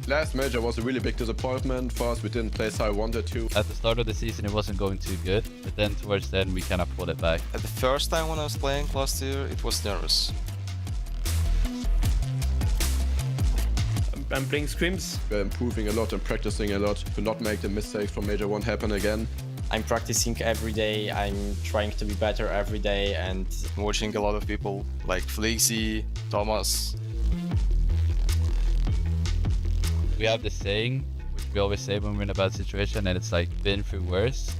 Last major was a really big disappointment for us. We didn't place how I wanted to. At the start of the season, it wasn't going too good, but then towards the end, we kind of pulled it back. At the first time when I was playing last year, it was nervous. I'm playing scrims. We're improving a lot and practicing a lot to not make the mistakes from Major 1 happen again. I'm practicing every day, I'm trying to be better every day, and I'm watching a lot of people like Flixie, Thomas. We have this saying, which we always say when we're in a bad situation, and it's like, been through worse.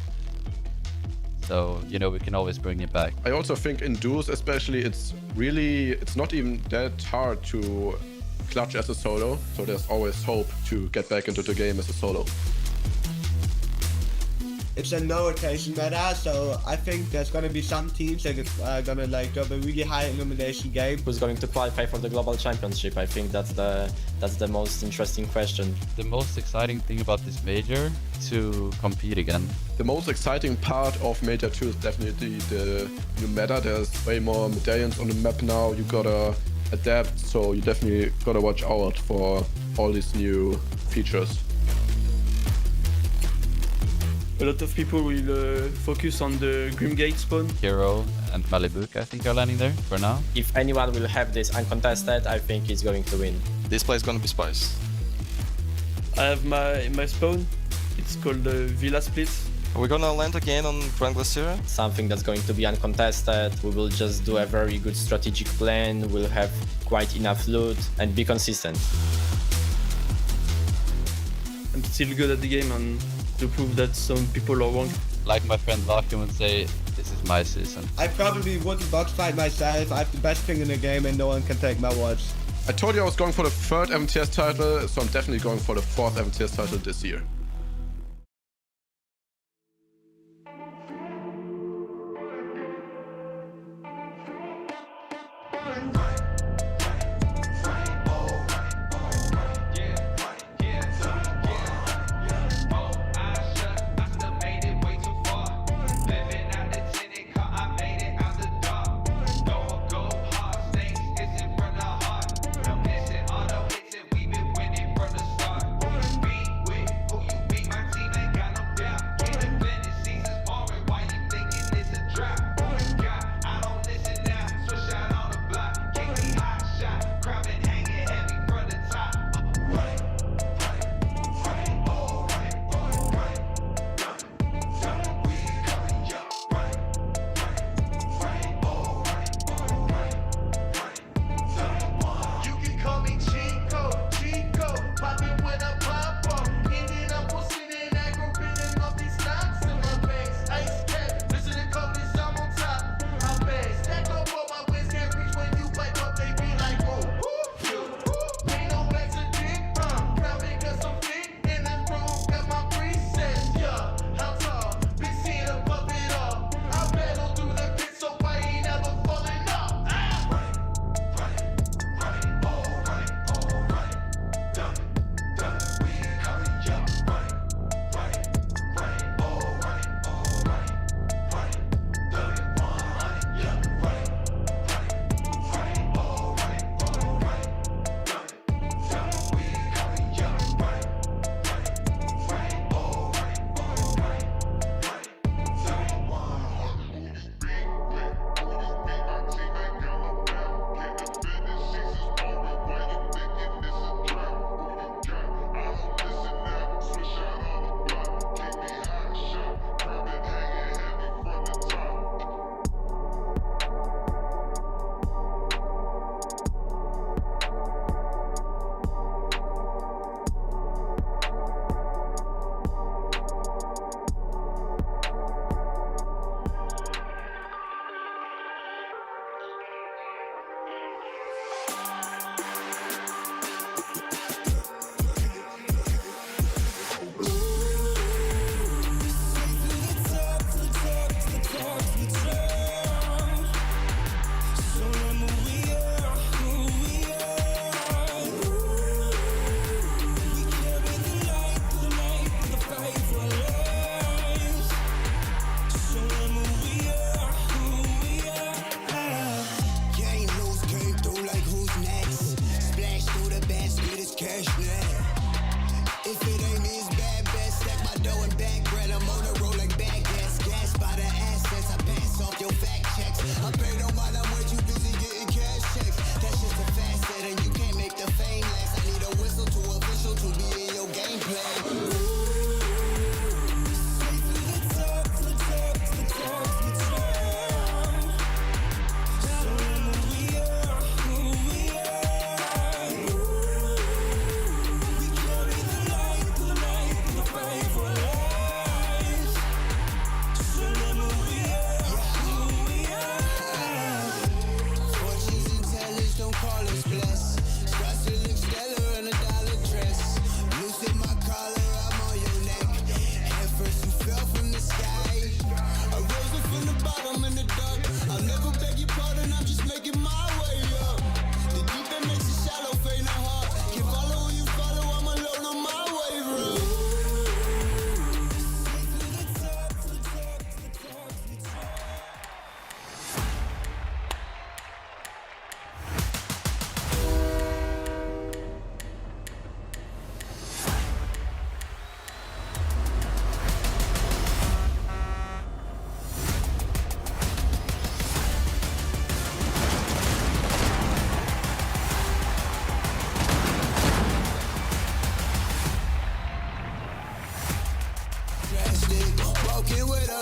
So, you know, we can always bring it back. I also think in duos especially, it's not even that hard to clutch as a solo. So there's always hope to get back into the game as a solo. It's a no rotation meta, so I think there's gonna be some teams that are gonna like drop a really high elimination game. who's going to qualify for the global championship? I think that's the most interesting question. The most exciting thing about this major to compete again. The most exciting part of Major 2 is definitely the new meta. There's way more medallions on the map now. You gotta adapt, so you definitely gotta watch out for all these new features. A lot of people will focus on the Grimgate spawn. Hero and Malibuk, I think, are landing there for now. If anyone will have this uncontested, I think he's going to win. This place is gonna be spice. I have my spawn. It's called the Villa Split. Are we gonna land again on Grand Glacier? Something that's going to be uncontested. We will just do a very good strategic plan. We'll have quite enough loot and be consistent. I'm still good at the game, and to prove that some people are wrong. Like my friend Vacuum would say, this is my season. I probably wouldn't box fight myself. I have the best thing in the game and no one can take my words. I told you I was going for the 3rd MTS title, so I'm definitely going for the 4th MTS title this year.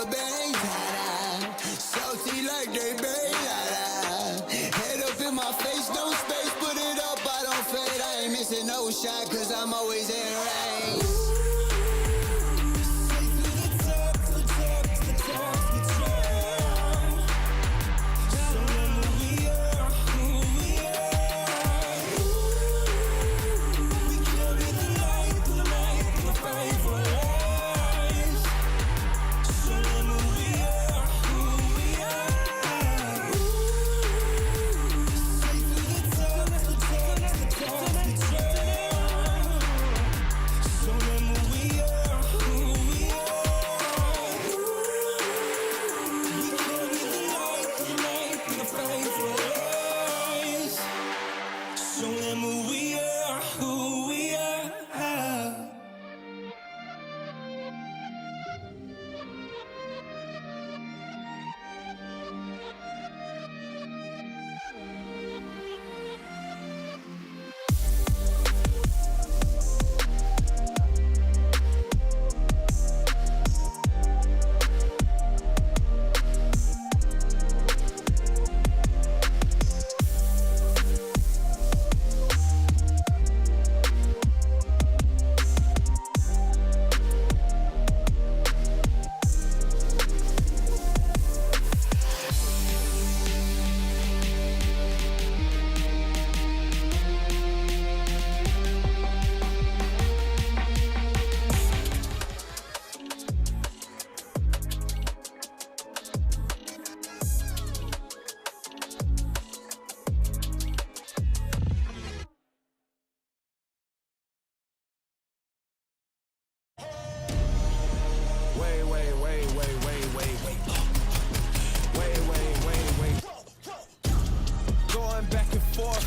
a bang, salty like they bang, head up in my face, no space, put it up, I don't fade, I ain't missing no shot, cause I'm always in range.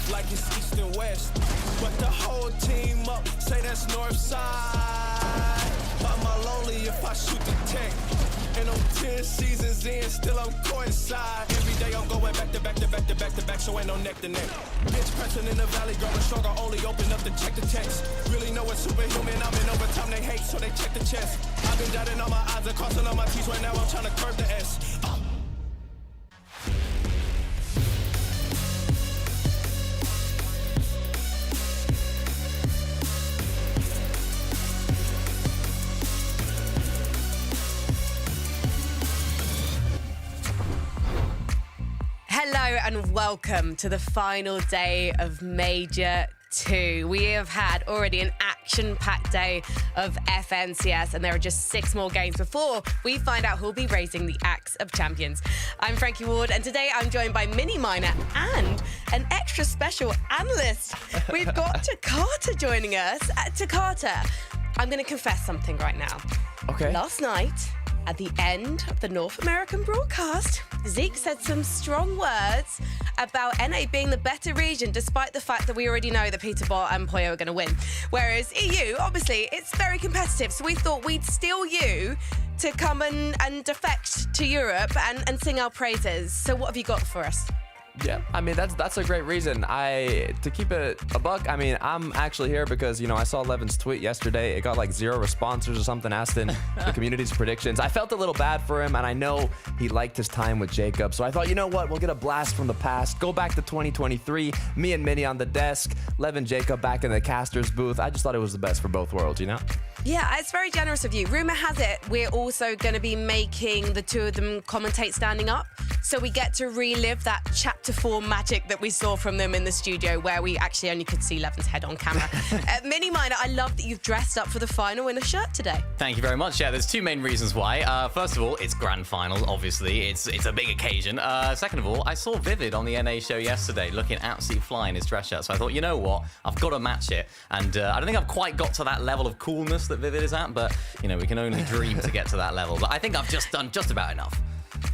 Like it's east and west, but the whole team up, say that's north side. Am I lonely if I shoot the tech? And I'm 10 seasons in, still I'm coincide. Every day I'm going back to back to back to back to back, so ain't no neck to neck. Bitch pressing in the valley, growing stronger, only open up to check the text. Really know it's superhuman, I'm in overtime, they hate, so they check the chest. I've been dotting all my eyes and crossing all my T's, right now I'm trying to curve the S. Hello and welcome to the final day of Major 2. We have had already an action-packed day of FNCS and there are just 6 more games before we find out who'll be raising the axe of champions. I'm Frankie Ward and today I'm joined by Mini Miner and an extra special analyst. We've got Takata joining us. Takata, I'm going to confess something right now. Okay. Last night, at the end of the North American broadcast, Zeke said some strong words about NA being the better region, despite the fact that we already know that Peterborough and Poyo are going to win. Whereas EU, obviously, it's very competitive. So we thought we'd steal you to come and defect to Europe and sing our praises. So what have you got for us? Yeah, I mean, that's a great reason. To keep it a buck, I mean, I'm actually here because, I saw Levin's tweet yesterday. It got like 0 responses or something asking the community's predictions. I felt a little bad for him, and I know he liked his time with Jacob. So I thought, you know what? We'll get a blast from the past. Go back to 2023. Me and Minnie on the desk. Levin, Jacob back in the caster's booth. I just thought it was the best for both worlds, Yeah, it's very generous of you. Rumour has it we're also going to be making the two of them commentate standing up. So we get to relive that Chapter 4 magic that we saw from them in the studio where we actually only could see Levin's head on camera. Mini Miner, I love that you've dressed up for the final in a shirt today. Thank you very much. Yeah, there's 2 main reasons why. First of all, it's grand final, obviously. It's a big occasion. Second of all, I saw Vivid on the NA show yesterday looking absolutely fly in his dress shirt. So I thought, you know what? I've got to match it. And I don't think I've quite got to that level of coolness that Vivid is at, but, we can only dream to get to that level. But I think I've just done just about enough.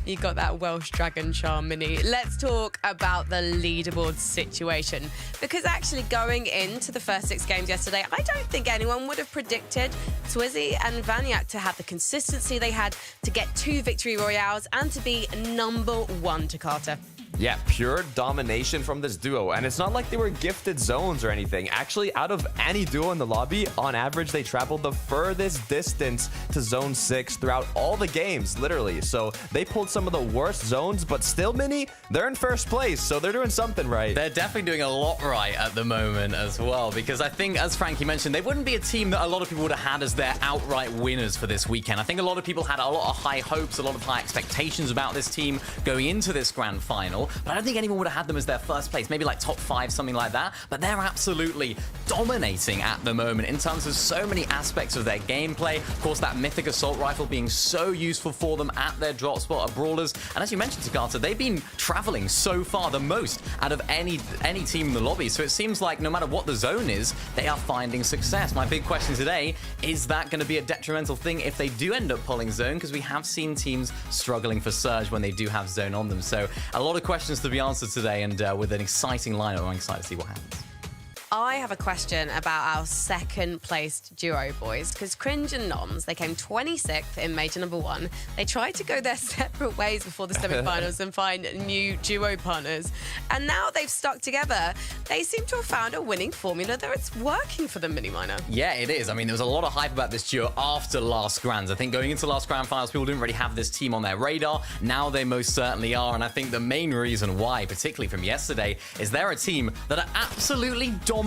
You got that Welsh dragon charm, Mini. Let's talk about the leaderboard situation. Because actually going into the first 6 games yesterday, I don't think anyone would have predicted Twizzy and Vanyak to have the consistency they had to get 2 victory royales and to be number 1 to Carter. Yeah, pure domination from this duo. And it's not like they were gifted zones or anything. Actually, out of any duo in the lobby, on average, they traveled the furthest distance to zone 6 throughout all the games, literally. So they pulled some of the worst zones, but still, Mini, they're in first place. So they're doing something right. They're definitely doing a lot right at the moment as well, because I think, as Frankie mentioned, they wouldn't be a team that a lot of people would have had as their outright winners for this weekend. I think a lot of people had a lot of high hopes, a lot of high expectations about this team going into this grand final, but I don't think anyone would have had them as their first place, maybe like top 5, something like that. But they're absolutely dominating at the moment in terms of so many aspects of their gameplay. Of course, that Mythic Assault Rifle being so useful for them at their drop spot of Brawlers. And as you mentioned, Takata, they've been traveling so far the most out of any team in the lobby. So it seems like no matter what the zone is, they are finding success. My big question today, is that going to be a detrimental thing if they do end up pulling zone? Because we have seen teams struggling for Surge when they do have zone on them. So a lot of questions to be answered today, and with an exciting lineup, I'm excited to see what happens. I have a question about our second placed duo, boys, because Cringe and Noms, they came 26th in Major number 1. They tried to go their separate ways before the semi-finals and find new duo partners. And now they've stuck together. They seem to have found a winning formula that it's working for them, Mini Miner. Yeah, it is. I mean, there was a lot of hype about this duo after last Grands. I think going into last Grand Finals, people didn't really have this team on their radar. Now they most certainly are. And I think the main reason why, particularly from yesterday, is they're a team that are absolutely dominating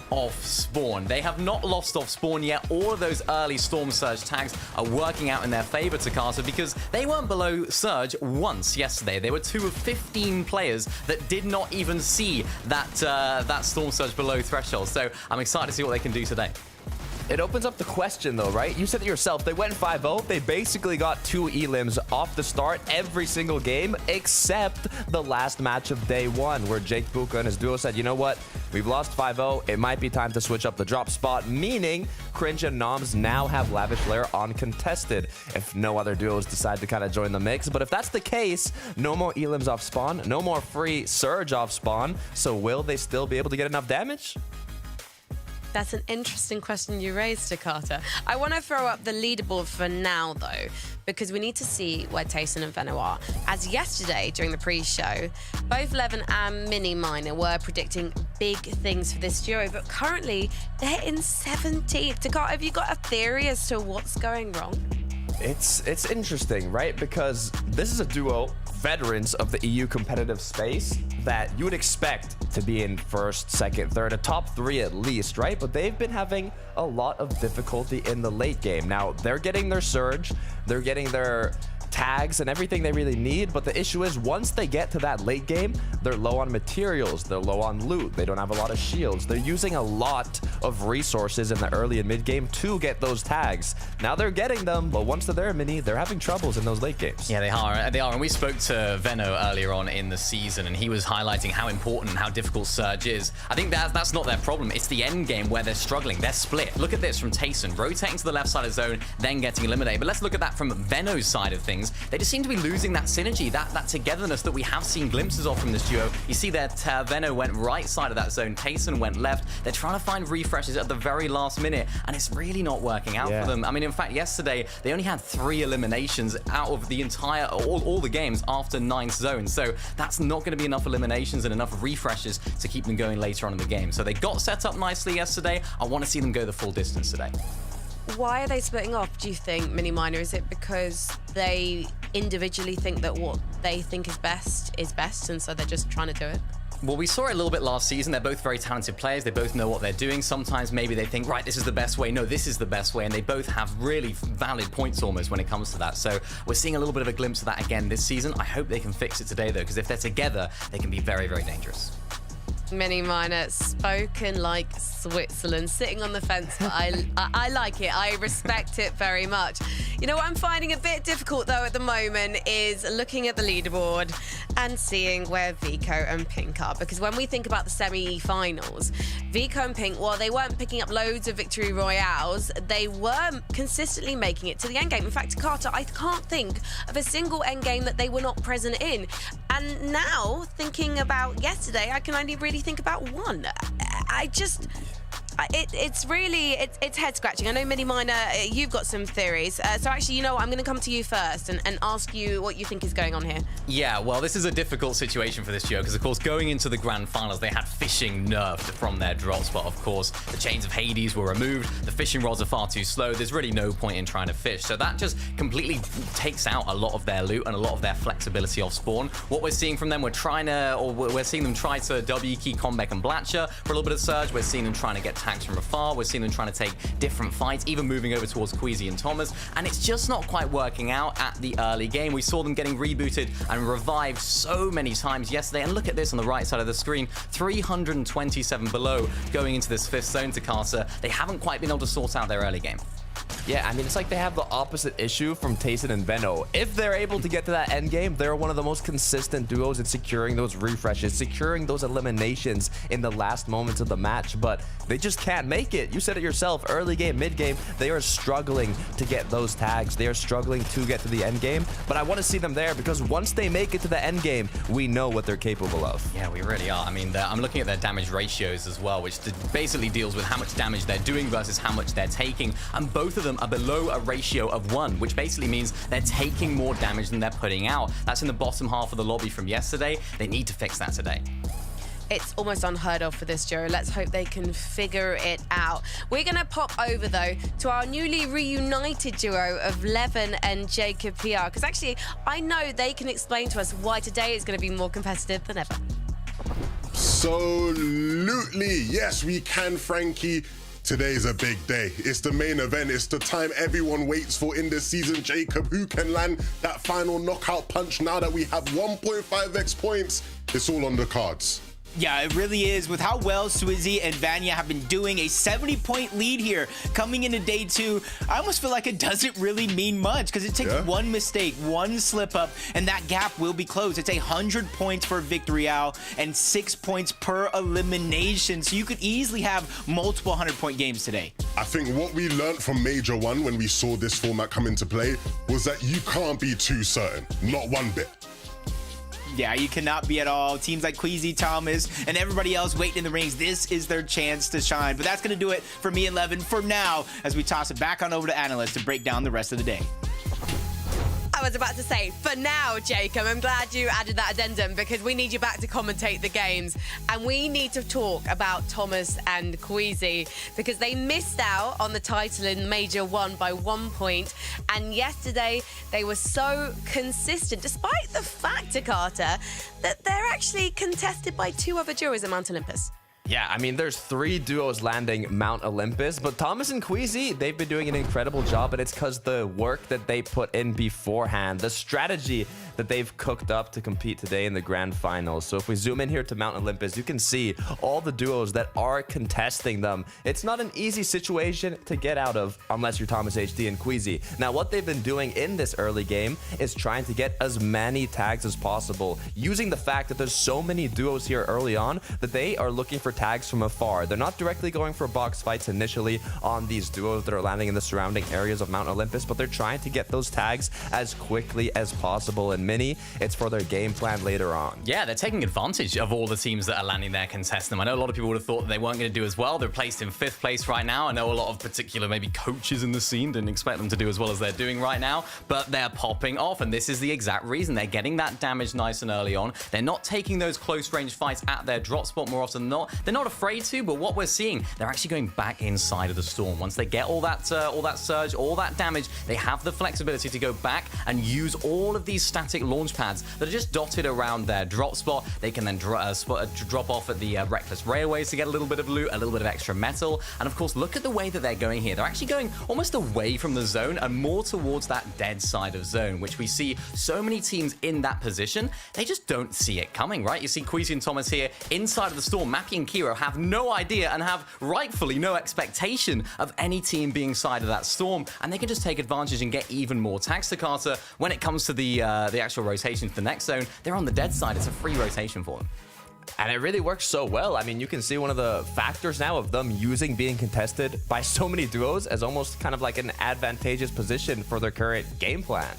off spawn. They have not lost off spawn yet. All of those early Storm Surge tags are working out in their favor, Takata, because they weren't below Surge once yesterday. They were 2 of 15 players that did not even see that Storm Surge below threshold. So I'm excited to see what they can do today. It opens up the question, though, right? You said it yourself. They went 5-0. They basically got 2 elims off the start every single game, except the last match of day 1, where Jake Buka and his duo said, you know what? We've lost 5-0. It might be time to switch up the drop spot, meaning Cringe and Noms now have Lavish Lair uncontested if no other duos decide to kind of join the mix. But if that's the case, no more elims off spawn, no more free Surge off spawn. So will they still be able to get enough damage? That's an interesting question you raised, Takata. I want to throw up the leaderboard for now, though, because we need to see where Tayson and Venno are. As yesterday, during the pre-show, both Levin and Mini Miner were predicting big things for this duo, but currently they're in 17th. Takata, have you got a theory as to what's going wrong? It's interesting, right? Because this is a duo, veterans of the EU competitive space, that you would expect to be in first, second, third, a top 3 at least, right? But they've been having a lot of difficulty in the late game. Now, they're getting their Surge, they're getting their tags and everything they really need, but the issue is once they get to that late game, they're low on materials, they're low on loot, they don't have a lot of shields, they're using a lot of resources in the early and mid game to get those tags. Now they're getting them, but once they're there, Mini, they're having troubles in those late games. Yeah, they are, and we spoke to Venno earlier on in the season, and he was highlighting how important and how difficult Surge is. I think that's not their problem. It's the end game where they're struggling. They're split. Look at this from Tayson, rotating to the left side of zone, then getting eliminated. But let's look at that from Venno's side of things. They just seem to be losing that synergy, that togetherness that we have seen glimpses of from this duo. You see that Venno went right side of that zone, Tayson went left. They're trying to find refreshes at the very last minute, and it's really not working out for them. I mean, in fact, yesterday, they only had 3 eliminations out of the entire, all the games after 9th zone. So that's not going to be enough eliminations and enough refreshes to keep them going later on in the game. So they got set up nicely yesterday. I want to see them go the full distance today. Why are they splitting off, do you think, Mini Miner? Is it because they individually think that what they think is best, and so they're just trying to do it? Well, we saw it a little bit last season. They're both very talented players. They both know what they're doing. Sometimes maybe they think, right, this is the best way. No, this is the best way. And they both have really valid points almost when it comes to that. So we're seeing a little bit of a glimpse of that again this season. I hope they can fix it today, though, because if they're together, they can be very, very dangerous. Mini Miner, spoken like Switzerland, sitting on the fence, but I like it. I respect it very much. You know what I'm finding a bit difficult, though, at the moment is looking at the leaderboard and seeing where Vico and Pink are. Because when we think about the semi-finals, Vico and Pink, while they weren't picking up loads of victory royales, they were consistently making it to the endgame. In fact, Carter, I can't think of a single endgame that they were not present in. And now, thinking about yesterday, I can only really think about one. it's really head scratching. I know Mini Miner, you've got some theories. So actually, you know what? I'm going to come to you first and ask you what you think is going on here. Yeah, well, this is a difficult situation for this duo because, of course, going into the grand finals, they had fishing nerfed from their drop spot. Of course, the chains of Hades were removed. The fishing rods are far too slow. There's really no point in trying to fish. So that just completely takes out a lot of their loot and a lot of their flexibility off spawn. What we're seeing from them, we're seeing them try to W key Combeck and Blatcher for a little bit of surge. We're seeing them trying to get tags from afar. We're seeing them trying to take different fights, even moving over towards Queasy and Thomas. And it's just not quite working out at the early game. We saw them getting rebooted and revived so many times yesterday. And look at this on the right side of the screen, 327 below going into this 5th zone to Carter. They haven't quite been able to sort out their early game. Yeah, I mean, it's like they have the opposite issue from Tayson and Veno. If they're able to get to that end game, they're one of the most consistent duos in securing those refreshes, securing those eliminations in the last moments of the match, but they just can't make it. You said it yourself, early game, mid game, they are struggling to get those tags. They are struggling to get to the end game, but I want to see them there because once they make it to the end game, we know what they're capable of. Yeah, we really are. I mean, I'm looking at their damage ratios as well, which basically deals with how much damage they're doing versus how much they're taking, and both of them are below a ratio of 1, which basically means they're taking more damage than they're putting out. That's in the bottom half of the lobby from yesterday. They need to fix that today. It's almost unheard of for this duo. Let's hope they can figure it out. We're going to pop over, though, to our newly reunited duo of Levin and Jacob PR, because actually, I know they can explain to us why today is going to be more competitive than ever. Absolutely. Yes, we can, Frankie. Today's a big day. It's the main event. It's the time everyone waits for in the season. Jacob, who can land that final knockout punch now that we have 1.5x points? It's all on the cards. Yeah, it really is. With how well Swizzy and Vanya have been doing, a 70-point lead here coming into day 2, I almost feel like it doesn't really mean much because it takes one mistake, one slip up, and that gap will be closed. It's 100 points for victory, Al, and 6 points per elimination. So you could easily have multiple 100-point games today. I think what we learned from Major 1 when we saw this format come into play was that you can't be too certain. Not one bit. Yeah, you cannot be at all. Teams like Queasy, Thomas, and everybody else waiting in the rings, this is their chance to shine. But that's going to do it for me and Levin for now as we toss it back on over to Analyst to break down the rest of the day. I was about to say, for now, Jacob, I'm glad you added that addendum because we need you back to commentate the games. And we need to talk about Thomas and Queasy because they missed out on the title in Major 1 by 1 point. And yesterday, they were so consistent, despite the fact, Carter, that they're actually contested by 2 other duos at Mount Olympus. Yeah, I mean, there's 3 duos landing Mount Olympus, but Thomas and Queasy, they've been doing an incredible job, and it's because the work that they put in beforehand, the strategy that they've cooked up to compete today in the grand finals. So if we zoom in here to Mount Olympus, you can see all the duos that are contesting them. It's not an easy situation to get out of unless you're Thomas HD and Queasy. Now, what they've been doing in this early game is trying to get as many tags as possible, using the fact that there's so many duos here early on that they are looking for tags from afar. They're not directly going for box fights initially on these duos that are landing in the surrounding areas of Mount Olympus, but they're trying to get those tags as quickly as possible. And Mini, it's for their game plan later on. Yeah, they're taking advantage of all the teams that are landing there contesting them. I know a lot of people would have thought that they weren't going to do as well. They're placed in 5th place right now. I know a lot of particular maybe coaches in the scene didn't expect them to do as well as they're doing right now, but they're popping off, and this is the exact reason. They're getting that damage nice and early on. They're not taking those close range fights at their drop spot more often than not. They're not afraid to, but what we're seeing, they're actually going back inside of the storm. Once they get all that surge, all that damage, they have the flexibility to go back and use all of these static launch pads that are just dotted around their drop spot. They can then drop off at the Reckless Railways to get a little bit of loot, a little bit of extra metal, and of course, look at the way that they're going here. They're actually going almost away from the zone and more towards that dead side of zone, which we see so many teams in that position. They just don't see it coming, right? You see Queasy and Thomas here inside of the storm. Mappy and Kiro have no idea and have rightfully no expectation of any team being side of that storm, and they can just take advantage and get even more tags to Carter. When it comes to the actual rotation to the next zone, they're on the dead side. It's a free rotation for them. And it really works so well. I mean, you can see one of the factors now of them using being contested by so many duos as almost kind of like an advantageous position for their current game plan.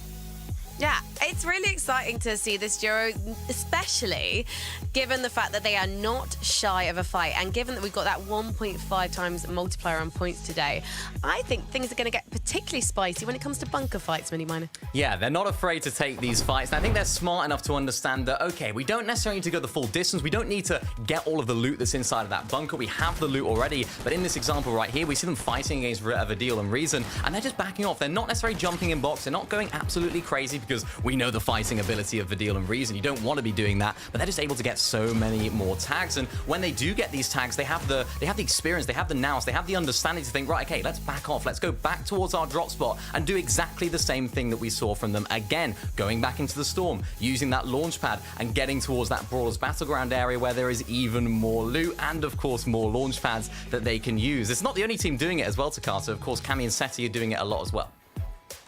Yeah, it's really exciting to see this duo, especially given the fact that they are not shy of a fight, and given that we've got that 1.5 times multiplier on points today. I think things are going to get particularly spicy when it comes to bunker fights, Mini Miner. Yeah, they're not afraid to take these fights. And I think they're smart enough to understand that, okay, we don't necessarily need to go the full distance. We don't need to get all of the loot that's inside of that bunker. We have the loot already. But in this example right here, we see them fighting against Vidil and Reason, and they're just backing off. They're not necessarily jumping in box. They're not going absolutely crazy, because we know the fighting ability of Vidil and Reason. You don't want to be doing that, but they're just able to get so many more tags. And when they do get these tags, they have the experience, they have the nous, they have the understanding to think, right, okay, let's back off. Let's go back towards our drop spot and do exactly the same thing that we saw from them again, going back into the storm, using that launch pad and getting towards that Brawlers Battleground area where there is even more loot and, of course, more launch pads that they can use. It's not the only team doing it as well, Takata. Of course, Cammy and Seti are doing it a lot as well.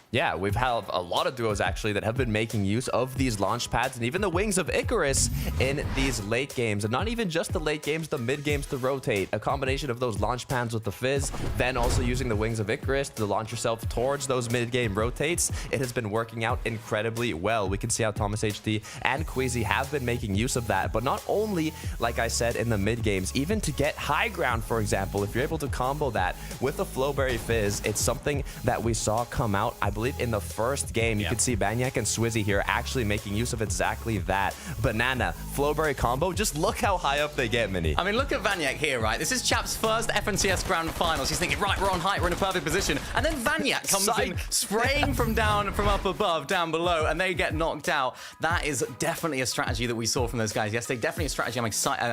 Yeah, we've had a lot of duos actually that have been making use of these launch pads and even the Wings of Icarus in these late games. And not even just the late games, the mid games to rotate. A combination of those launch pads with the Fizz, then also using the Wings of Icarus to launch yourself towards those mid game rotates. It has been working out incredibly well. We can see how Thomas HT and Queasy have been making use of that. But not only, like I said, in the mid games, even to get high ground, for example, if you're able to combo that with the Flowberry Fizz, it's something that we saw come out, I believe, in the first game. You could see Banyak and Swizzy here actually making use of exactly that. Banana, Flowberry combo. Just look how high up they get, Mini. I mean, look at Banyak here, right? This is Chap's first FNCS Grand Finals. He's thinking, right, we're on height, we're in a perfect position. And then Banyak comes in, spraying from up above, down below, and they get knocked out. That is definitely a strategy that we saw from those guys yesterday. Definitely a strategy I'm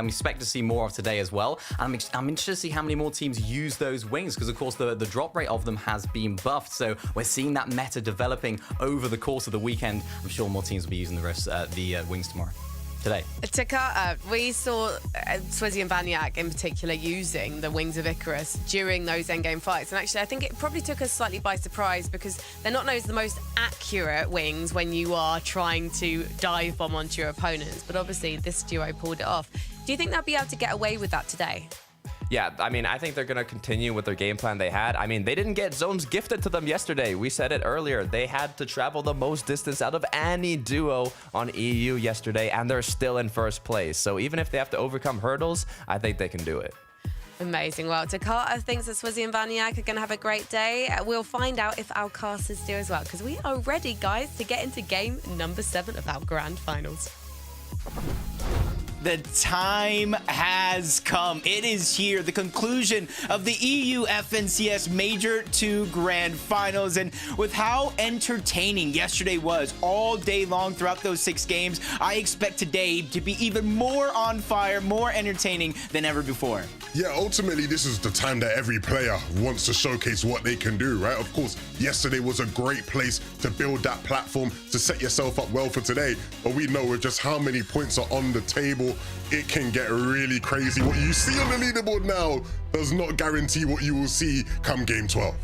expecting to see more of today as well. And I'm interested to see how many more teams use those wings, because, of course, the drop rate of them has been buffed. So we're seeing that meta developing over the course of the weekend. I'm sure more teams will be using the wings tomorrow. Today. Takata, we saw Swizzy and Banyak in particular using the Wings of Icarus during those endgame fights. And actually, I think it probably took us slightly by surprise, because they're not known as the most accurate wings when you are trying to dive bomb onto your opponents. But obviously, this duo pulled it off. Do you think they'll be able to get away with that today? Yeah, I mean, I think they're going to continue with their game plan they had. I mean, they didn't get zones gifted to them yesterday. We said it earlier. They had to travel the most distance out of any duo on EU yesterday, and they're still in first place. So even if they have to overcome hurdles, I think they can do it. Amazing. Well, Takata thinks that Swizzy and Banyak are going to have a great day. We'll find out if our casters do as well, because we are ready, guys, to get into game number 7 of our grand finals. The time has come. It is here, the conclusion of the EU FNCS Major 2 Grand Finals. And with how entertaining yesterday was all day long throughout those 6 games, I expect today to be even more on fire, more entertaining than ever before. Yeah, ultimately, this is the time that every player wants to showcase what they can do, right? Of course, yesterday was a great place to build that platform, to set yourself up well for today. But we know with just how many points are on the table, it can get really crazy. What you see on the leaderboard now does not guarantee what you will see come game 12.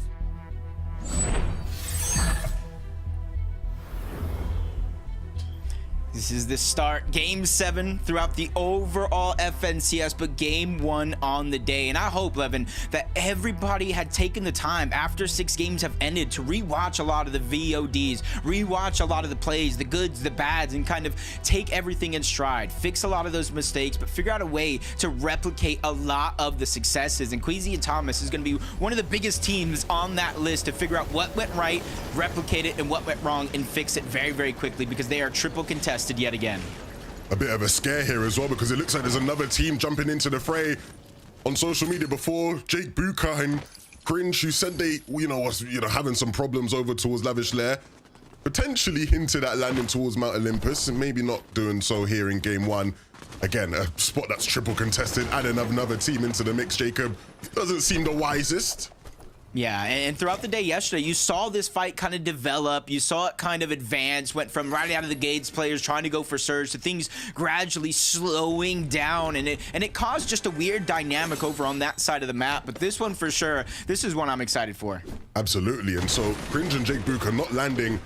This is the start, game 7 throughout the overall FNCS, but game 1 on the day. And I hope, Levin, that everybody had taken the time after 6 games have ended to rewatch a lot of the VODs, rewatch a lot of the plays, the goods, the bads, and kind of take everything in stride, fix a lot of those mistakes, but figure out a way to replicate a lot of the successes. And Queasy and Thomas is going to be one of the biggest teams on that list to figure out what went right, replicate it, and what went wrong, and fix it very, very quickly, because they are triple contested yet again. A bit of a scare here as well, because it looks like there's another team jumping into the fray. On social media before, Jake Buka and Cringe, who said they, was having some problems over towards Lavish Lair, potentially hinted at landing towards Mount Olympus, and maybe not doing so here in game 1. Again, a spot that's triple contested, adding another team into the mix, Jacob, doesn't seem the wisest. Yeah, and throughout the day yesterday, you saw this fight kind of develop. You saw it kind of advance, went from right out of the gates, players trying to go for surge, to things gradually slowing down, and it caused just a weird dynamic over on that side of the map. But this one, for sure, this is one I'm excited for. Absolutely, and so Cringe and Jake Book are not landing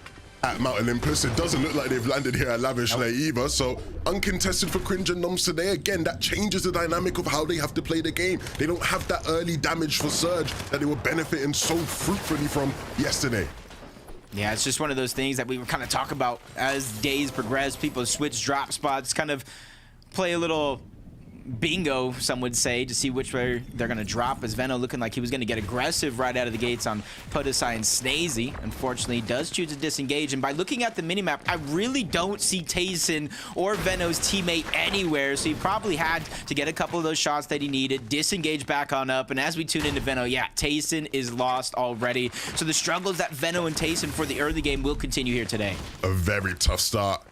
at Mount Olympus. It doesn't look like they've landed here at Lavish Lair either, so uncontested for Cringe and Noms today. Again, that changes the dynamic of how they have to play the game. They don't have that early damage for Surge that they were benefiting so fruitfully from yesterday. Yeah, it's just one of those things that we were kind of talking about as days progress. People switch drop spots, kind of play a little bingo, some would say, to see which way they're going to drop, as Veno looking like he was going to get aggressive right out of the gates on Podesai and Snazy. Unfortunately, he does choose to disengage, and by looking at the minimap, I really don't see Tayson or Veno's teammate anywhere, so he probably had to get a couple of those shots that he needed, disengage back on up, and as we tune into Veno, yeah, Tayson is lost already. So the struggles that Veno and Tayson for the early game will continue here today. A very tough start.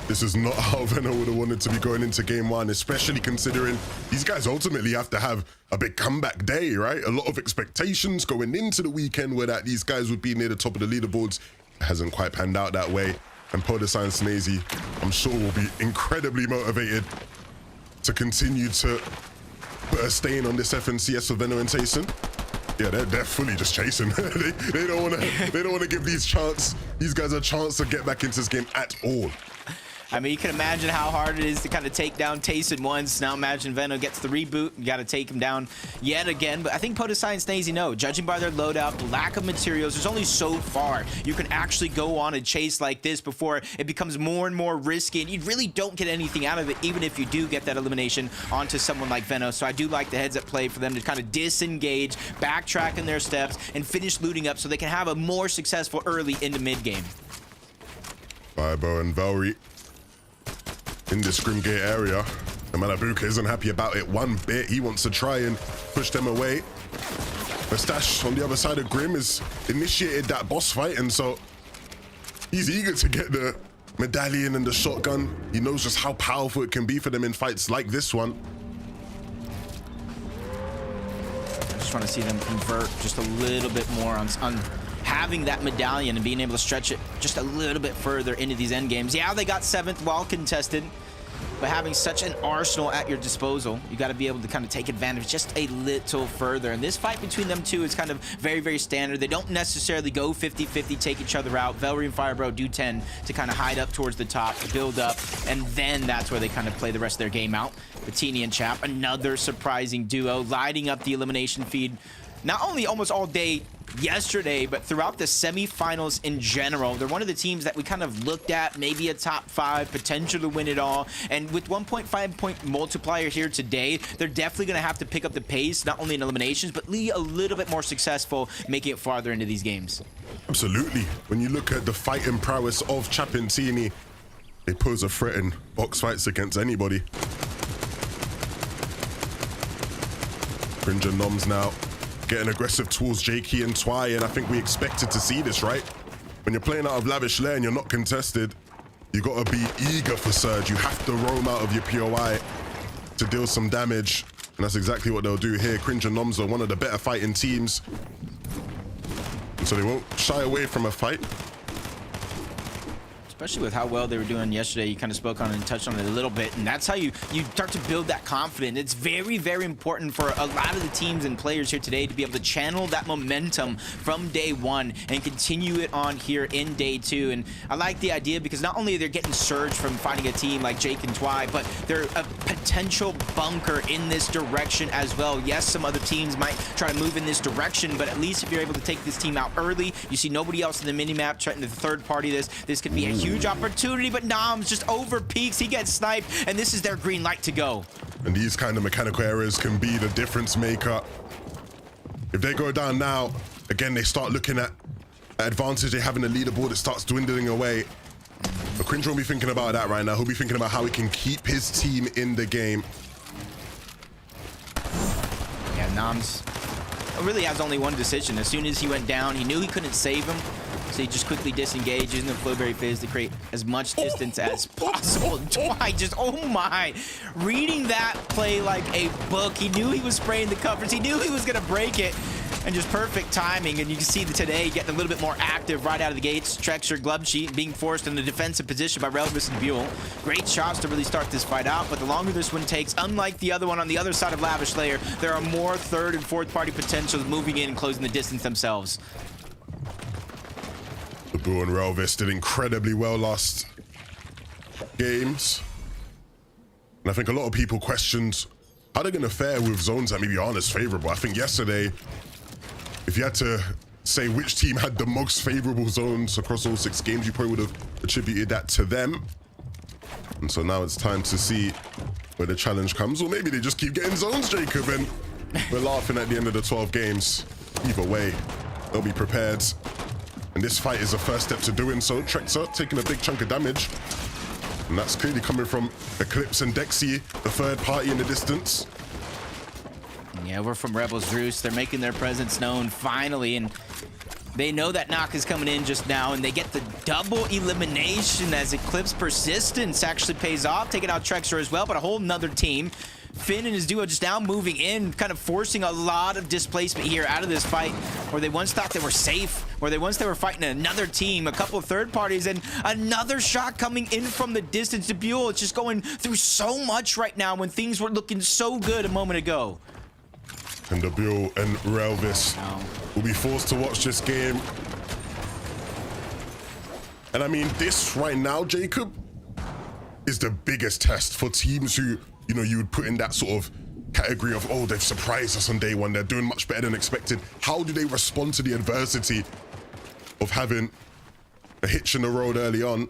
This is not how Veno would have wanted to be going into game one, especially considering these guys ultimately have to have a big comeback day, right? A lot of expectations going into the weekend where that these guys would be near the top of the leaderboards. It hasn't quite panned out that way. And Podesai and Snazy, I'm sure, will be incredibly motivated to continue to put a stain on this FNCS for Veno and Tayson. Yeah, they're fully just chasing. they don't want to give these guys a chance to get back into this game at all. I mean, you can imagine how hard it is to kind of take down Tayson once. Now imagine Veno gets the reboot. You got to take him down yet again. But I think Podesai and Snazy know, judging by their loadout, the lack of materials, there's only so far you can actually go on a chase like this before it becomes more and more risky. And you really don't get anything out of it, even if you do get that elimination onto someone like Veno. So I do like the heads-up play for them to kind of disengage, backtrack in their steps, and finish looting up so they can have a more successful early into mid-game. Fibo and Valry in the Scrimgate area. And Malabuka isn't happy about it one bit. He wants to try and push them away. Mustache on the other side of Grim has initiated that boss fight, and so he's eager to get the medallion and the shotgun. He knows just how powerful it can be for them in fights like this one. I just want to see them convert just a little bit more on having that medallion and being able to stretch it just a little bit further into these end games. Yeah, they got 7th while contested, but having such an arsenal at your disposal, you got to be able to kind of take advantage just a little further. And this fight between them two is kind of very, very standard. They don't necessarily go 50-50, take each other out. Velry and Firebro do tend to kind of hide up towards the top, build up, and then that's where they kind of play the rest of their game out. Bettini and Chap, another surprising duo, lighting up the elimination feed, not only almost all day yesterday, but throughout the semifinals in general. They're one of the teams that we kind of looked at, maybe a top 5, potential to win it all. And with 1.5 point multiplier here today, they're definitely going to have to pick up the pace, not only in eliminations, but be a little bit more successful, making it farther into these games. Absolutely. When you look at the fighting prowess of Chapentini, they pose a threat in box fights against anybody. Cringer Noms now getting aggressive towards Jakey and Twy, and I think we expected to see this, right? When you're playing out of Lavish Lair and you're not contested, you got to be eager for Surge. You have to roam out of your POI to deal some damage, and that's exactly what they'll do here. Cringer Noms are one of the better fighting teams, and so they won't shy away from a fight. Especially with how well they were doing yesterday. You kind of spoke on it and touched on it a little bit, and that's how you start to build that confidence. It's very, very important for a lot of the teams and players here today to be able to channel that momentum from day one and continue it on here in day 2. And I like the idea because not only they're getting surge from finding a team like Jake and Twy, but they're a potential bunker in this direction as well. Yes, some other teams might try to move in this direction, but at least if you're able to take this team out early, you see nobody else in the minimap trying to third party this could be a huge opportunity, but Noms just over peaks. He gets sniped, and this is their green light to go. And these kind of mechanical errors can be the difference maker. If they go down now, again, they start looking at advantage they have in the leaderboard. It starts dwindling away. But Cringer will be thinking about that right now. He'll be thinking about how he can keep his team in the game. Yeah, Noms really has only one decision. As soon as he went down, he knew he couldn't save him, so he just quickly disengaged using the Flowberry Fizz to create as much distance as possible. Twy just, oh my, reading that play like a book. He knew he was spraying the covers. He knew he was gonna break it, and just perfect timing. And you can see that today getting a little bit more active right out of the gates. Trexer, Glove Sheet being forced in a defensive position by Relvis and Buell. Great shots to really start this fight out, but the longer this one takes, unlike the other one on the other side of Lavish Layer, there are more third and fourth party potentials moving in and closing the distance themselves. The Bull and Relvis did incredibly well last games. And I think a lot of people questioned how they're going to fare with zones that maybe aren't as favorable. I think yesterday, if you had to say which team had the most favorable zones across all 6 games, you probably would have attributed that to them. And so now it's time to see where the challenge comes, or maybe they just keep getting zones, Jacob, and we're laughing at the end of the 12 games. Either way, they'll be prepared. And this fight is the first step to doing so. Trexa taking a big chunk of damage. And that's clearly coming from Eclipse and Dexy, the third party in the distance. Yeah, we're from Rebels Roost. They're making their presence known finally, and they know that knock is coming in just now, and they get the double elimination as Eclipse persistence actually pays off, taking out Trexer as well, but a whole nother team. Finn and his duo just now moving in, kind of forcing a lot of displacement here out of this fight, where they once thought they were safe, where they were fighting another team, a couple of third parties, and another shot coming in from the distance. Debule, it's just going through so much right now when things were looking so good a moment ago. And Debule and Relvis will be forced to watch this game. And I mean, this right now, Jacob, is the biggest test for teams who, you know, you would put in that sort of category of, oh, they've surprised us on day one, they're doing much better than expected. How do they respond to the adversity of having a hitch in the road early on?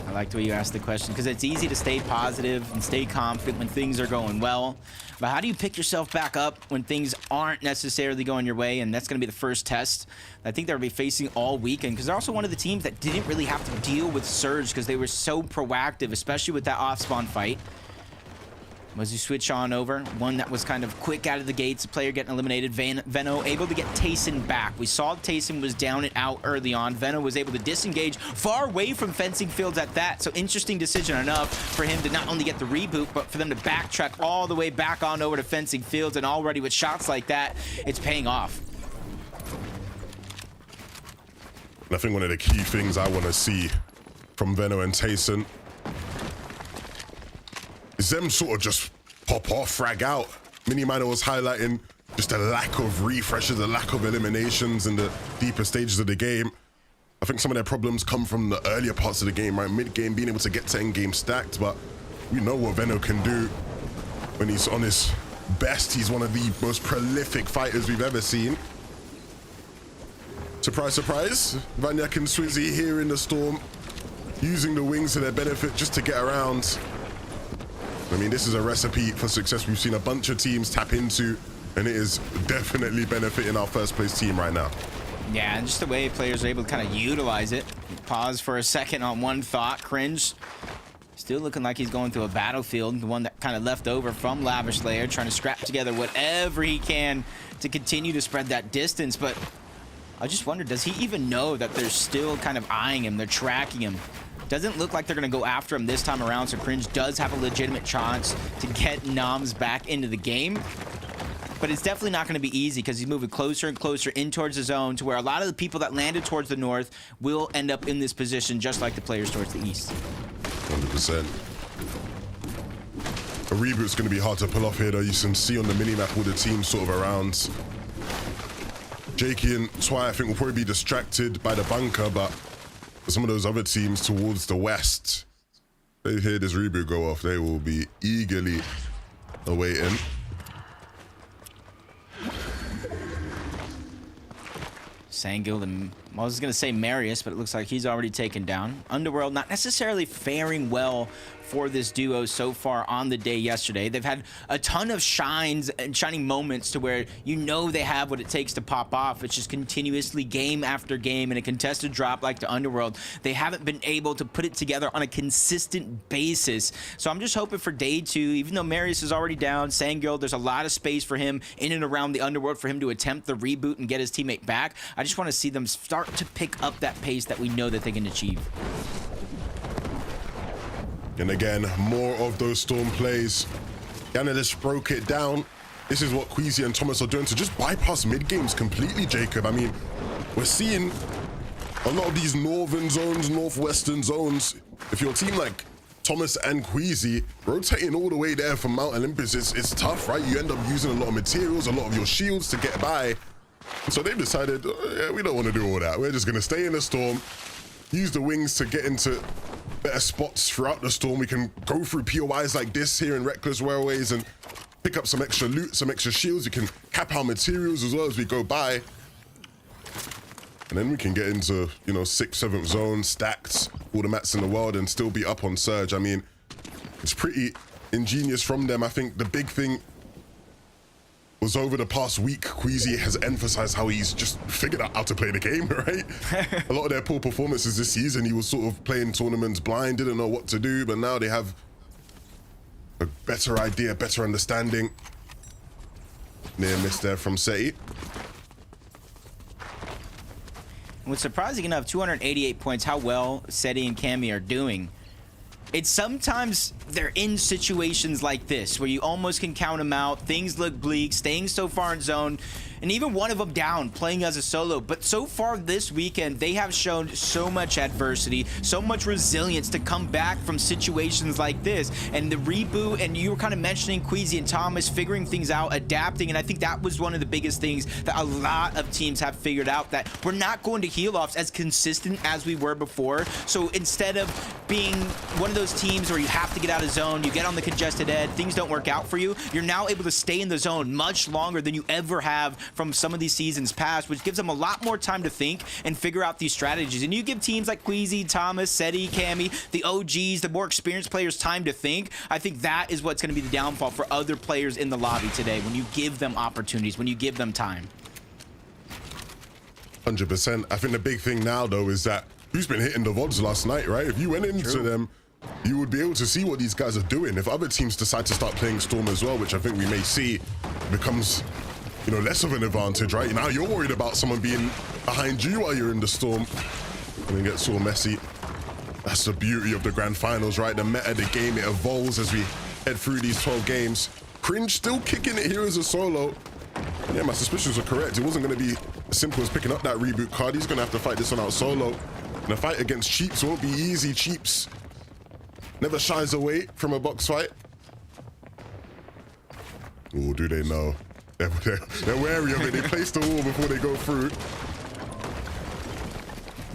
I like the way you asked the question, because it's easy to stay positive and stay confident when things are going well. But how do you pick yourself back up when things aren't necessarily going your way? And that's going to be the first test I think they'll be facing all weekend, because they're also one of the teams that didn't really have to deal with Surge because they were so proactive, especially with that off-spawn fight. As you switch on over, one that was kind of quick out of the gates, a player getting eliminated. Veno able to get Tayson back. We saw Tayson was down and out early on. Veno was able to disengage far away from fencing fields at that. So interesting decision enough for him to not only get the reboot, but for them to backtrack all the way back on over to fencing fields. And already with shots like that, it's paying off. I think one of the key things I want to see from Veno and Tayson is them sort of just pop off, frag out. Minimino was highlighting just a lack of refreshes, a lack of eliminations in the deeper stages of the game. I think some of their problems come from the earlier parts of the game, right? Mid-game, being able to get to end-game stacked, but we know what Veno can do when he's on his best. He's one of the most prolific fighters we've ever seen. Surprise, surprise. Vanyak and Swizzy here in the storm, using the wings to their benefit just to get around. I mean, this is a recipe for success we've seen a bunch of teams tap into, and it is definitely benefiting our first place team right now. Yeah, and just the way players are able to kind of utilize it. Pause for a second on one thought. Cringe still looking like he's going through a battlefield, the one that kind of left over from Lavish Layer, trying to scrap together whatever he can to continue to spread that distance. But I just wonder, does he even know that they're still kind of eyeing him, they're tracking him? Doesn't look like they're going to go after him this time around, so Cringe does have a legitimate chance to get Noms back into the game. But it's definitely not going to be easy because he's moving closer and closer in towards the zone, to where a lot of the people that landed towards the north will end up in this position, just like the players towards the east. 100%. A reboot's going to be hard to pull off here, though. You can see on the minimap all the teams sort of around. Jakey and Twy, I think, will probably be distracted by the bunker, but for some of those other teams towards the west, they hear this reboot go off, they will be eagerly awaiting. Sangil and I was going to say Marius, but it looks like he's already taken down. Underworld not necessarily faring well for this duo so far on the day yesterday. They've had a ton of shines and shining moments to where you know they have what it takes to pop off. It's just continuously game after game in a contested drop like the Underworld. They haven't been able to put it together on a consistent basis. So I'm just hoping for day 2, even though Marius is already down, Sangil, there's a lot of space for him in and around the Underworld for him to attempt the reboot and get his teammate back. I just want to see them start to pick up that pace that we know that they can achieve. And again, more of those Storm plays. Analysts broke it down. This is what Queasy and Thomas are doing to just bypass mid-games completely, Jacob. I mean, we're seeing a lot of these northern zones, northwestern zones. If you're a team like Thomas and Queasy, rotating all the way there from Mount Olympus, it's tough, right? You end up using a lot of materials, a lot of your shields to get by. So they've decided, yeah, we don't want to do all that. We're just going to stay in the storm, use the wings to get into better spots throughout the storm. We can go through POIs like this here in Reckless Railways and pick up some extra loot, some extra shields. We can cap our materials as well as we go by. And then we can get into, you know, 6th, 7th zone, stacked, all the mats in the world, and still be up on Surge. I mean, it's pretty ingenious from them. I think the big thing was over the past week, Queasy has emphasized how he's just figured out how to play the game, right? A lot of their poor performances this season, he was sort of playing tournaments blind, didn't know what to do, but now they have a better idea, better understanding. Near miss there from Seti. What's surprising enough, 288 points, how well Seti and Cammy are doing. It's sometimes they're in situations like this where you almost can count them out. Things look bleak, staying so far in zone, and even one of them down, playing as a solo. But so far this weekend, they have shown so much adversity, so much resilience to come back from situations like this. And the reboot, and you were kind of mentioning Queasy and Thomas figuring things out, adapting, and I think that was one of the biggest things that a lot of teams have figured out, that we're not going to heal-offs as consistent as we were before. So instead of being one of those teams where you have to get out of zone, you get on the congested edge, things don't work out for you, you're now able to stay in the zone much longer than you ever have from some of these seasons past, which gives them a lot more time to think and figure out these strategies. And you give teams like Queasy, Thomas, Seti, Cammy, the OGs, the more experienced players time to think. I think that is what's going to be the downfall for other players in the lobby today, when you give them opportunities, when you give them time. 100%. I think the big thing now, though, is that who's been hitting the VODs last night, right? If you went into them, you would be able to see what these guys are doing. If other teams decide to start playing Storm as well, which I think we may see, becomes, you know, less of an advantage, right? Now you're worried about someone being behind you while you're in the Storm. And it gets so messy. That's the beauty of the grand finals, right? The meta, the game, it evolves as we head through these 12 games. Cringe still kicking it here as a solo. And yeah, my suspicions were correct. It wasn't going to be as simple as picking up that reboot card. He's going to have to fight this one out solo. And the fight against Cheeps won't be easy. Cheeps never shies away from a box fight. Oh, do they know? They're wary of it. They place the wall before they go through.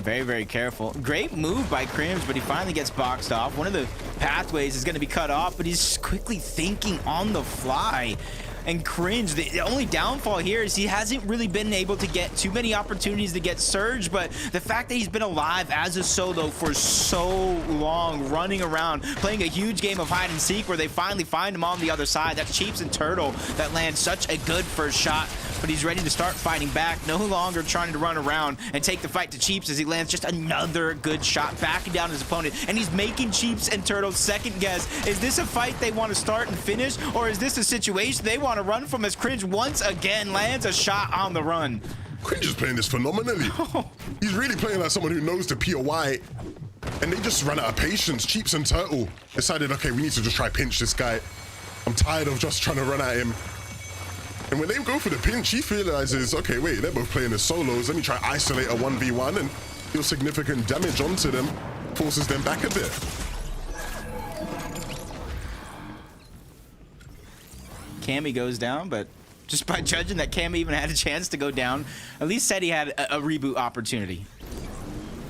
Very, very careful. Great move by Crims, but he finally gets boxed off. One of the pathways is going to be cut off, but he's quickly thinking on the fly. And Cringe, the only downfall here is he hasn't really been able to get too many opportunities to get Surge, but the fact that he's been alive as a solo for so long, running around, playing a huge game of hide and seek where they finally find him on the other side. That's Cheeps and Turtle that land such a good first shot, but he's ready to start fighting back, no longer trying to run around and take the fight to Cheeps as he lands just another good shot, backing down his opponent, and he's making Cheeps and Turtle second guess. Is this a fight they want to start and finish, or is this a situation they want to run from, as Cringe once again lands a shot on the run? Cringe is playing this phenomenally. He's really playing like someone who knows the POI, and they just ran out of patience. Cheeps and Turtle decided, okay, we need to just try pinch this guy. I'm tired of just trying to run at him. And when they go for the pinch, he realizes, okay, wait, they're both playing as solos. Let me try isolate a 1v1 and deal significant damage onto them, forces them back a bit. Cammy goes down, but just by judging that Cammy even had a chance to go down, at least said he had a reboot opportunity.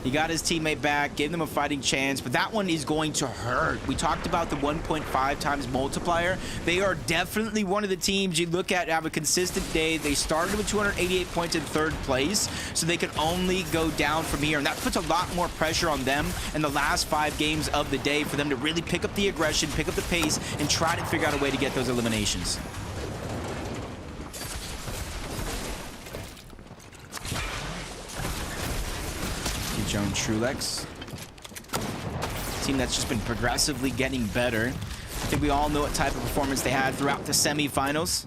He got his teammate back, gave them a fighting chance, but that one is going to hurt. We talked about the 1.5 times multiplier. They are definitely one of the teams you look at have a consistent day. They started with 288 points in 3rd place, so they can only go down from here. And that puts a lot more pressure on them in the last 5 games of the day for them to really pick up the aggression, pick up the pace, and try to figure out a way to get those eliminations. Joan Trulex. Team that's just been progressively getting better. I think we all know what type of performance they had throughout the semifinals.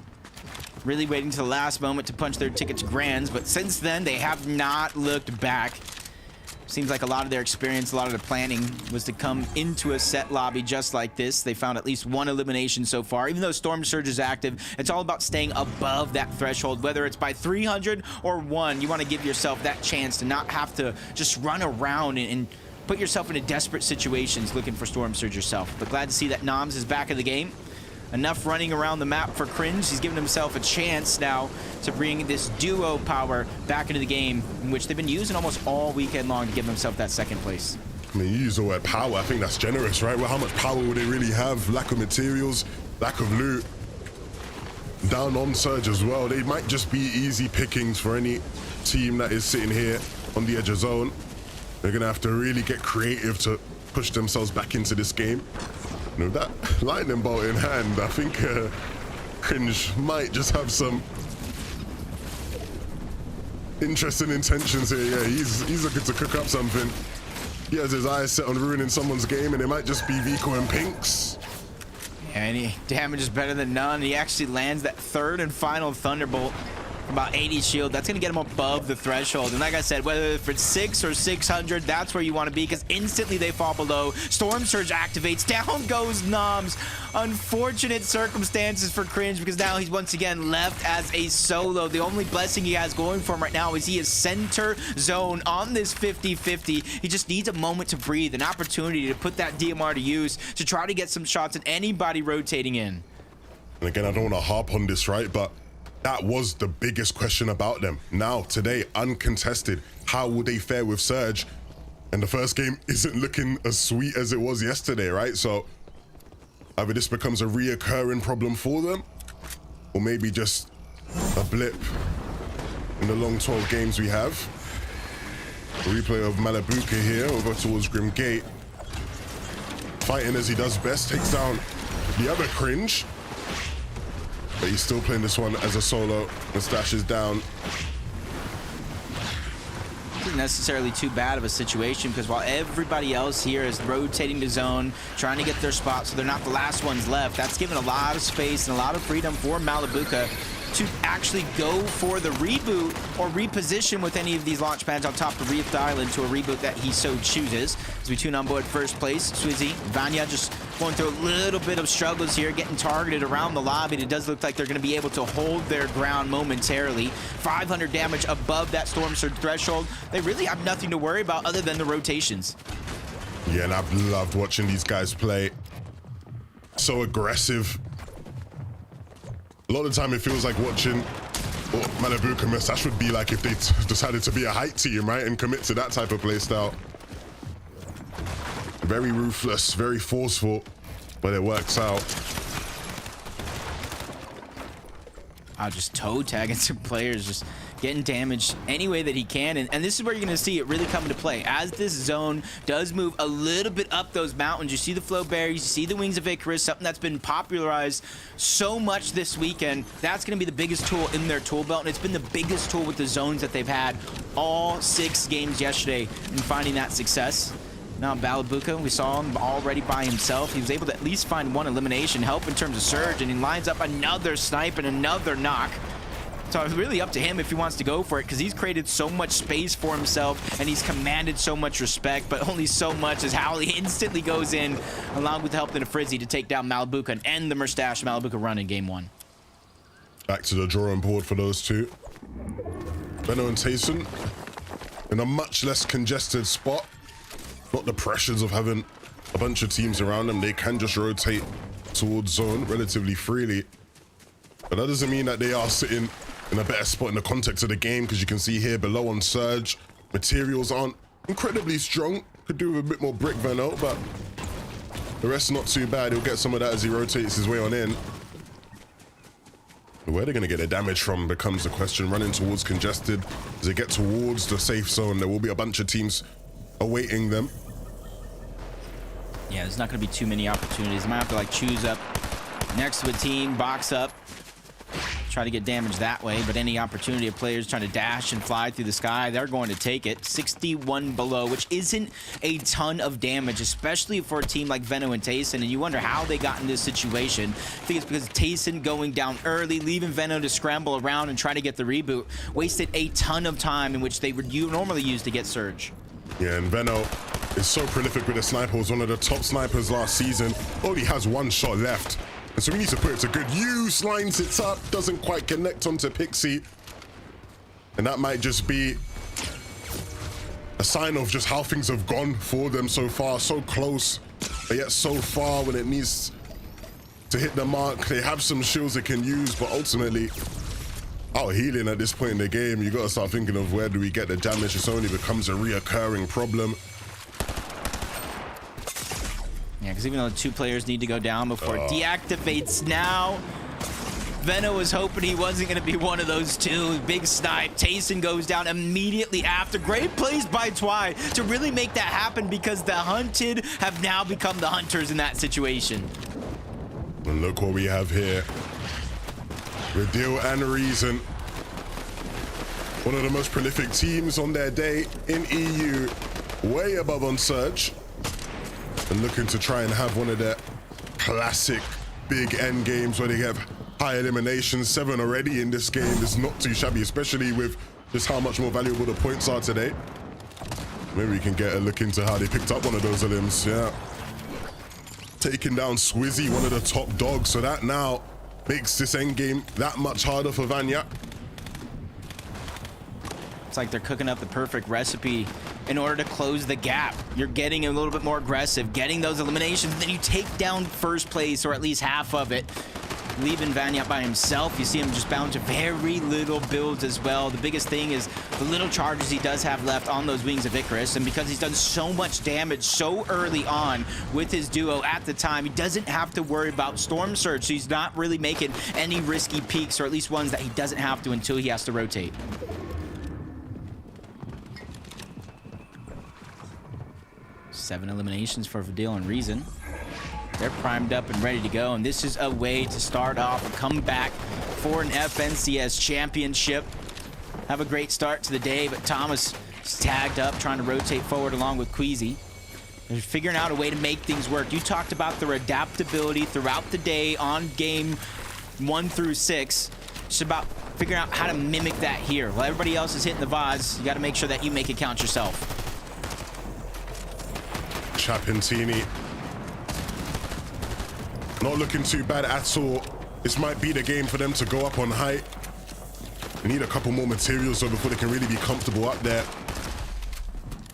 Really waiting to the last moment to punch their ticket to Grands, but since then they have not looked back. Seems like a lot of their experience, a lot of their planning was to come into a set lobby just like this. They found at least 1 elimination so far. Even though Storm Surge is active, it's all about staying above that threshold, whether it's by 300 or 1. You want to give yourself that chance to not have to just run around and put yourself into desperate situations looking for Storm Surge yourself. But glad to see that Noms is back in the game. Enough running around the map for Cringe. He's given himself a chance now to bring this duo power back into the game, in which they've been using almost all weekend long to give himself that 2nd place. I mean, you use the word power. I think that's generous, right? Well, how much power would they really have? Lack of materials, lack of loot. down on Surge as well. They might just be easy pickings for any team that is sitting here on the edge of zone. They're gonna have to really get creative to push themselves back into this game. You know, that lightning bolt in hand, I think Cringe might just have some interesting intentions here. Yeah, he's looking to cook up something. He has his eyes set on ruining someone's game, and it might just be Vico and Pinks. Yeah, and he damages better than none. He actually lands that third and final Thunderbolt. About 80 shield. That's going to get him above the threshold. And like I said, whether if it's 6 or 600, that's where you want to be, because instantly they fall below. Storm Surge activates. Down goes Noms. Unfortunate circumstances for Cringe, because now he's once again left as a solo. The only blessing he has going for him right now is he is center zone on this 50-50. He just needs a moment to breathe, an opportunity to put that DMR to use to try to get some shots at anybody rotating in. And again, I don't want to harp on this, right? But that was the biggest question about them. Now, today, uncontested. How will they fare with Surge? And the first game isn't looking as sweet as it was yesterday, right? So either this becomes a reoccurring problem for them, or maybe just a blip in the long 12 games we have. A replay of Malabuka here over towards Grim Gate. Fighting as he does best, takes down the other Cringe. But he's still playing this one as a solo. Mustache is down. Isn't necessarily too bad of a situation, because while everybody else here is rotating the zone, trying to get their spot so they're not the last ones left, that's given a lot of space and a lot of freedom for Malabuka to actually go for the reboot or reposition with any of these launch pads on top of Reef Island to a reboot that he so chooses. As we tune on board first place, Swizzy, Vanya just going through a little bit of struggles here, getting targeted around the lobby. It does look like they're going to be able to hold their ground momentarily. 500 damage above that Storm Surge threshold. They really have nothing to worry about other than the rotations. Yeah, and I've loved watching these guys play. So aggressive. A lot of the time it feels like watching what Malabuka and Mustache would be like if they decided to be a height team, right? And commit to that type of play style. Very ruthless, very forceful, but it works out. I'll just toe tagging some players, just getting damaged any way that he can. And this is where you're going to see it really come into play. As this zone does move a little bit up those mountains, you see the flow berries, you see the Wings of Icarus, something that's been popularized so much this weekend. That's going to be the biggest tool in their tool belt, and it's been the biggest tool with the zones that they've had all 6 games yesterday in finding that success. Now Malabuka, we saw him already by himself. He was able to at least find one elimination, help in terms of Surge, and he lines up another snipe and another knock. So it's really up to him if he wants to go for it, because he's created so much space for himself and he's commanded so much respect, but only so much as how he instantly goes in, along with the help of the Frizzy, to take down Malabuka and end the Mustache Malabuka run in game 1. Back to the drawing board for those two. Benno and Tayson in a much less congested spot. Not the pressures of having a bunch of teams around them. They can just rotate towards zone relatively freely. But that doesn't mean that they are sitting in a better spot in the context of the game, because you can see here below on Surge, materials aren't incredibly strong. Could do with a bit more brick Venno, but the rest not too bad. He'll get some of that as he rotates his way on in. But where they're going to get their damage from becomes the question. Running towards congested. As they get towards the safe zone, there will be a bunch of teams awaiting them. Yeah, there's not going to be too many opportunities. Might have to like choose up next to a team, box up, try to get damage that way. But any opportunity of players trying to dash and fly through the sky, they're going to take it. 61 below, which isn't a ton of damage, especially for a team like Venno and Tayson. And you wonder how they got in this situation. I think it's because Tayson going down early, leaving Venno to scramble around and try to get the reboot, wasted a ton of time in which they would normally use to get Surge. Yeah, and Venno is so prolific with the sniper. Was one of the top snipers last season. Only has 1 shot left. And so we need to put it to good use. Lines it up. Doesn't quite connect onto Pixie. And that might just be a sign of just how things have gone for them so far. So close, but yet so far when it needs to hit the mark. They have some shields they can use, but ultimately out healing at this point in the game. You got to start thinking of where do we get the damage. It only becomes a reoccurring problem. Yeah, because even though 2 players need to go down before it deactivates now, Venno was hoping he wasn't going to be one of those two. Big snipe. Tayson goes down immediately after. Great plays by Twy to really make that happen, because the hunted have now become the hunters in that situation. And look what we have here. With Deal and Reason. One of the most prolific teams on their day in EU. Way above on Surge. And looking to try and have one of their classic big end games where they have high eliminations. 7 already in this game is not too shabby, especially with just how much more valuable the points are today. Maybe we can get a look into how they picked up one of those elims. Yeah. Taking down Swizzy, one of the top dogs. So that now makes this end game that much harder for Vanya. It's like they're cooking up the perfect recipe in order to close the gap. You're getting a little bit more aggressive, getting those eliminations, then you take down first place, or at least half of it, leaving Vanya by himself. You see him just bound to very little builds as well. The biggest thing is the little charges he does have left on those Wings of Icarus, and because he's done so much damage so early on with his duo at the time, he doesn't have to worry about Storm Surge, so he's not really making any risky peaks, or at least ones that he doesn't have to until he has to rotate. 7 eliminations for Vidal and Reason. They're primed up and ready to go, and this is a way to start off a comeback for an FNCS championship. Have a great start to the day, but Thomas is tagged up, trying to rotate forward along with Queasy. They're figuring out a way to make things work. You talked about their adaptability throughout the day on game 1 through 6. It's about figuring out how to mimic that here. While everybody else is hitting the vase, you got to make sure that you make it count yourself. Chapintini. Not looking too bad at all. This might be the game for them to go up on height. They need a couple more materials though before they can really be comfortable up there.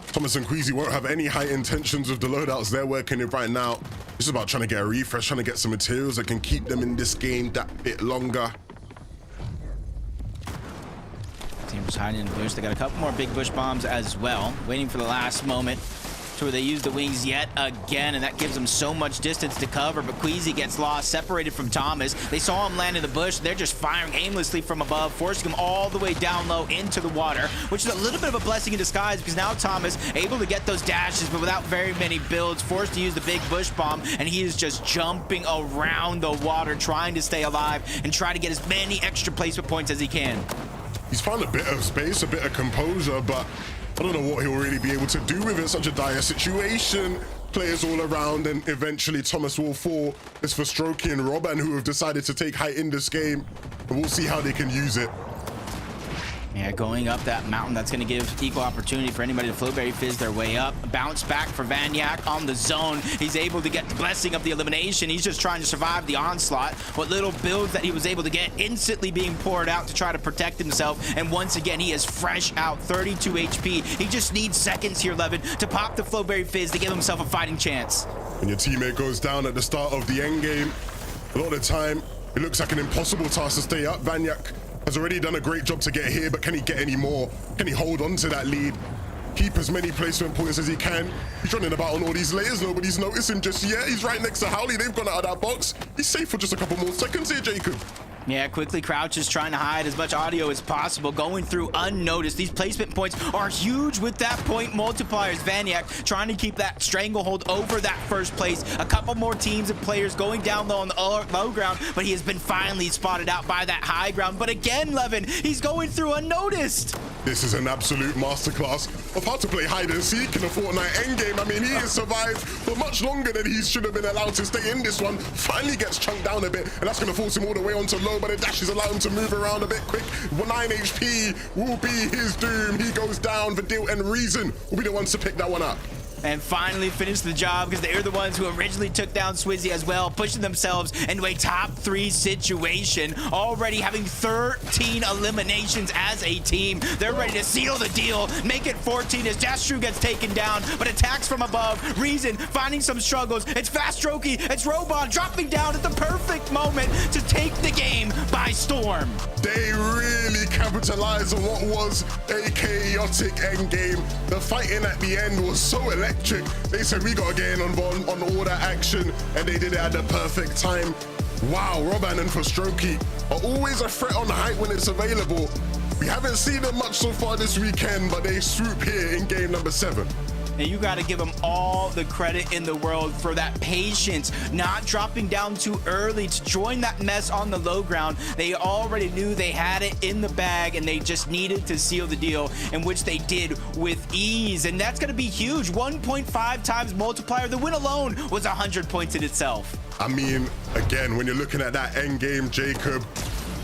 Thomas and Queasy won't have any high intentions with the loadouts they're working in right now. This is about trying to get a refresh, trying to get some materials that can keep them in this game that bit longer. Team was hiding in the bush. They got a couple more big bush bombs as well, waiting for the last moment to where they use the wings yet again, and that gives them so much distance to cover, but Queasy gets lost, separated from Thomas. They saw him land in the bush. They're just firing aimlessly from above, forcing him all the way down low into the water, which is a little bit of a blessing in disguise, because now Thomas able to get those dashes, but without very many builds, forced to use the big bush bomb, and he is just jumping around the water, trying to stay alive and try to get as many extra placement points as he can. He's found a bit of space, a bit of composure, but I don't know what he'll really be able to do with it. Such a dire situation. Players all around, and eventually Thomas will fall. It's for Strokey and Robin who have decided to take height in this game, and we'll see how they can use it. Yeah, going up that mountain, that's going to give equal opportunity for anybody to Flowberry Fizz their way up. Bounce back for Vanyak on the zone. He's able to get the blessing of the elimination. He's just trying to survive the onslaught. What little builds that he was able to get instantly being poured out to try to protect himself. And once again, he is fresh out, 32 HP. He just needs seconds here, Levin, to pop the Flowberry Fizz to give himself a fighting chance. When your teammate goes down at the start of the end game, a lot of the time, it looks like an impossible task to stay up. Vanyak has already done a great job to get here, but can he get any more? Can he hold on to that lead? Keep as many placement points as he can. He's running about on all these layers. Nobody's noticed him just yet. He's right next to Howley. They've gone out of that box. He's safe for just a couple more seconds here, Jacob. Yeah, quickly crouches, trying to hide as much audio as possible, going through unnoticed. These placement points are huge with that point multipliers. Vanyak trying to keep that stranglehold over that first place. A couple more teams and players going down low on the low ground, but he has been finally spotted out by that high ground. But again, Levin, he's going through unnoticed. This is an absolute masterclass of how to play hide and seek in a Fortnite endgame. I mean, he has survived for much longer than he should have been allowed to stay in this one. Finally gets chunked down a bit, and that's going to force him all the way onto low, but the dashes allow him to move around a bit quick. 9 HP will be his doom. He goes down. Vidal and Reason will be the ones to pick that one up. And finally finish the job, because they're the ones who originally took down Swizzy as well, pushing themselves into a top 3 situation, already having 13 eliminations as a team. They're ready to seal the deal, make it 14 as Jastru gets taken down, but attacks from above. Reason finding some struggles. It's Fast Strokey, it's Robon dropping down at the perfect moment to take the game by storm. They really capitalized on what was a chaotic endgame. The fighting at the end was so electric. They said we gotta get in on all that action, and they did it at the perfect time. Wow, Robin and Frostroki are always a threat on height when it's available. We haven't seen them much so far this weekend, but they swoop here in game number 7. And you got to give them all the credit in the world for that patience, not dropping down too early to join that mess on the low ground. They already knew they had it in the bag, and they just needed to seal the deal, in which they did with ease. And that's going to be huge. 1.5 times multiplier. The win alone was 100 points in itself. I mean, again, when you're looking at that end game, Jacob,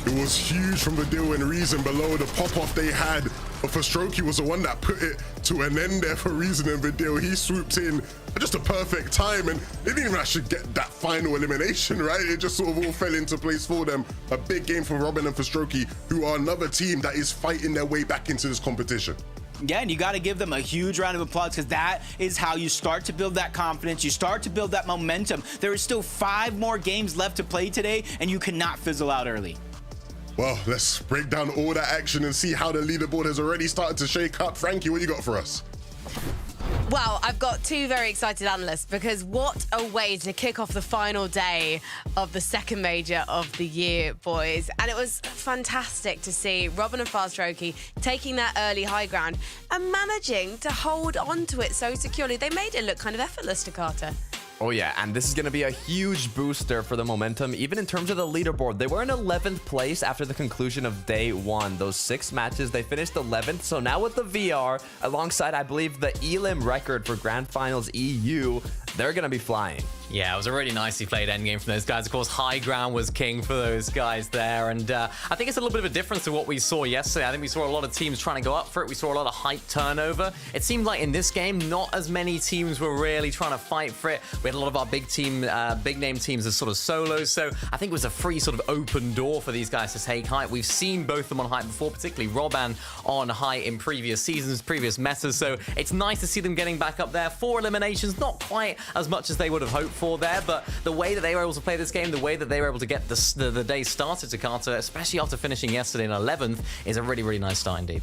it was huge from Vidil and Reason below the pop-off they had. But Frostroki was the one that put it to an end there for Reason and Vidil. He swooped in at just a perfect time, and they didn't even actually get that final elimination, right? It just sort of all fell into place for them. A big game for Robin and Frostroki, who are another team that is fighting their way back into this competition. Yeah, and you got to give them a huge round of applause, because that is how you start to build that confidence. You start to build that momentum. There is still 5 more games left to play today, and you cannot fizzle out early. Well, let's break down all that action and see how the leaderboard has already started to shake up. Frankie, what you got for us? Well, I've got 2 very excited analysts, because what a way to kick off the final day of the second major of the year, boys. And it was fantastic to see Robin and Frostroki taking that early high ground and managing to hold on to it so securely. They made it look kind of effortless to Carter. Oh yeah, and this is going to be a huge booster for the momentum, even in terms of the leaderboard. They were in 11th place after the conclusion of day 1. Those 6 matches, they finished 11th. So now with the VR, alongside, I believe, the Elim record for Grand Finals EU, they're going to be flying. Yeah, it was a really nicely played endgame from those guys. Of course, high ground was king for those guys there. And I think it's a little bit of a difference to what we saw yesterday. I think we saw a lot of teams trying to go up for it. We saw a lot of hype turnover. It seemed like in this game, not as many teams were really trying to fight for it. We had a lot of our big name teams as sort of solos. So I think it was a free sort of open door for these guys to take height. We've seen both of them on height before, particularly Roban on height in previous seasons, previous metas. So it's nice to see them getting back up there. 4 eliminations, not quite as much as they would have hoped for there, but the way that they were able to play this game, the way that they were able to get the day started to Carter, especially after finishing yesterday in 11th, is a really, really nice start indeed.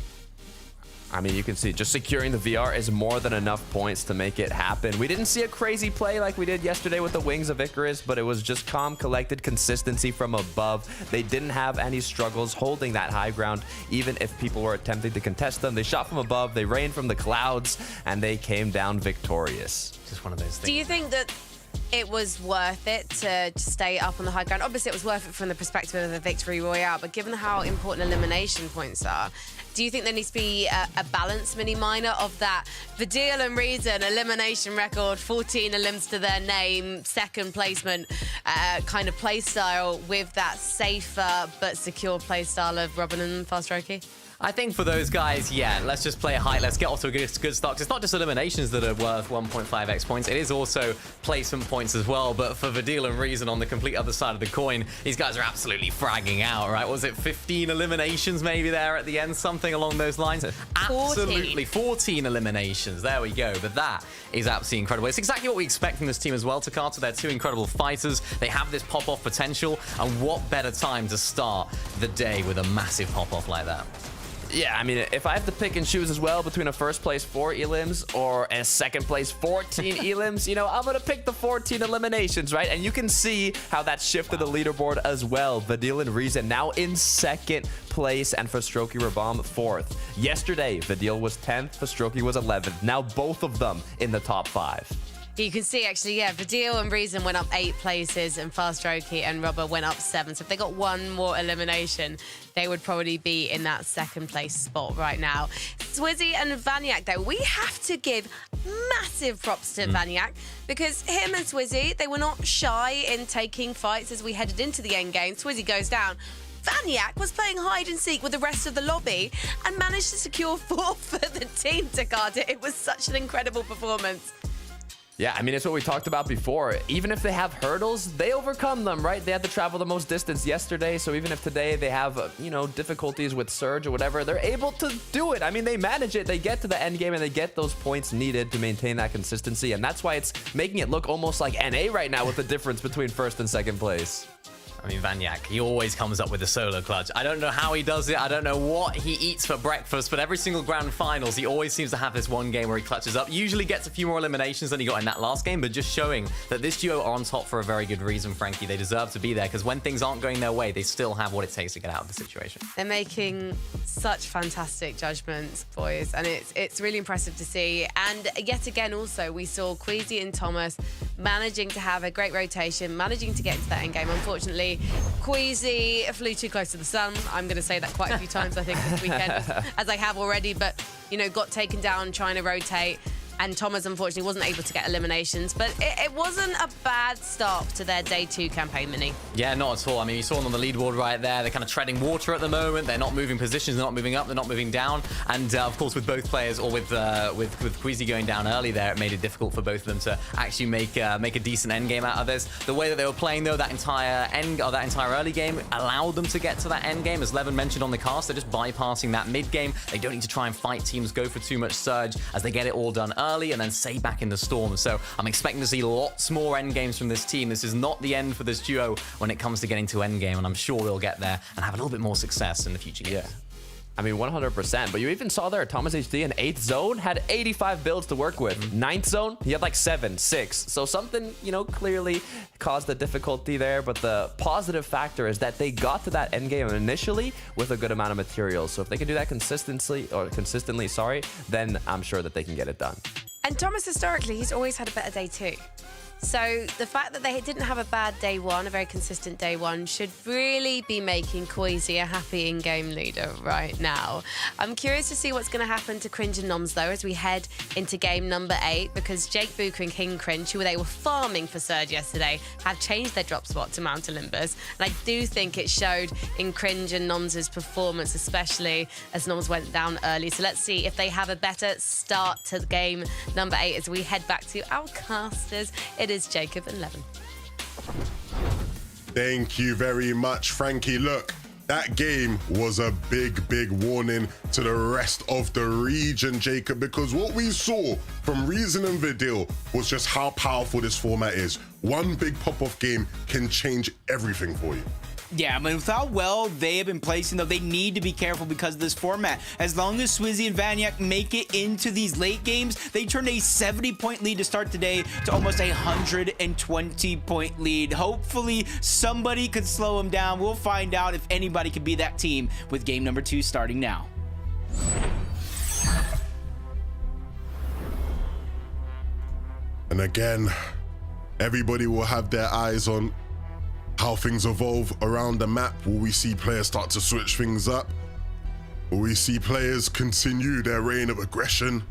I mean, you can see just securing the VR is more than enough points to make it happen. We didn't see a crazy play like we did yesterday with the Wings of Icarus, but it was just calm, collected consistency from above. They didn't have any struggles holding that high ground, even if people were attempting to contest them. They shot from above, they rained from the clouds, and they came down victorious. Just one of those things. Do you think that it was worth it to stay up on the high ground? Obviously, it was worth it from the perspective of the victory royale, but given how important elimination points are, do you think there needs to be a balance mini-minor of that Vidil and Reason elimination record, 14 elims to their name, second placement kind of play style with that safer but secure play style of Robin and Frostroki? I think for those guys, yeah, let's just play a height. Let's get off to a good start. 'Cause it's not just eliminations that are worth 1.5x points. It is also placement points as well. But for Vidil and Reason on the complete other side of the coin, these guys are absolutely fragging out, right? Was it 15 eliminations maybe there at the end? Something along those lines? 14. Absolutely. 14 eliminations. There we go. But that is absolutely incredible. It's exactly what we expect from this team as well, Takata. They're 2 incredible fighters. They have this pop-off potential. And what better time to start the day with a massive pop-off like that? Yeah, I mean, if I have to pick and choose as well between a first place 4 elims or a second place 14 elims, you know, I'm going to pick the 14 eliminations, right? And you can see how that shifted the leaderboard as well. Vidil and Reason now in second place and Frostroki Rabam 4th. Yesterday, Vidil was 10th, Frostroki was 11th. Now both of them in the top 5. You can see, actually, yeah, Vidil and Reason went up 8 places and Frostroki and Robber went up 7. So if they got one more elimination, they would probably be in that second place spot right now. Swizzy and Vanyak, though, we have to give massive props to Vanyak, because him and Swizzy, they were not shy in taking fights as we headed into the end game. Swizzy goes down. Vanyak was playing hide and seek with the rest of the lobby and managed to secure 4th for the team, Takata. It was such an incredible performance. Yeah, I mean, it's what we talked about before. Even if they have hurdles, they overcome them, right? They had to travel the most distance yesterday, so even if today they have, you know, difficulties with Surge or whatever, they're able to do it. I mean, they manage it. They get to the end game and they get those points needed to maintain that consistency, and that's why it's making it look almost like NA right now with the difference between first and second place. I mean, Vanyak, he always comes up with a solo clutch. I don't know how he does it. I don't know what he eats for breakfast, but every single grand finals, he always seems to have this one game where he clutches up. Usually gets a few more eliminations than he got in that last game, but just showing that this duo are on top for a very good reason, Frankie. They deserve to be there because when things aren't going their way, they still have what it takes to get out of the situation. They're making such fantastic judgments, boys, and it's really impressive to see. And yet again, also, we saw Queasy and Thomas managing to have a great rotation, managing to get into that end game. Unfortunately, Queasy flew too close to the sun. I'm going to say that quite a few times, I think, this weekend, as I have already, but, you know, got taken down trying to rotate. And Thomas, unfortunately, wasn't able to get eliminations. But it wasn't a bad start to their day 2 campaign, Mini. Yeah, not at all. I mean, you saw them on the leaderboard right there. They're kind of treading water at the moment. They're not moving positions. They're not moving up. They're not moving down. And, of course, with both players, or with Queasy going down early there, it made it difficult for both of them to actually make a decent end game out of this. The way that they were playing, though, that entire early game allowed them to get to that end game. As Levin mentioned on the cast, they're just bypassing that mid game. They don't need to try and fight teams, go for too much surge, as they get it all done early and then stay back in the storm. So I'm expecting to see lots more end games from this team. This is not the end for this duo when it comes to getting to end game, and I'm sure they'll get there and have a little bit more success in the future games. Yeah. I mean, 100%. But you even saw there, Thomas HD in 8th zone had 85 builds to work with. 9th zone, he had like 7, 6. So something, you know, clearly caused the difficulty there. But the positive factor is that they got to that end game initially with a good amount of materials. So if they can do that consistently, then I'm sure that they can get it done. And Thomas, historically, he's always had a better day 2. So the fact that they didn't have a bad day 1, a very consistent day 1, should really be making Queasy a happy in-game leader right now. I'm curious to see what's going to happen to Cringe and Noms, though, as we head into game number 8, because Jake Booker and King Cringe, who they were farming for Surge yesterday, have changed their drop spot to Mount Olympus. And I do think it showed in Cringe and Noms' performance, especially as Noms went down early. So let's see if they have a better start to game number 8 as we head back to our casters. It is Jacob and Levin. Thank you very much, Frankie. Look, that game was a big warning to the rest of the region, Jacob, because what we saw from Reason and Vidil was just how powerful this format is. One big pop-off game can change everything for you. Yeah, I mean, with how well they have been placing, though, they need to be careful because of this format. As long as Swizzy and Vanyak make it into these late games, they turned a 70-point lead to start today to almost a 120-point lead. Hopefully, somebody could slow them down. We'll find out if anybody could be that team with game number 2 starting now. And again, everybody will have their eyes on how things evolve around the map. Will we see players start to switch things up? Will we see players continue their reign of aggression?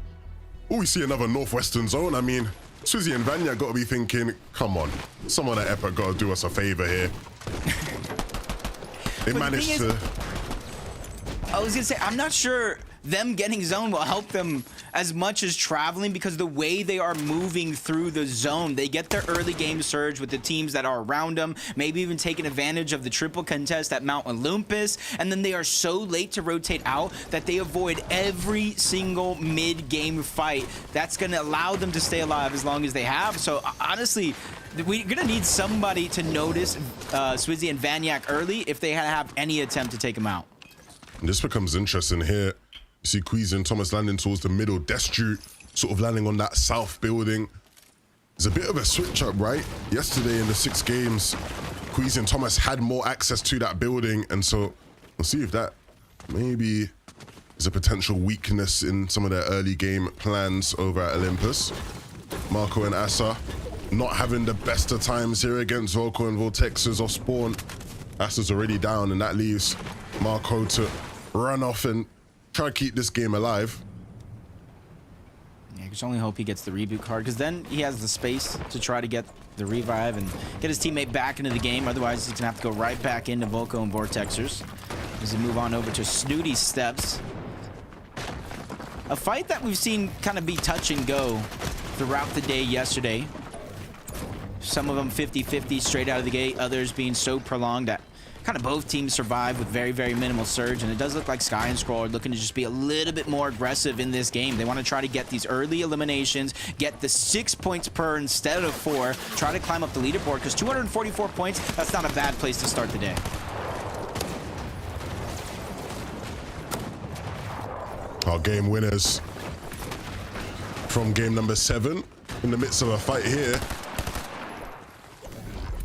Will we see another Northwestern zone? I mean, Swizzy and Vanya got to be thinking, come on, someone at Epic got to do us a favor here. They managed to... I was going to say, I'm not sure them getting zone will help them as much as traveling, because the way they are moving through the zone, they get their early game surge with the teams that are around them, maybe even taking advantage of the triple contest at Mount Olympus, and then they are so late to rotate out that they avoid every single mid-game fight. That's going to allow them to stay alive as long as they have. So honestly, we're going to need somebody to notice Swizzy and Vanyak early if they have any attempt to take them out. And this becomes interesting here. You see Queasy and Thomas landing towards the middle. Destru sort of landing on that south building. There's a bit of a switch up, right? Yesterday in the 6 games, Queasy and Thomas had more access to that building. And so we'll see if that maybe is a potential weakness in some of their early game plans over at Olympus. Marco and Asa not having the best of times here against Volko and Vortexes off spawn. Asa's already down, and that leaves Marco to run off and try to keep this game alive. Yeah, I just only hope he gets the reboot card, because then he has the space to try to get the revive and get his teammate back into the game. Otherwise, he's gonna have to go right back into Volko and Vortexers as we move on over to Snooty Steps. A fight that we've seen kind of be touch and go throughout the day yesterday. Some of them 50-50 straight out of the gate, others being so prolonged that kind of both teams survive with very, very minimal surge, and it does look like Sky and Scroll are looking to just be a little bit more aggressive in this game. They want to try to get these early eliminations, get the 6 points per instead of 4, try to climb up the leaderboard, because 244 points, that's not a bad place to start the day. Our game winners from game number 7 in the midst of a fight here.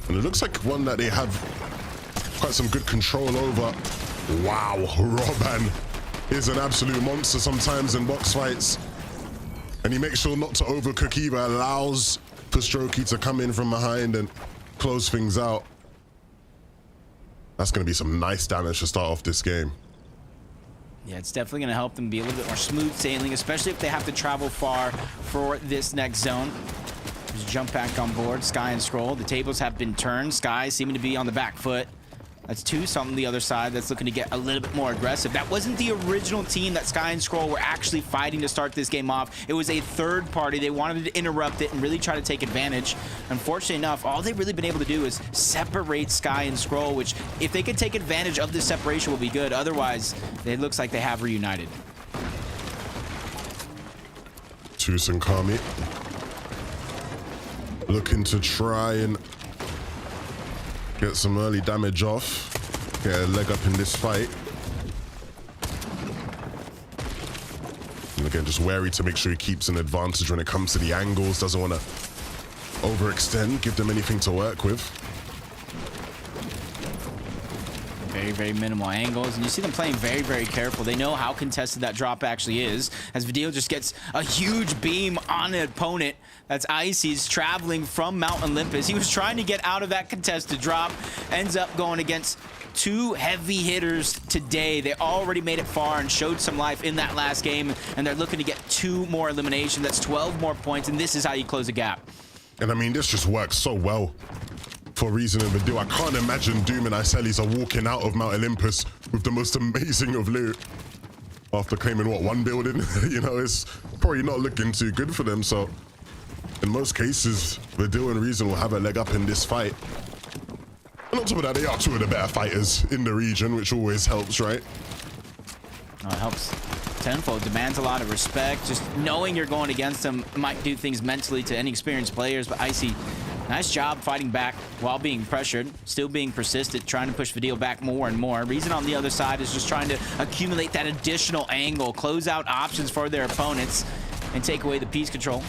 And it looks like one that they have quite some good control over. Wow, Robban is an absolute monster sometimes in box fights. And he makes sure not to overcook either, allows for Strokey to come in from behind and close things out. That's going to be some nice damage to start off this game. Yeah, it's definitely going to help them be a little bit more smooth sailing, especially if they have to travel far for this next zone. Just jump back on board, Sky and Scroll. The tables have been turned. Sky seeming to be on the back foot. That's 2, something the other side that's looking to get a little bit more aggressive. That wasn't the original team that Sky and Scroll were actually fighting to start this game off. It was a third party. They wanted to interrupt it and really try to take advantage. Unfortunately enough, all they've really been able to do is separate Sky and Scroll, which if they could take advantage of this separation will be good. Otherwise, it looks like they have reunited. Tus and Kami looking to try and get some early damage off, get a leg up in this fight. And again, just wary to make sure he keeps an advantage when it comes to the angles, doesn't want to overextend, give them anything to work with. Very, very minimal angles, and you see them playing very, very careful. They know how contested that drop actually is, as Vidil just gets a huge beam on an opponent. That's Icy's traveling from Mount Olympus. He was trying to get out of that contested drop, ends up going against 2 heavy hitters today. They already made it far and showed some life in that last game, and they're looking to get 2 more eliminations. That's 12 more points, and this is how you close a gap. And I mean, this just works so well for Reason and Vidil. I can't imagine Doom and Icelis are walking out of Mount Olympus with the most amazing of loot after claiming, what, 1 building? You know, it's probably not looking too good for them. So in most cases, Vidil and Reason will have a leg up in this fight. And on top of that, they are 2 of the better fighters in the region, which always helps, right? Oh, it helps tenfold. Demands a lot of respect. Just knowing you're going against them might do things mentally to inexperienced players, but Icy, nice job fighting back while being pressured, still being persistent, trying to push Vidil back more and more. Reason on the other side is just trying to accumulate that additional angle, close out options for their opponents, and take away the piece control.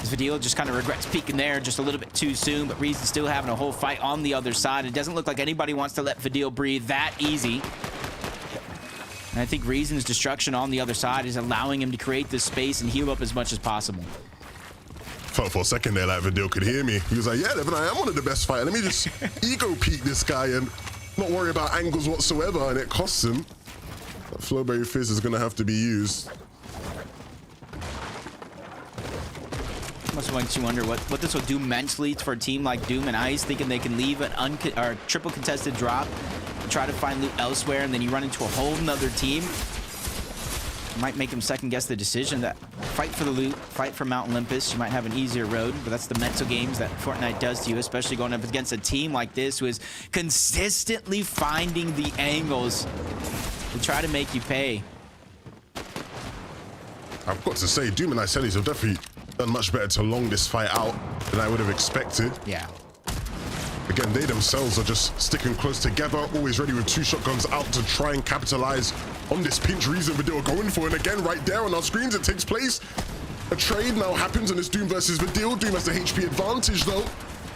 As Vidil just kind of regrets peeking there just a little bit too soon, but Reason still having a whole fight on the other side. It doesn't look like anybody wants to let Vidil breathe that easy. And I think Reason's destruction on the other side is allowing him to create this space and heal up as much as possible. Felt for a second there like Vidil could hear me. He was like, yeah, Devin, I am one of the best fighters. Let me just ego peek this guy and not worry about angles whatsoever, and it costs him. That Flowberry Fizz is going to have to be used. Almost makes you wonder what this will do mentally for a team like Doom and Ice, thinking they can leave an triple contested drop and try to find loot elsewhere, and then you run into a whole nother team. It might make them second guess the decision that fight for the loot, fight for Mount Olympus. You might have an easier road, but that's the mental games that Fortnite does to you, especially going up against a team like this who is consistently finding the angles to try to make you pay. I've got to say, Doom and Icelis have definitely done much better to long this fight out than I would have expected. Yeah. Again, they themselves are just sticking close together, always ready with 2 shotguns out to try and capitalize on this pinch Reason Vidil are going for. And again, right there on our screens, it takes place. A trade now happens, and it's Doom versus Vidil. Doom has the HP advantage, though.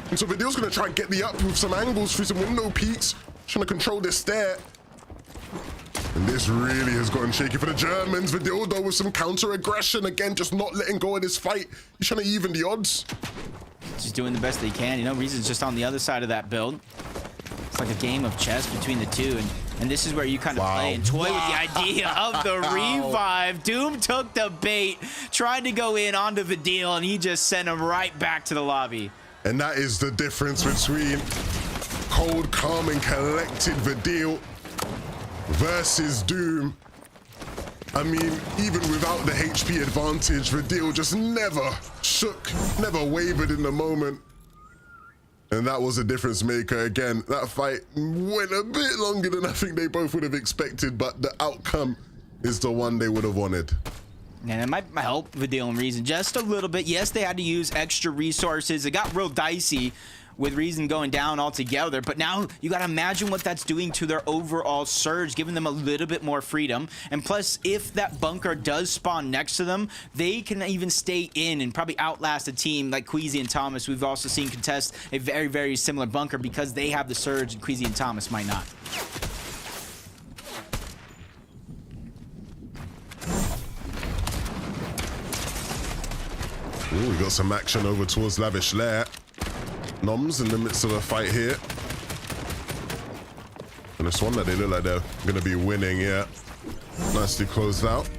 And so Vidil's going to try and get the up with some angles through some window peaks, trying to control this stair. And this really has gotten shaky for the Germans. Vidil, though, with some counter-aggression. Again, just not letting go of this fight. He's trying to even the odds. Just doing the best they can. You know, Reason's just on the other side of that build. It's like a game of chess between the two, and this is where you kind of play and toy with the idea of the revive. Doom took the bait, tried to go in onto Vidil, and he just sent him right back to the lobby. And that is the difference between cold, calm, and collected Vidil versus Doom. I mean, even without the HP advantage, Vidil just never shook, never wavered in the moment. And that was a difference maker. Again, that fight went a bit longer than I think they both would have expected, but the outcome is the one they would have wanted. And it might help Vidal and Reason just a little bit. Yes, they had to use extra resources. It got real dicey with Reason going down altogether, but now you got to imagine what that's doing to their overall surge, giving them a little bit more freedom. And plus, if that bunker does spawn next to them, they can even stay in and probably outlast a team like Queasy and Thomas. We've also seen contest a very, very similar bunker because they have the surge and Queasy and Thomas might not. Ooh, we got some action over towards Lavish Lair. Noms in the midst of a fight here. And this one that they look like they're going to be winning, yeah. Nicely closed out.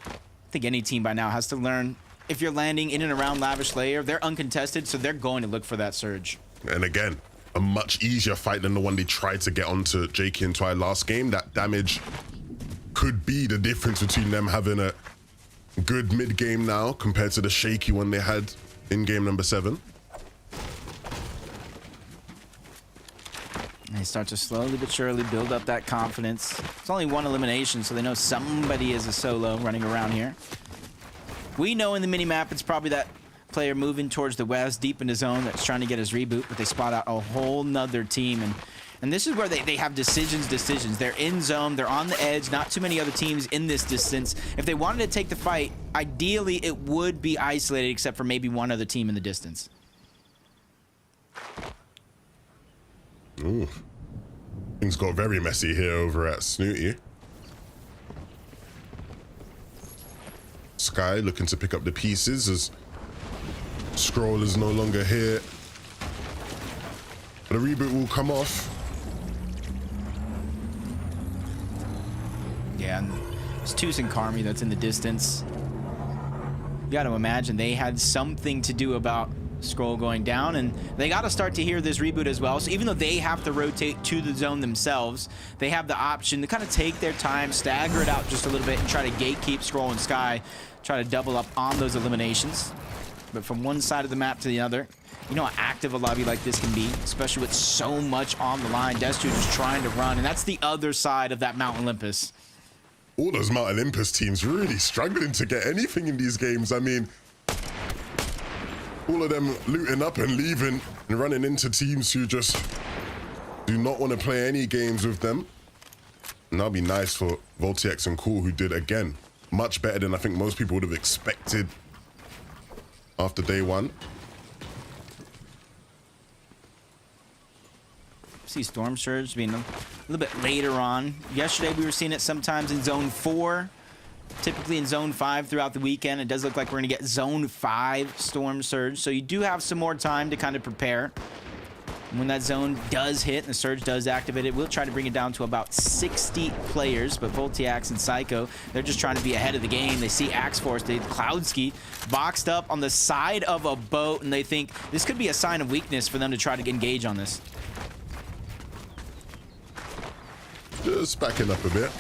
I think any team by now has to learn, if you're landing in and around Lavish Lair, they're uncontested, so they're going to look for that surge. And again, a much easier fight than the one they tried to get onto Jakey and Twy last game. That damage could be the difference between them having a good mid game now compared to the shaky one they had in game number 7. They start to slowly but surely build up that confidence. It's only one elimination, so they know somebody is a solo running around here. We know in the minimap it's probably that player moving towards the west, deep in the zone, that's trying to get his reboot, but they spot out a whole nother team. And this is where they have decisions. They're in zone, they're on the edge, not too many other teams in this distance. If they wanted to take the fight, ideally it would be isolated except for maybe one other team in the distance. Ooh. Things got very messy here over at Snooty. Sky looking to pick up the pieces as Scroll is no longer here. The reboot will come off. Yeah, and it's Tus and Karmi that's in the distance. You got to imagine they had something to do about Scroll going down, and they got to start to hear this reboot as well. So even though they have to rotate to the zone themselves, they have the option to kind of take their time, stagger it out just a little bit, and try to gatekeep Scroll and Sky, try to double up on those eliminations. But from one side of the map to the other, you know how active a lobby like this can be, especially with so much on the line. Destu just trying to run, and that's the other side of that Mount Olympus. All those Mount Olympus teams really struggling to get anything in these games. I mean, all of them looting up and leaving and running into teams who just do not want to play any games with them. And that'll be nice for Voltx and Cool, who did, again, much better than I think most people would have expected after day one. See Storm Surge being a little bit later on. Yesterday we were seeing it sometimes in Zone 4, typically in Zone 5 throughout the weekend. It does look like we're going to get Zone 5 Storm Surge, so you do have some more time to kind of prepare. When that zone does hit and the Surge does activate it, we'll try to bring it down to about 60 players, but Voltiax and Psycho, they're just trying to be ahead of the game. They see Axe Force, they Cloudski boxed up on the side of a boat, and they think this could be a sign of weakness for them to try to engage on this. Just backing up a bit.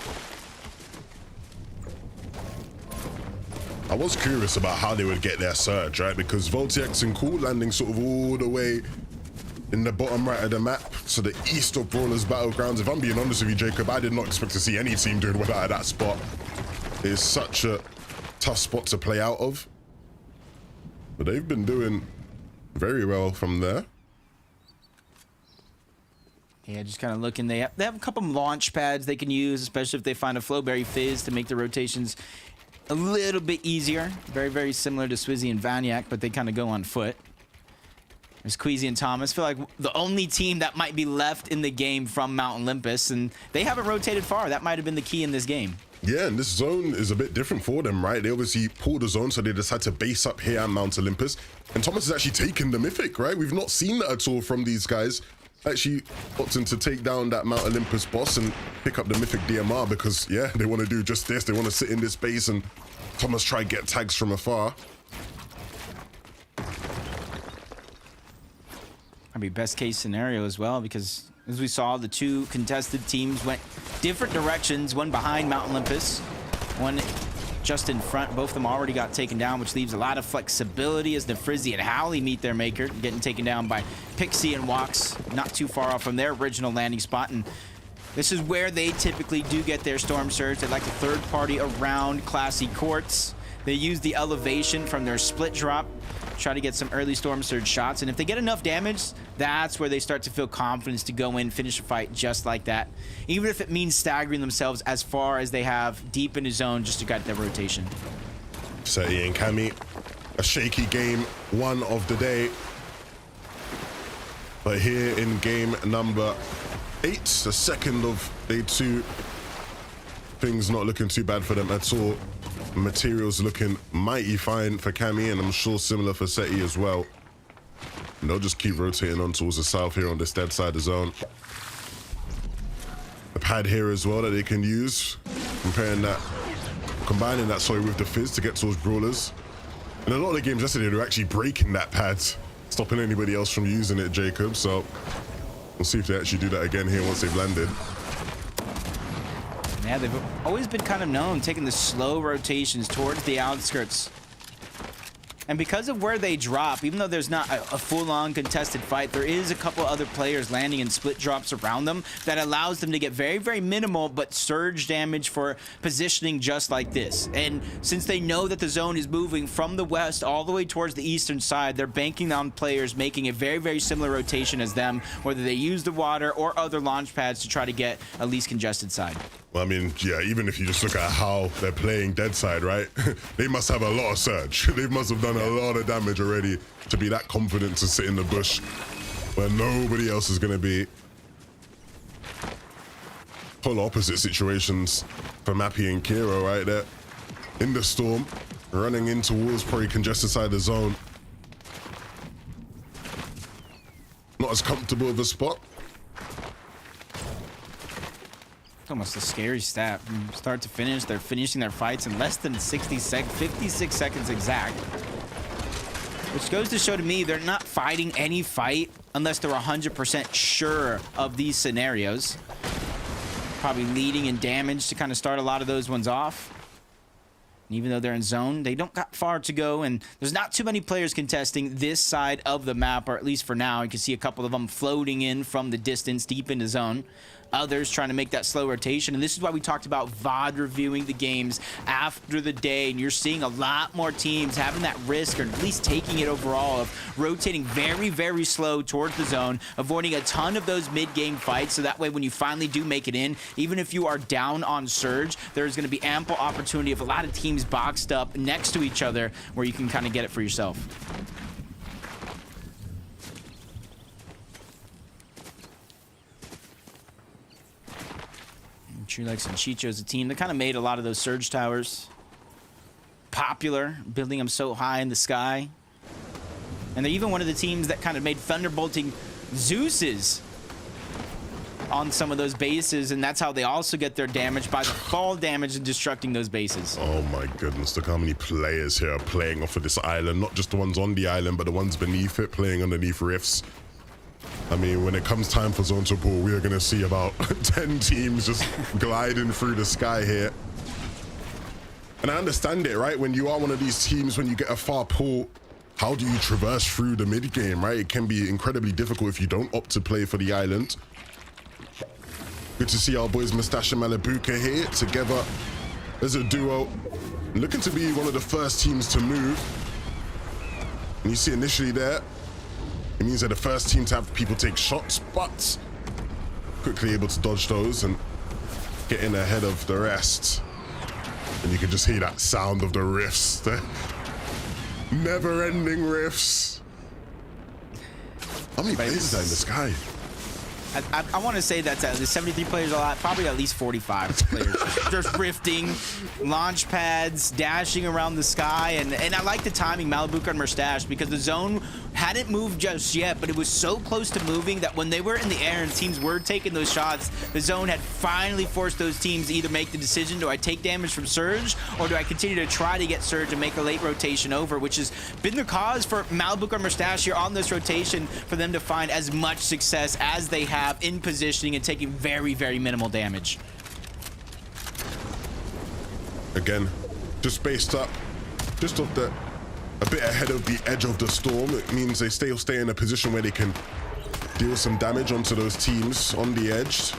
I was curious about how they would get their surge, right? Because Voltx and Cool landing sort of all the way in the bottom right of the map, so the east of Brawlers Battlegrounds. If I'm being honest with you, Jacob, I did not expect to see any team doing well out of that spot. It's such a tough spot to play out of. But they've been doing very well from there. Yeah, just kind of looking. They have a couple launch pads they can use, especially if they find a Flowberry Fizz to make the rotations a little bit easier. Very, very similar to Swizzy and Vanyak, but they kind of go on foot. There's Queasy and Thomas. Feel like the only team that might be left in the game from Mount Olympus, and they haven't rotated far. That might have been the key in this game. Yeah, and this zone is a bit different for them, right? They obviously pulled the zone, so they decided to base up here at Mount Olympus. And Thomas has actually taken the Mythic, right? We've not seen that at all from these guys. Actually opting to take down that Mount Olympus boss and pick up the Mythic DMR because, yeah, they want to do just this. They want to sit in this base and Thomas try and get tags from afar. That'd be best case scenario as well, because as we saw, the two contested teams went different directions. One behind Mount Olympus, one just in front. Both of them already got taken down, which leaves a lot of flexibility as Frizzy and Howley meet their maker, getting taken down by Pixie and Walks, not too far off from their original landing spot. And this is where they typically do get their Storm Surge. They like the third party around Classy Courts. They use the elevation from their split drop, try to get some early Storm Surge shots. And if they get enough damage, that's where they start to feel confidence to go in, finish a fight just like that. Even if it means staggering themselves as far as they have deep into zone just to get their rotation. Seti and Cammy, a shaky game, one of the day. But here in game number 8, the second of day 2, things not looking too bad for them at all. Materials looking mighty fine for Cammy, and I'm sure similar for Seti as well. And they'll just keep rotating on towards the south here on this dead side of the zone. The pad here as well that they can use, combining that with the fizz to get towards brawlers. And a lot of the games yesterday they were actually breaking that pad, stopping anybody else from using it, Jacob. So we'll see if they actually do that again here once they've landed. Yeah, they've always been kind of known taking the slow rotations towards the outskirts. And because of where they drop, even though there's not a full-on contested fight, there is a couple other players landing in split drops around them that allows them to get very, very minimal but surge damage for positioning just like this. And since they know that the zone is moving from the west all the way towards the eastern side, they're banking on players making a very, very similar rotation as them, whether they use the water or other launch pads to try to get a least congested side. Well, I mean, yeah, even if you just look at how they're playing dead side, right? They must have a lot of surge. They must have done a lot of damage already to be that confident to sit in the bush where nobody else is going to be. Polar opposite situations for Mappy and Kiro right there. In the storm, running in towards probably congested side of the zone. Not as comfortable of a spot. Almost a scary stat. From start to finish, they're finishing their fights in less than 56 seconds exact. Which goes to show to me they're not fighting any fight unless they're 100% sure of these scenarios. Probably leading in damage to kind of start a lot of those ones off. And even though they're in zone, they don't got far to go, and there's not too many players contesting this side of the map, or at least for now. You can see a couple of them floating in from the distance deep into zone. Others trying to make that slow rotation, and this is why we talked about VOD reviewing the games after the day, and you're seeing a lot more teams having that risk, or at least taking it overall, of rotating very, very slow towards the zone, avoiding a ton of those mid-game fights, so that way when you finally do make it in, even if you are down on surge, there's going to be ample opportunity of a lot of teams boxed up next to each other where you can kind of get it for yourself. Trulex and Chicho as a team, they kind of made a lot of those surge towers popular, building them so high in the sky. And they're even one of the teams that kind of made thunderbolting Zeus's on some of those bases, and that's how they also get their damage, by the fall damage and destructing those bases. Oh my goodness, look how many players here are playing off of this island. Not just the ones on the island, but the ones beneath it, playing underneath rifts. I mean, when it comes time for zone to pull, we are going to see about 10 teams just gliding through the sky here. And I understand it, right? When you are one of these teams, when you get a far pull, how do you traverse through the mid game, right? It can be incredibly difficult if you don't opt to play for the island. Good to see our boys Mustache and Malabuka here together as a duo. Looking to be one of the first teams to move. And you see initially there, it means they're the first team to have people take shots, but quickly able to dodge those and get in ahead of the rest. And you can just hear that sound of the riffs. The never-ending riffs. How many players are in the sky? I want to say that there's 73 players a lot, probably at least 45 players just rifting, launch pads, dashing around the sky, and I like the timing, Malabuka and Mustache, because the zone hadn't moved just yet, but it was so close to moving that when they were in the air and teams were taking those shots, the zone had finally forced those teams to either make the decision, do I take damage from surge, or do I continue to try to get surge and make a late rotation over, which has been the cause for Malabuka and Mustache here on this rotation, for them to find as much success as they have in positioning and taking very, very minimal damage. Again, just based up, just off the, a bit ahead of the edge of the storm. It means they still stay in a position where they can deal some damage onto those teams on the edge.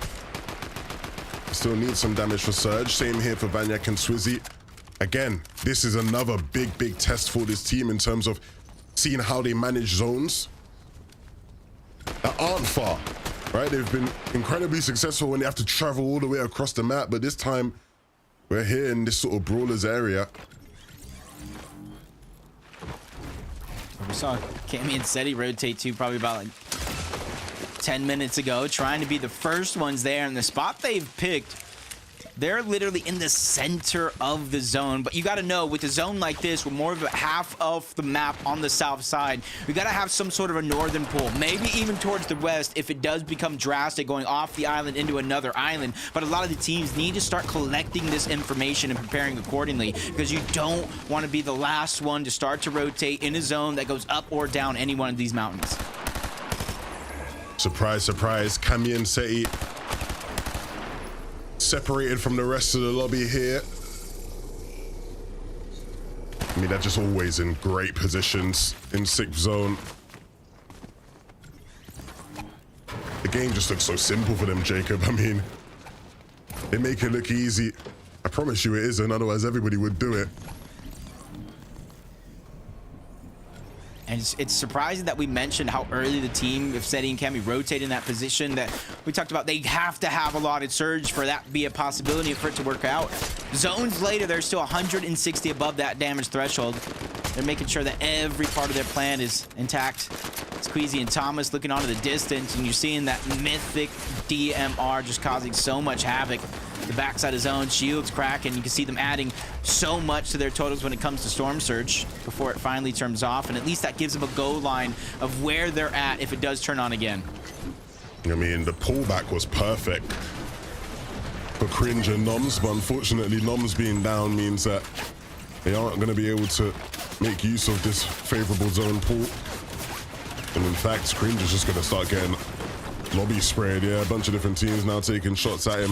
Still need some damage for Surge. Same here for Vanyak and Swizzy. Again, this is another big test for this team in terms of seeing how they manage zones that aren't far, right? They've been incredibly successful when they have to travel all the way across the map, but this time we're here in this sort of brawlers area. We saw Cammy and Seti rotate too, probably about like 10 minutes ago, trying to be the first ones there. And the spot they've picked, they're literally in the center of the zone. But you got to know, with a zone like this, with more of a half of the map on the south side, we got to have some sort of a northern pull, maybe even towards the west if it does become drastic, going off the island into another island. But a lot of the teams need to start collecting this information and preparing accordingly, because you don't want to be the last one to start to rotate in a zone that goes up or down any one of these mountains. Surprise, surprise, Cammy and Seti separated from the rest of the lobby here. I mean, they're just always in great positions in 6th zone. The game just looks so simple for them, Jacob. I mean, they make it look easy. I promise you it isn't, otherwise everybody would do it. And it's surprising that we mentioned how early the team of Seti and Cammy rotate in that position, that we talked about they have to have allotted Surge for that to be a possibility for it to work out. Zones later, they're still 160 above that damage threshold. They're making sure that every part of their plan is intact. Squeezy and Thomas looking onto the distance, and you're seeing that mythic DMR just causing so much havoc. The backside of zone, shields cracking. You can see them adding so much to their totals when it comes to Storm Surge before it finally turns off, and at least that gives them a goal line of where they're at if it does turn on again. I mean, the pullback was perfect for Cringe and Noms, but unfortunately Noms being down means that they aren't going to be able to make use of this favorable zone pull. And in fact, Cringe is just going to start getting lobby sprayed. Yeah, a bunch of different teams now taking shots at him.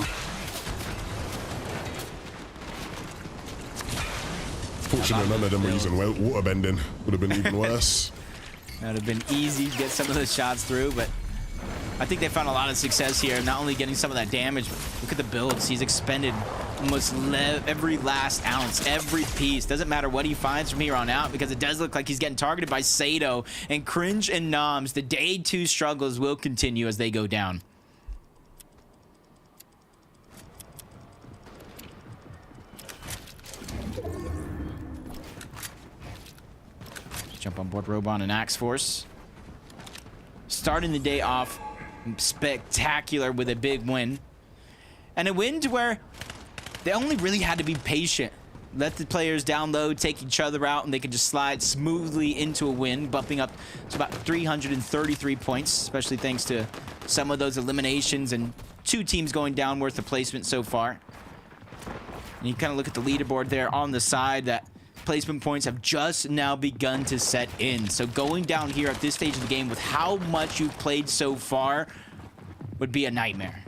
Fortunately, none of them were using water bending. Would have been even worse. That would have been easy to get some of those shots through, but I think they found a lot of success here, not only getting some of that damage. Look at the builds. He's expended almost every last ounce, every piece. Doesn't matter what he finds from here on out, because it does look like he's getting targeted by Sato and Cringe and Noms. The day 2 struggles will continue as they go down. Jump on board Robon and Axe Force. Starting the day off spectacular with a big win. And a win to where they only really had to be patient. Let the players down low, take each other out, and they could just slide smoothly into a win, bumping up to about 333 points, especially thanks to some of those eliminations and 2 teams going down worth of placement so far. And you kind of look at the leaderboard there on the side, that placement points have just now begun to set in. So going down here at this stage of the game with how much you've played so far would be a nightmare.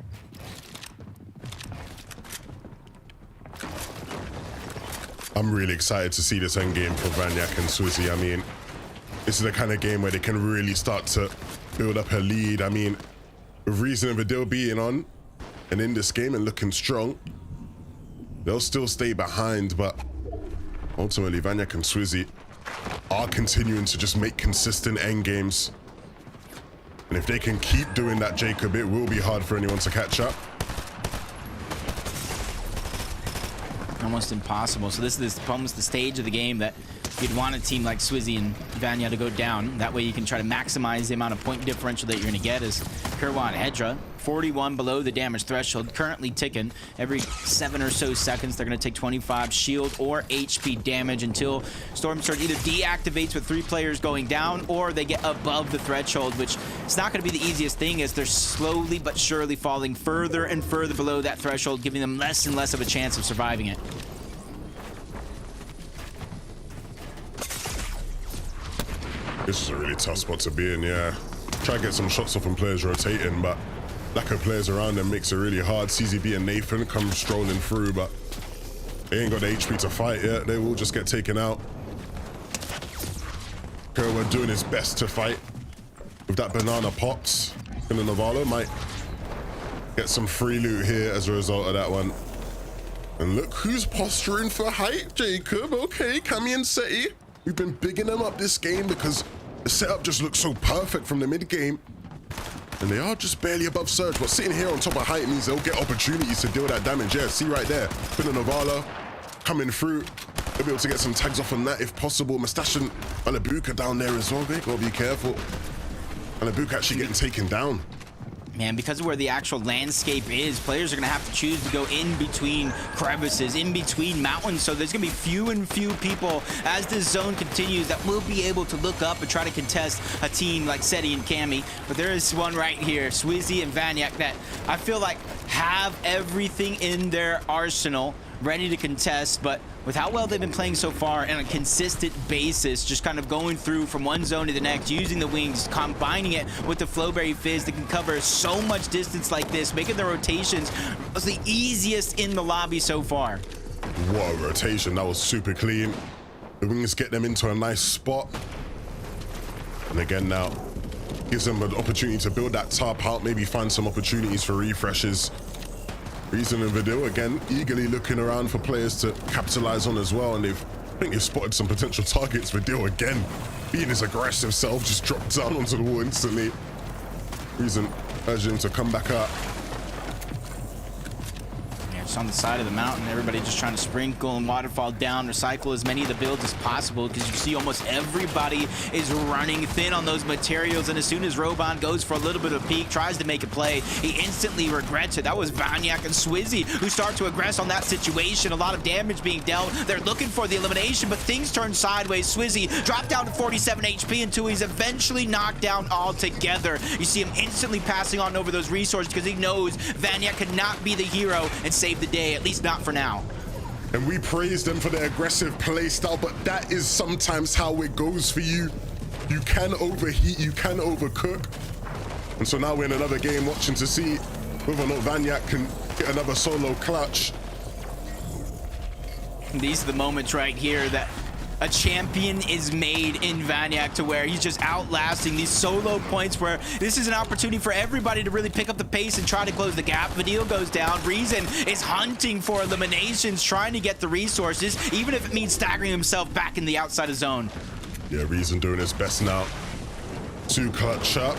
I'm really excited to see this end game for Vanyak and Swizzy. I mean, this is the kind of game where they can really start to build up a lead. I mean, with Reason and Vidil being on and in this game and looking strong, they'll still stay behind, but ultimately, Vanyak and Swizzy are continuing to just make consistent end games. And if they can keep doing that, Jacob, it will be hard for anyone to catch up. Almost impossible. So this is almost the stage of the game that you'd want a team like Swizzy and Vanya to go down. That way you can try to maximize the amount of point differential that you're going to get. As Kerwan Hedra, 41 below the damage threshold, currently ticking. Every 7 or so seconds, they're going to take 25 shield or HP damage until Storm Surge either deactivates with 3 players going down, or they get above the threshold, which it's not going to be the easiest thing, as they're slowly but surely falling further and further below that threshold, giving them less and less of a chance of surviving it. This is a really tough spot to be in, yeah. Try to get some shots off when players rotating, but lack of players around them makes it really hard. CZB and Nathan come strolling through, but They ain't got the HP to fight yet. They will just get taken out. Kerr doing his best to fight with that banana pops. And the Navarro might get some free loot here as a result of that one. And look who's posturing for height, Jacob. Okay, Cammy and Seti. We've been bigging them up this game because the setup just looks so perfect from the mid game. And they are just barely above Surge, but sitting here on top of height means they'll get opportunities to deal with that damage. Yeah, see right there. Been a Navala coming through. They'll be able to get some tags off on that if possible. Mustache and Alabuka down there as well. They gotta be careful. Alabuka actually getting taken down. Man, because of where the actual landscape is, players are going to have to choose to go in between crevices, in between mountains. So there's going to be few and few people as this zone continues that will be able to look up and try to contest a team like Seti and Cammy. But there is one right here, Swizzy and Vanyak, that I feel like have everything in their arsenal ready to contest, but with how well they've been playing so far on a consistent basis, just kind of going through from one zone to the next, using the wings, combining it with the Flowberry Fizz that can cover so much distance like this, making the rotations was the easiest in the lobby so far. What a rotation, that was super clean. The wings get them into a nice spot. And again now, gives them an opportunity to build that top out, maybe find some opportunities for refreshes. Reason and Vidil again eagerly looking around for players to capitalize on as well, and I think they've spotted some potential targets. Vidil again being his aggressive self, just dropped down onto the wall instantly. Reason urging him to come back up. On the side of the mountain, everybody just trying to sprinkle and waterfall down, recycle as many of the builds as possible, because you see almost everybody is running thin on those materials, and as soon as Robon goes for a little bit of a peek, tries to make a play, he instantly regrets it. That was Vanyak and Swizzy who start to aggress on that situation. A lot of damage being dealt. They're looking for the elimination, but things turn sideways. Swizzy dropped down to 47 HP until he's eventually knocked down altogether. You see him instantly passing on over those resources because he knows Vanyak cannot be the hero and save the day, at least not for now. And we praise them for their aggressive play style, but that is sometimes how it goes for you. You can overheat, you can overcook. And so now we're in another game watching to see whether or not Vanyak can get another solo clutch. These are the moments right here that a champion is made in Vanyak, to where he's just outlasting these solo points, where this is an opportunity for everybody to really pick up the pace and try to close the gap. Vidil goes down. Reason is hunting for eliminations, trying to get the resources, even if it means staggering himself back in the outside of zone. Yeah, Reason doing his best now to clutch up.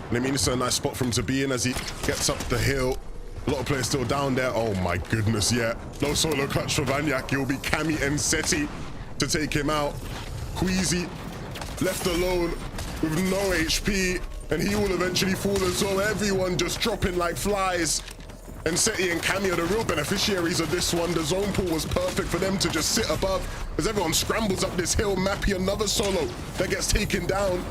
And I mean, it's a nice spot for him to be in as he gets up the hill. A lot of players still down there. Oh my goodness, yeah. No solo clutch for Vanyak. It'll be Cammy and Seti to take him out. Queasy left alone with no HP, and he will eventually fall as well. Everyone just dropping like flies. And Seti and Cammy are the real beneficiaries of this one. The zone pool was perfect for them to just sit above as everyone scrambles up this hill. Mappy, another solo that gets taken down.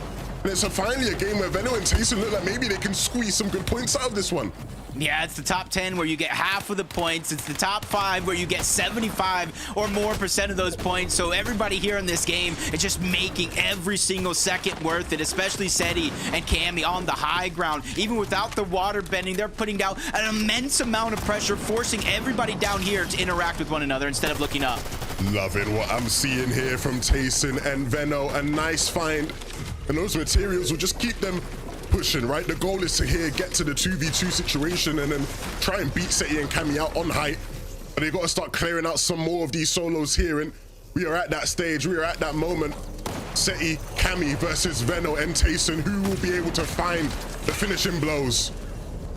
And it's finally a game where Veno and Tayson look like maybe they can squeeze some good points out of this one. Yeah, it's the top 10 where you get half of the points. It's the top 5 where you get 75% or more of those points. So everybody here in this game is just making every single second worth it, especially Seti and Cammy on the high ground. Even without the water bending, they're putting down an immense amount of pressure, forcing everybody down here to interact with one another instead of looking up. Loving what I'm seeing here from Tayson and Veno. A nice find. And those materials will just keep them pushing, right? The goal is to here get to the 2v2 situation and then try and beat Seti and Cammy out on height. But they got to start clearing out some more of these solos here, and we are at that stage, we are at that moment. Seti, Cammy versus Veno and Tayson. Who will be able to find the finishing blows?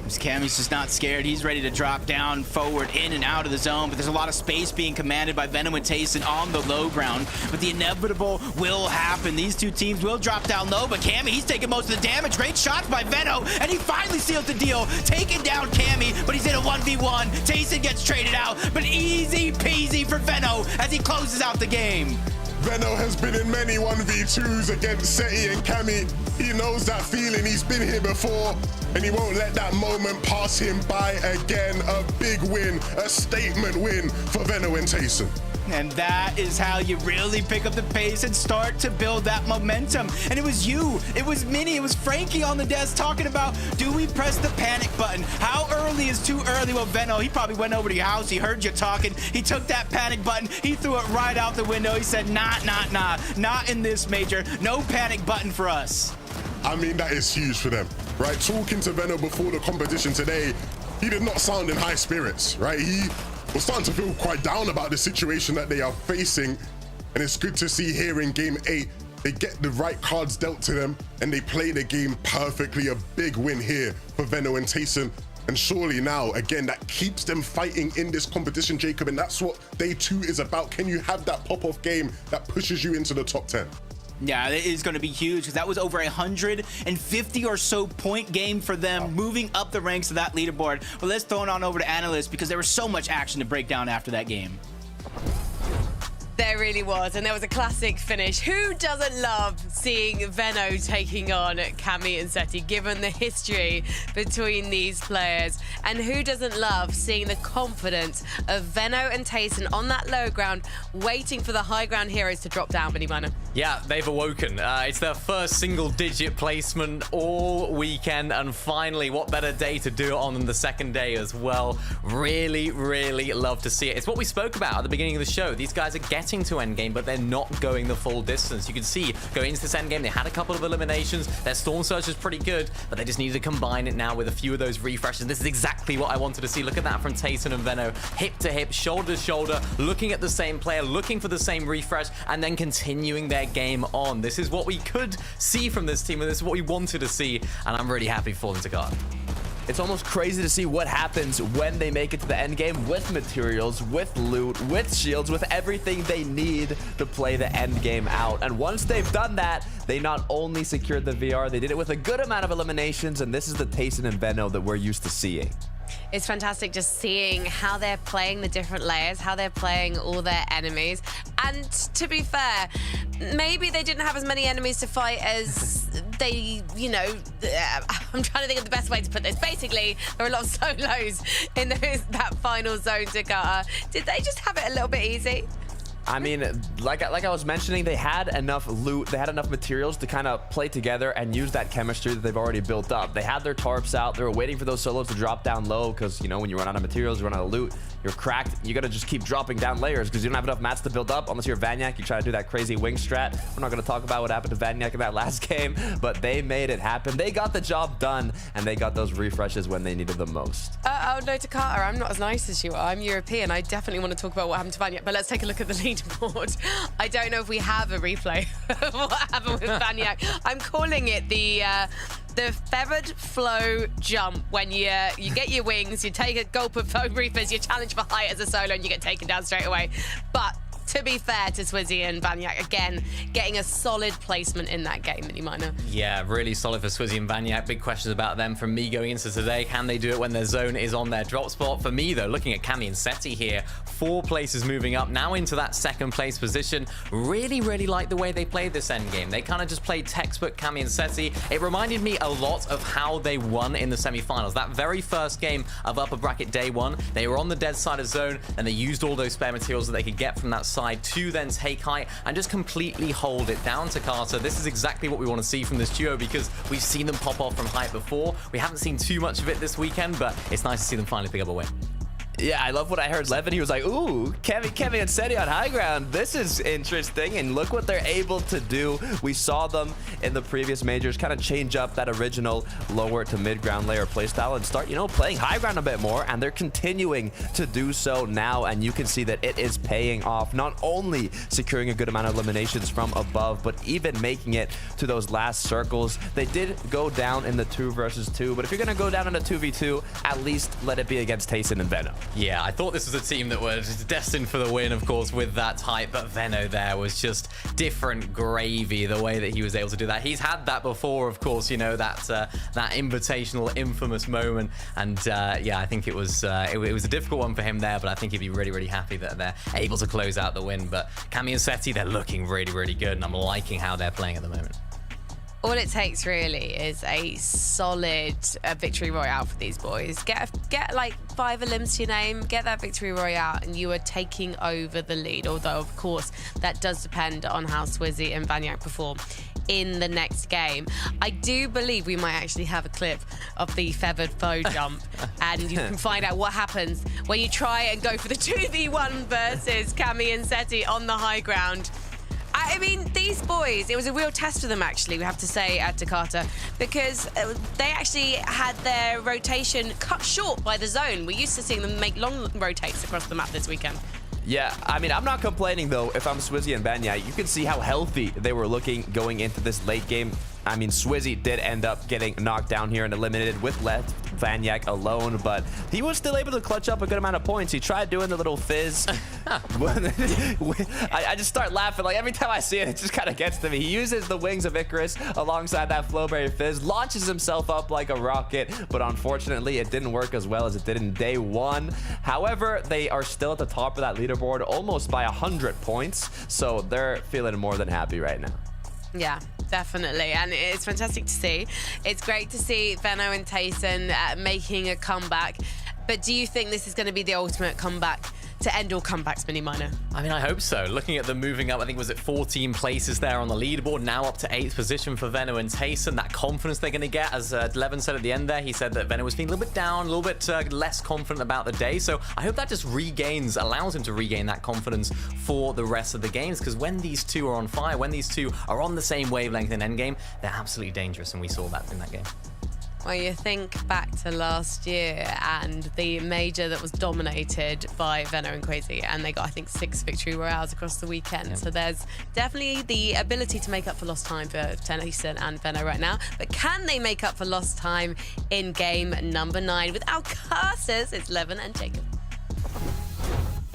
Cammy's just not scared. He's ready to drop down, forward, in and out of the zone, but there's a lot of space being commanded by Venom and Tayson on the low ground. But the inevitable will happen. These two teams will drop down low, but Cammy, he's taking most of the damage. Great shots by Veno, and he finally sealed the deal, taking down Cammy, but he's in a 1v1. Tayson gets traded out, but easy peasy for Veno as he closes out the game. Veno has been in many 1v2s against Seti and Cammy. He knows that feeling. He's been here before, and he won't let that moment pass him by again. A big win. win, a statement win for Venno and Tayson. And that is how you really pick up the pace and start to build that momentum. And it was you, it was Minnie, it was Frankie on the desk talking about, do we press the panic button? How early is too early? Well, Venno, he probably went over to your house, he heard you talking, he took that panic button, he threw it right out the window. He said, nah, not in this major. No panic button for us. I mean, that is huge for them, right? Talking to Venno before the competition today, he did not sound in high spirits, right? He was starting to feel quite down about the situation that they are facing. And it's good to see here in game 8, they get the right cards dealt to them and they play the game perfectly. A big win here for Venno and Tayson. And surely now, again, that keeps them fighting in this competition, Jacob. And that's what day 2 is about. Can you have that pop-off game that pushes you into the top 10? Yeah, it is going to be huge because that was over 150 or so point game for them, moving up the ranks of that leaderboard. But let's throw it on over to analysts because there was so much action to break down after that game. There really was, and there was a classic finish. Who doesn't love seeing Venno taking on Cammy and Seti, given the history between these players? And who doesn't love seeing the confidence of Venno and Tayson on that low ground, waiting for the high ground heroes to drop down, Benny Miner? Yeah, they've awoken. It's their first single-digit placement all weekend, and finally, what better day to do it on than the second day as well. Really, really love to see it. It's what we spoke about at the beginning of the show. These guys are getting to endgame, but they're not going the full distance. You can see going into this endgame, they had a couple of eliminations. Their Storm Surge is pretty good, but they just needed to combine it now with a few of those refreshes. This is exactly what I wanted to see. Look at that from Tayson and Venno, hip to hip, shoulder to shoulder, looking at the same player, looking for the same refresh, and then continuing their game on. This is what we could see from this team, and this is what we wanted to see, and I'm really happy for them to go. It's almost crazy to see what happens when they make it to the end game with materials, with loot, with shields, with everything they need to play the end game out. And once they've done that, they not only secured the VR, they did it with a good amount of eliminations, and this is the Tayson and Venno that we're used to seeing. It's fantastic just seeing how they're playing the different layers, how they're playing all their enemies. And to be fair, maybe they didn't have as many enemies to fight as they, you know, I'm trying to think of the best way to put this. Basically, there were a lot of solos in that final zone to Qatar. Did they just have it a little bit easy? I mean, like I was mentioning, they had enough loot, they had enough materials to kind of play together and use that chemistry that they've already built up. They had their tarps out, they were waiting for those solos to drop down low because, you know, when you run out of materials, you run out of loot, you're cracked, you gotta just keep dropping down layers because you don't have enough mats to build up unless you're Vanyak. You try to do that crazy wing strat. We're not gonna talk about what happened to Vanyak in that last game, but they made it happen. They got the job done, and they got those refreshes when they needed them most. Oh no, Takata, I'm not as nice as you are. I'm European. I definitely want to talk about what happened to Vanyak, but let's take a look at the leaderboard. I don't know if we have a replay of what happened with Vanyak. I'm calling it the feathered flow jump, when you get your wings, you take a gulp of foam reapers, you challenge for height as a solo, and you get taken down straight away. But to be fair to Swizzy and Vanyak, again, getting a solid placement in that game, Mini Miner. Yeah, really solid for Swizzy and Vanyak. Big questions about them from me going into today. Can they do it when their zone is on their drop spot? For me, though, looking at Cammy and Seti here, 4 places moving up, now into that second place position. Really, really like the way they played this end game. They kind of just played textbook Cammy and Seti. It reminded me a lot of how they won in the semifinals. That very first game of upper bracket day 1, they were on the dead side of zone, and they used all those spare materials that they could get from that side to then take height and just completely hold it down to Carter. This is exactly what we want to see from this duo because we've seen them pop off from height before. We haven't seen too much of it this weekend, but it's nice to see them finally pick up a win. Yeah, I love what I heard. Levin, he was like, ooh, Kevin and Seti on high ground. This is interesting. And look what they're able to do. We saw them in the previous majors kind of change up that original lower to mid ground layer playstyle and start, you know, playing high ground a bit more. And they're continuing to do so now. And you can see that it is paying off, not only securing a good amount of eliminations from above, but even making it to those last circles. They did go down in the 2 versus 2, but if you're going to go down in a 2v2, at least let it be against Tayson and Venno. Yeah, I thought this was a team that was destined for the win, of course, with that hype, but Venno there was just different gravy, the way that he was able to do that. He's had that before, of course, you know, that invitational, infamous moment, and yeah, I think it was a difficult one for him there, but I think he'd be really, really happy that they're able to close out the win. But Cammy and Seti, they're looking really, really good, and I'm liking how they're playing at the moment. All it takes really is a solid victory royale for these boys. Get like 5 elims to your name, get that victory royale, and you are taking over the lead. Although, of course, that does depend on how Swizzy and Vanyak perform in the next game. I do believe we might actually have a clip of the feathered foe jump, and you can find out what happens when you try and go for the 2v1 versus Cammy and Seti on the high ground. I mean, these boys, it was a real test for them, actually, we have to say, at Takata, because they actually had their rotation cut short by the zone. We're used to seeing them make long rotates across the map this weekend. Yeah, I mean, I'm not complaining, though, if I'm Swizzy and Banya. You can see how healthy they were looking going into this late game. I mean, Swizzy did end up getting knocked down here and eliminated with left Vanyak alone, but he was still able to clutch up a good amount of points. He tried doing the little fizz. I just start laughing. Like, every time I see it, it just kind of gets to me. He uses the wings of Icarus alongside that Flowberry fizz, launches himself up like a rocket, but unfortunately, it didn't work as well as it did in day one. However, they are still at the top of that leaderboard, almost by 100 points, so they're feeling more than happy right now. Yeah, definitely. And it's fantastic to see. It's great to see Venno and Tayson making a comeback. But do you think this is going to be the ultimate comeback to end all comebacks, Mini Miner? I mean, I hope so. Looking at them moving up, I think was it 14 places there on the leaderboard, now up to 8th position for Venno and Tayson. That confidence they're going to get, as Levin said at the end there, he said that Venno was feeling a little bit down, a little bit less confident about the day. So I hope that just allows him to regain that confidence for the rest of the games, because when these two are on fire, when these two are on the same wavelength in endgame, they're absolutely dangerous, and we saw that in that game. Well, you think back to last year and the major that was dominated by Venno and Quasi, and they got, I think, 6 victory royales across the weekend. Yeah. So there's definitely the ability to make up for lost time for Tayson and Venno right now. But can they make up for lost time in game number 9? With our casters, it's Levin and Jacob.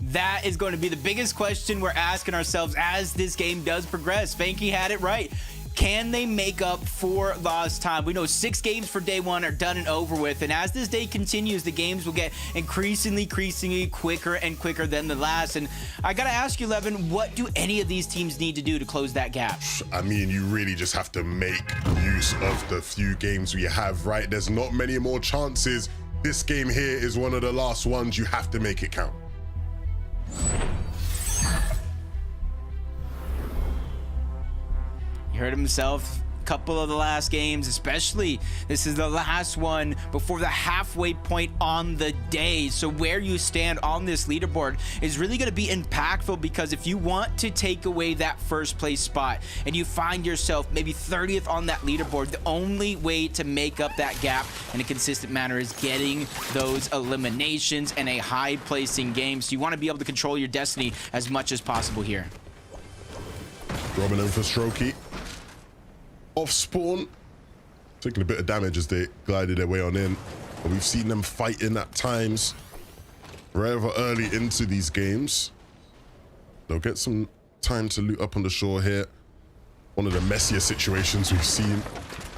That is going to be the biggest question we're asking ourselves as this game does progress. Fanky had it right. Can they make up for lost time? We know 6 games for day 1 are done and over with, and as this day continues, the games will get increasingly quicker and quicker than the last. And I gotta ask you, Levin, what do any of these teams need to do to close that gap? I mean, you really just have to make use of the few games we have, right? There's not many more chances. This game here is one of the last ones. You have to make it count. Heard himself a couple of the last games, especially this is the last one before the halfway point on the day. So where you stand on this leaderboard is really going to be impactful, because if you want to take away that first place spot and you find yourself maybe 30th on that leaderboard, the only way to make up that gap in a consistent manner is getting those eliminations and a high placing game. So you want to be able to control your destiny as much as possible here. Robbing him for Strokey. Off spawn, taking a bit of damage as they glided their way on in. But we've seen them fighting at times rather early into these games. They'll get some time to loot up on the shore here. One of the messier situations we've seen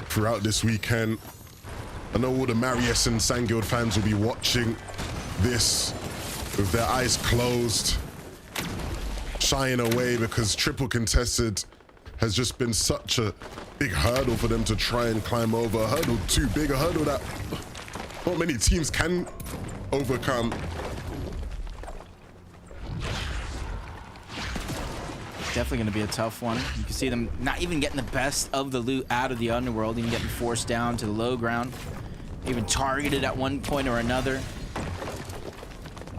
throughout this weekend. I know all the Marius and Sandguild fans will be watching this with their eyes closed, shying away, because triple contested has just been such a big hurdle for them to try and climb over. A hurdle too big, a hurdle that not many teams can overcome. Definitely going to be a tough one. You can see them not even getting the best of the loot out of the underworld, even getting forced down to the low ground, even targeted at one point or another.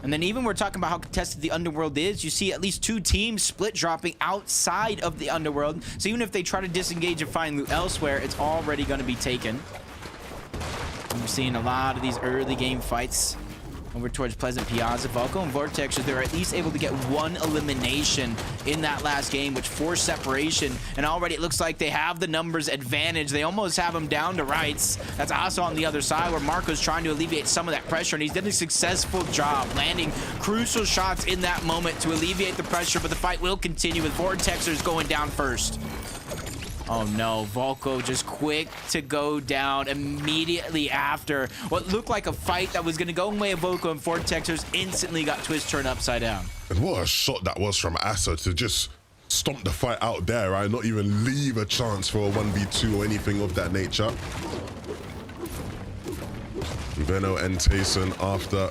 And then even we're talking about how contested the underworld is, you see at least 2 teams split dropping outside of the underworld. So even if they try to disengage and find loot elsewhere, it's already going to be taken. And we're seeing a lot of these early game fights over towards Pleasant Piazza. Volko and Vortex, they're at least able to get 1 elimination in that last game, which forced separation. And already it looks like they have the numbers advantage. They almost have them down to rights. That's also on the other side, where Marco's trying to alleviate some of that pressure, and he's done a successful job landing crucial shots in that moment to alleviate the pressure, but the fight will continue with Vortexers going down first. Oh no, Volko just quick to go down immediately after what looked like a fight that was going to go in the way of Volko, and Vortexers instantly got twist turned upside down. And what a shot that was from Asa to just stomp the fight out there, right? Not even leave a chance for a 1v2 or anything of that nature. Veno and Tayson, after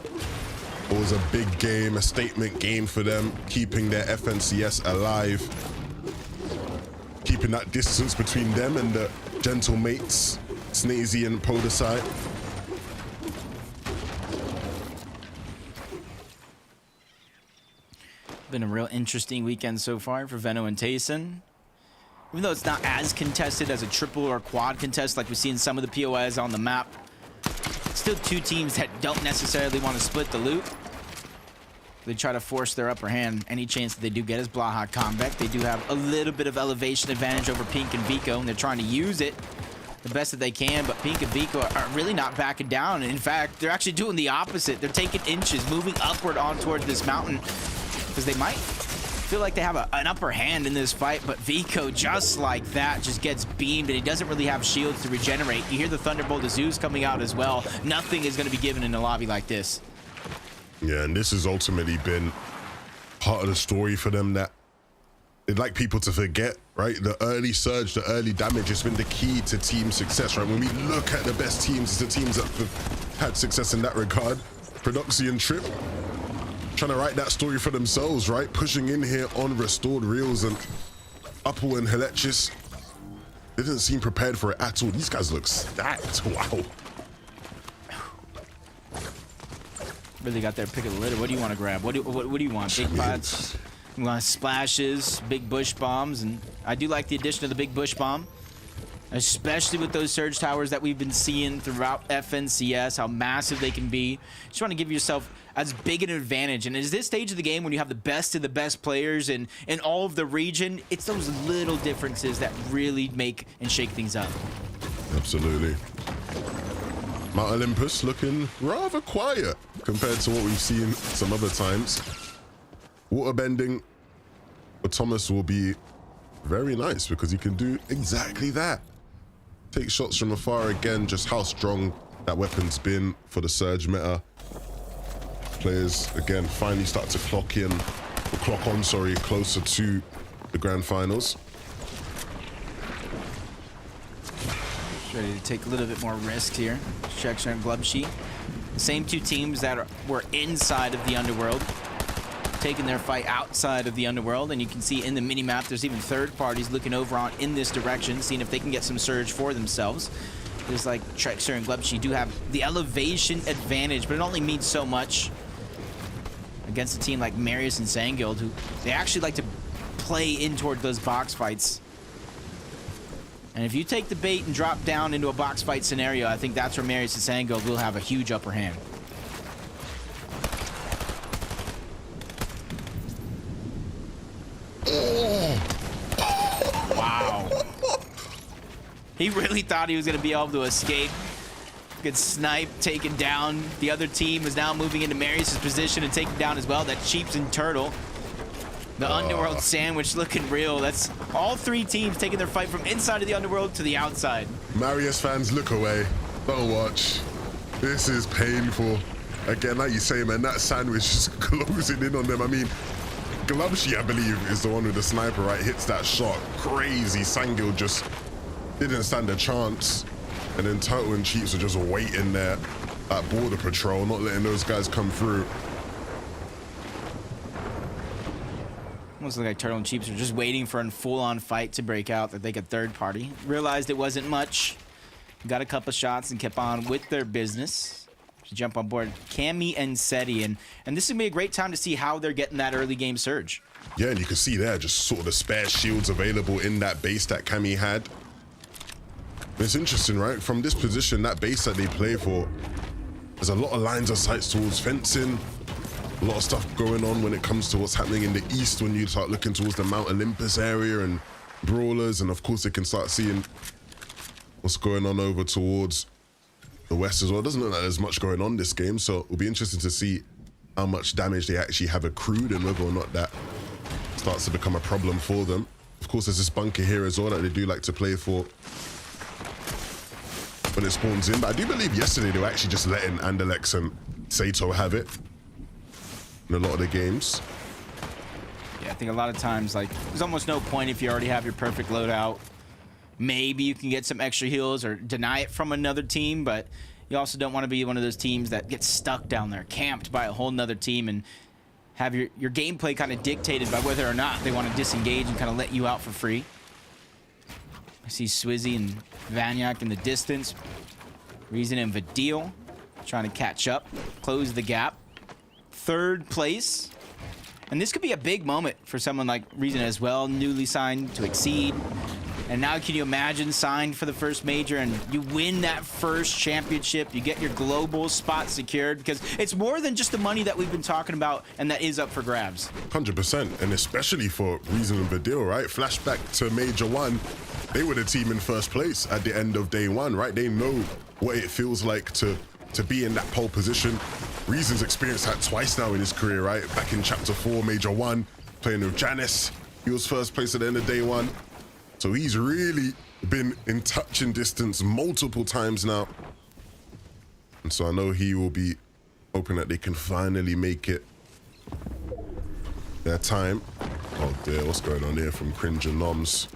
it was a big game, a statement game for them, keeping their FNCS alive, keeping that distance between them and the gentle mates, Snazy and Podesite. Been a real interesting weekend so far for Veno and Tayson. Even though it's not as contested as a triple or quad contest like we see in some of the POIs on the map, still two teams that don't necessarily want to split the loot. They try to force their upper hand. Any chance that they do get is Blaha Combat. They do have a little bit of elevation advantage over Pink and Vico, and they're trying to use it the best that they can, but Pink and Vico are really not backing down. In fact, they're actually doing the opposite. They're taking inches, moving upward on towards this mountain, because they might feel like they have an upper hand in this fight, but Vico, just like that, just gets beamed, and he doesn't really have shields to regenerate. You hear the Thunderbolt of Zeus coming out as well. Nothing is going to be given in a lobby like this. Yeah, and this has ultimately been part of the story for them that they'd like people to forget, right? The early surge, the early damage has been the key to team success, right? When we look at the best teams, it's the teams that have had success in that regard. Prodoxy and Trip trying to write that story for themselves, right? Pushing in here on restored reels, and Upple and Helechis didn't seem prepared for it at all. These guys look stacked. Wow. Really got their pick of the litter. What do you want to grab? What do you want? Big pots, you want splashes, big bush bombs, and I do like the addition of the big bush bomb, especially with those surge towers that we've been seeing throughout FNCS, how massive they can be. Just want to give yourself as big an advantage. And at this stage of the game, when you have the best of the best players in all of the region, it's those little differences that really make and shake things up. Absolutely. Mount Olympus looking rather quiet compared to what we've seen some other times. Waterbending for Thomas will be very nice because he can do exactly that. Take shots from afar again, just how strong that weapon's been for the Surge meta. Players, again, finally start to clock on, closer to the grand finals. Ready to take a little bit more risk here. Checks and Glubshy. The same two teams that were inside of the Underworld, taking their fight outside of the Underworld, and you can see in the mini-map there's even third parties looking over on in this direction, seeing if they can get some surge for themselves. There's like Trexer and Glubshy do have the elevation advantage, but it only means so much against a team like Marius and Zangild, who they actually like to play in toward those box fights. And if you take the bait and drop down into a box fight scenario, I think that's where Marius and Zangild will have a huge upper hand. Wow. He really thought he was going to be able to escape. Good snipe, taken down. The other team is now moving into Marius' position and taken down as well. That Cheeps and Turtle. The Underworld sandwich looking real. That's all three teams taking their fight from inside of the Underworld to the outside. Marius fans, look away. Don't watch. This is painful. Again, like you say, man, that sandwich is closing in on them. I mean, Glubshy, I believe, is the one with the sniper, right? Hits that shot. Crazy. Zangild just didn't stand a chance. And then Turtle and Cheeps are just waiting there at border patrol, not letting those guys come through. Almost look like Turtle and Cheeps are just waiting for a full-on fight to break out that they could third party. Realized it wasn't much. Got a couple shots and kept on with their business. To jump on board Cammy and Seti, and this would be a great time to see how they're getting that early game surge. Yeah, and you can see there just sort of the spare shields available in that base that Cammy had. It's interesting, right? From this position, that base that they play for, there's a lot of lines of sight towards fencing. A lot of stuff going on when it comes to what's happening in the east when you start looking towards the Mount Olympus area and brawlers, and of course they can start seeing what's going on over towards the west as well. It doesn't look like there's much going on this game, so it'll be interesting to see how much damage they actually have accrued and whether or not that starts to become a problem for them. Of course, there's this bunker here as well that they do like to play for when it spawns in, but I do believe yesterday they were actually just letting Andalex and Sato have it in a lot of the games. Yeah, think a lot of times, like, there's almost no point if you already have your perfect loadout. Maybe you can get some extra heals or deny it from another team, but you also don't want to be one of those teams that gets stuck down there, camped by a whole nother team, and have your gameplay kind of dictated by whether or not they want to disengage and kind of let you out for free. I see Swizzy and Vanyak in the distance. Reason and Vidil trying to catch up, close the gap. 3rd place. And this could be a big moment for someone like Reason as well, newly signed to Exceed. And now can you imagine signed for the first major and you win that first championship, you get your global spot secured, because it's more than just the money that we've been talking about and that is up for grabs. 100%, and especially for Reason and Vidil, right? Flashback to Major 1, they were the team in first place at the end of day 1, right? They know what it feels like to be in that pole position. Reason's experienced that twice now in his career, right? Back in Chapter 4, Major 1, playing with Janice, he was first place at the end of day 1. So he's really been in touching distance multiple times now. And so I know he will be hoping that they can finally make it their time. Oh dear, what's going on here from Cringe and Noms?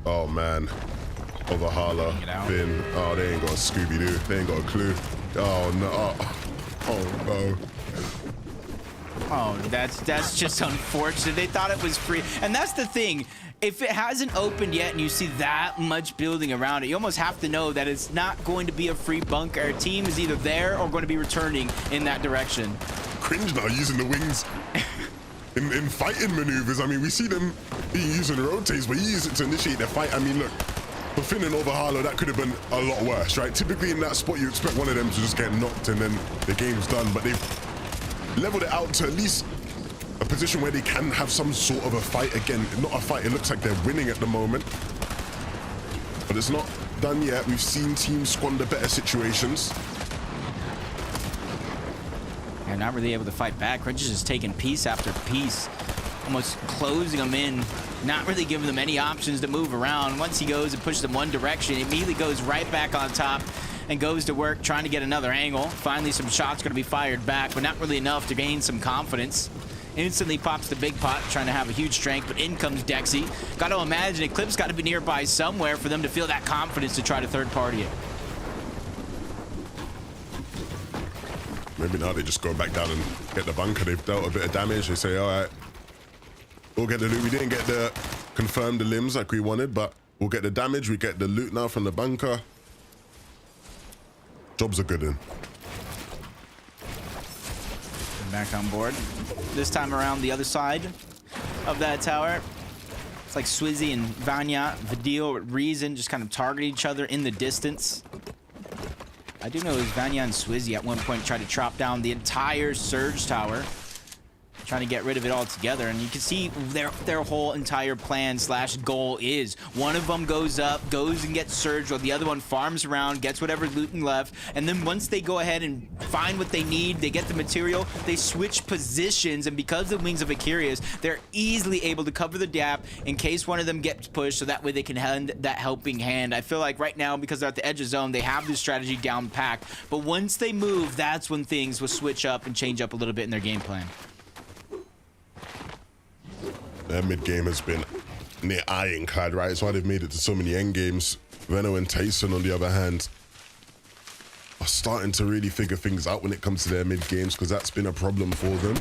Oh man. Overhala, Finn. Oh, they ain't got a Scooby-Doo. They ain't got a clue. Oh no. Oh no. Oh, that's just unfortunate. They thought it was free. And that's the thing. If it hasn't opened yet and you see that much building around it, you almost have to know that it's not going to be a free bunker. Our team is either there or going to be returning in that direction. Cringe now using the wings in fighting maneuvers. I mean, we see them being used in rotates, but he used it to initiate the fight. I mean, look, for Finn and Overhala, that could have been a lot worse, right? Typically in that spot, you expect one of them to just get knocked and then the game's done, but they've leveled it out to at least a position where they can have some sort of a fight. Again, not a fight, it looks like they're winning at the moment, but it's not done yet. We've seen teams squander better situations. They're not really able to fight back. Cringe is just taking piece after piece, almost closing them in, not really giving them any options to move around. Once he goes and pushes them one direction, he immediately goes right back on top and goes to work trying to get another angle. Finally, some shots going to be fired back, but not really enough to gain some confidence. Instantly pops the big pot, trying to have a huge strength, but in comes Dexy. Got to imagine Eclipse got to be nearby somewhere for them to feel that confidence to try to third party it. Maybe now they just go back down and get the bunker. They've dealt a bit of damage. They say, all right, we'll get the loot. We didn't get the confirm the limbs like we wanted, but we'll get the damage. We get the loot now from the bunker. Jobs are good in. Back on board. This time around the other side of that tower. It's like Swizzy and Vanya, Vidil, Reason just kind of target each other in the distance. I do know it was Vanya and Swizzy at one point tried to chop down the entire Surge tower, trying to get rid of it all together, and you can see their whole entire plan slash goal is one of them goes up, goes and gets Surge, while the other one farms around, gets whatever looting left, and then once they go ahead and find what they need, they get the material, they switch positions, and because of Wings of Akirius, they're easily able to cover the gap in case one of them gets pushed, so that way they can lend that helping hand. I feel like right now, because they're at the edge of zone, they have this strategy down packed, but once they move, that's when things will switch up and change up a little bit in their game plan. Their mid game has been near ironclad, right? It's why they've made it to so many end games. Venno and Tyson, on the other hand, are starting to really figure things out when it comes to their mid games, because that's been a problem for them.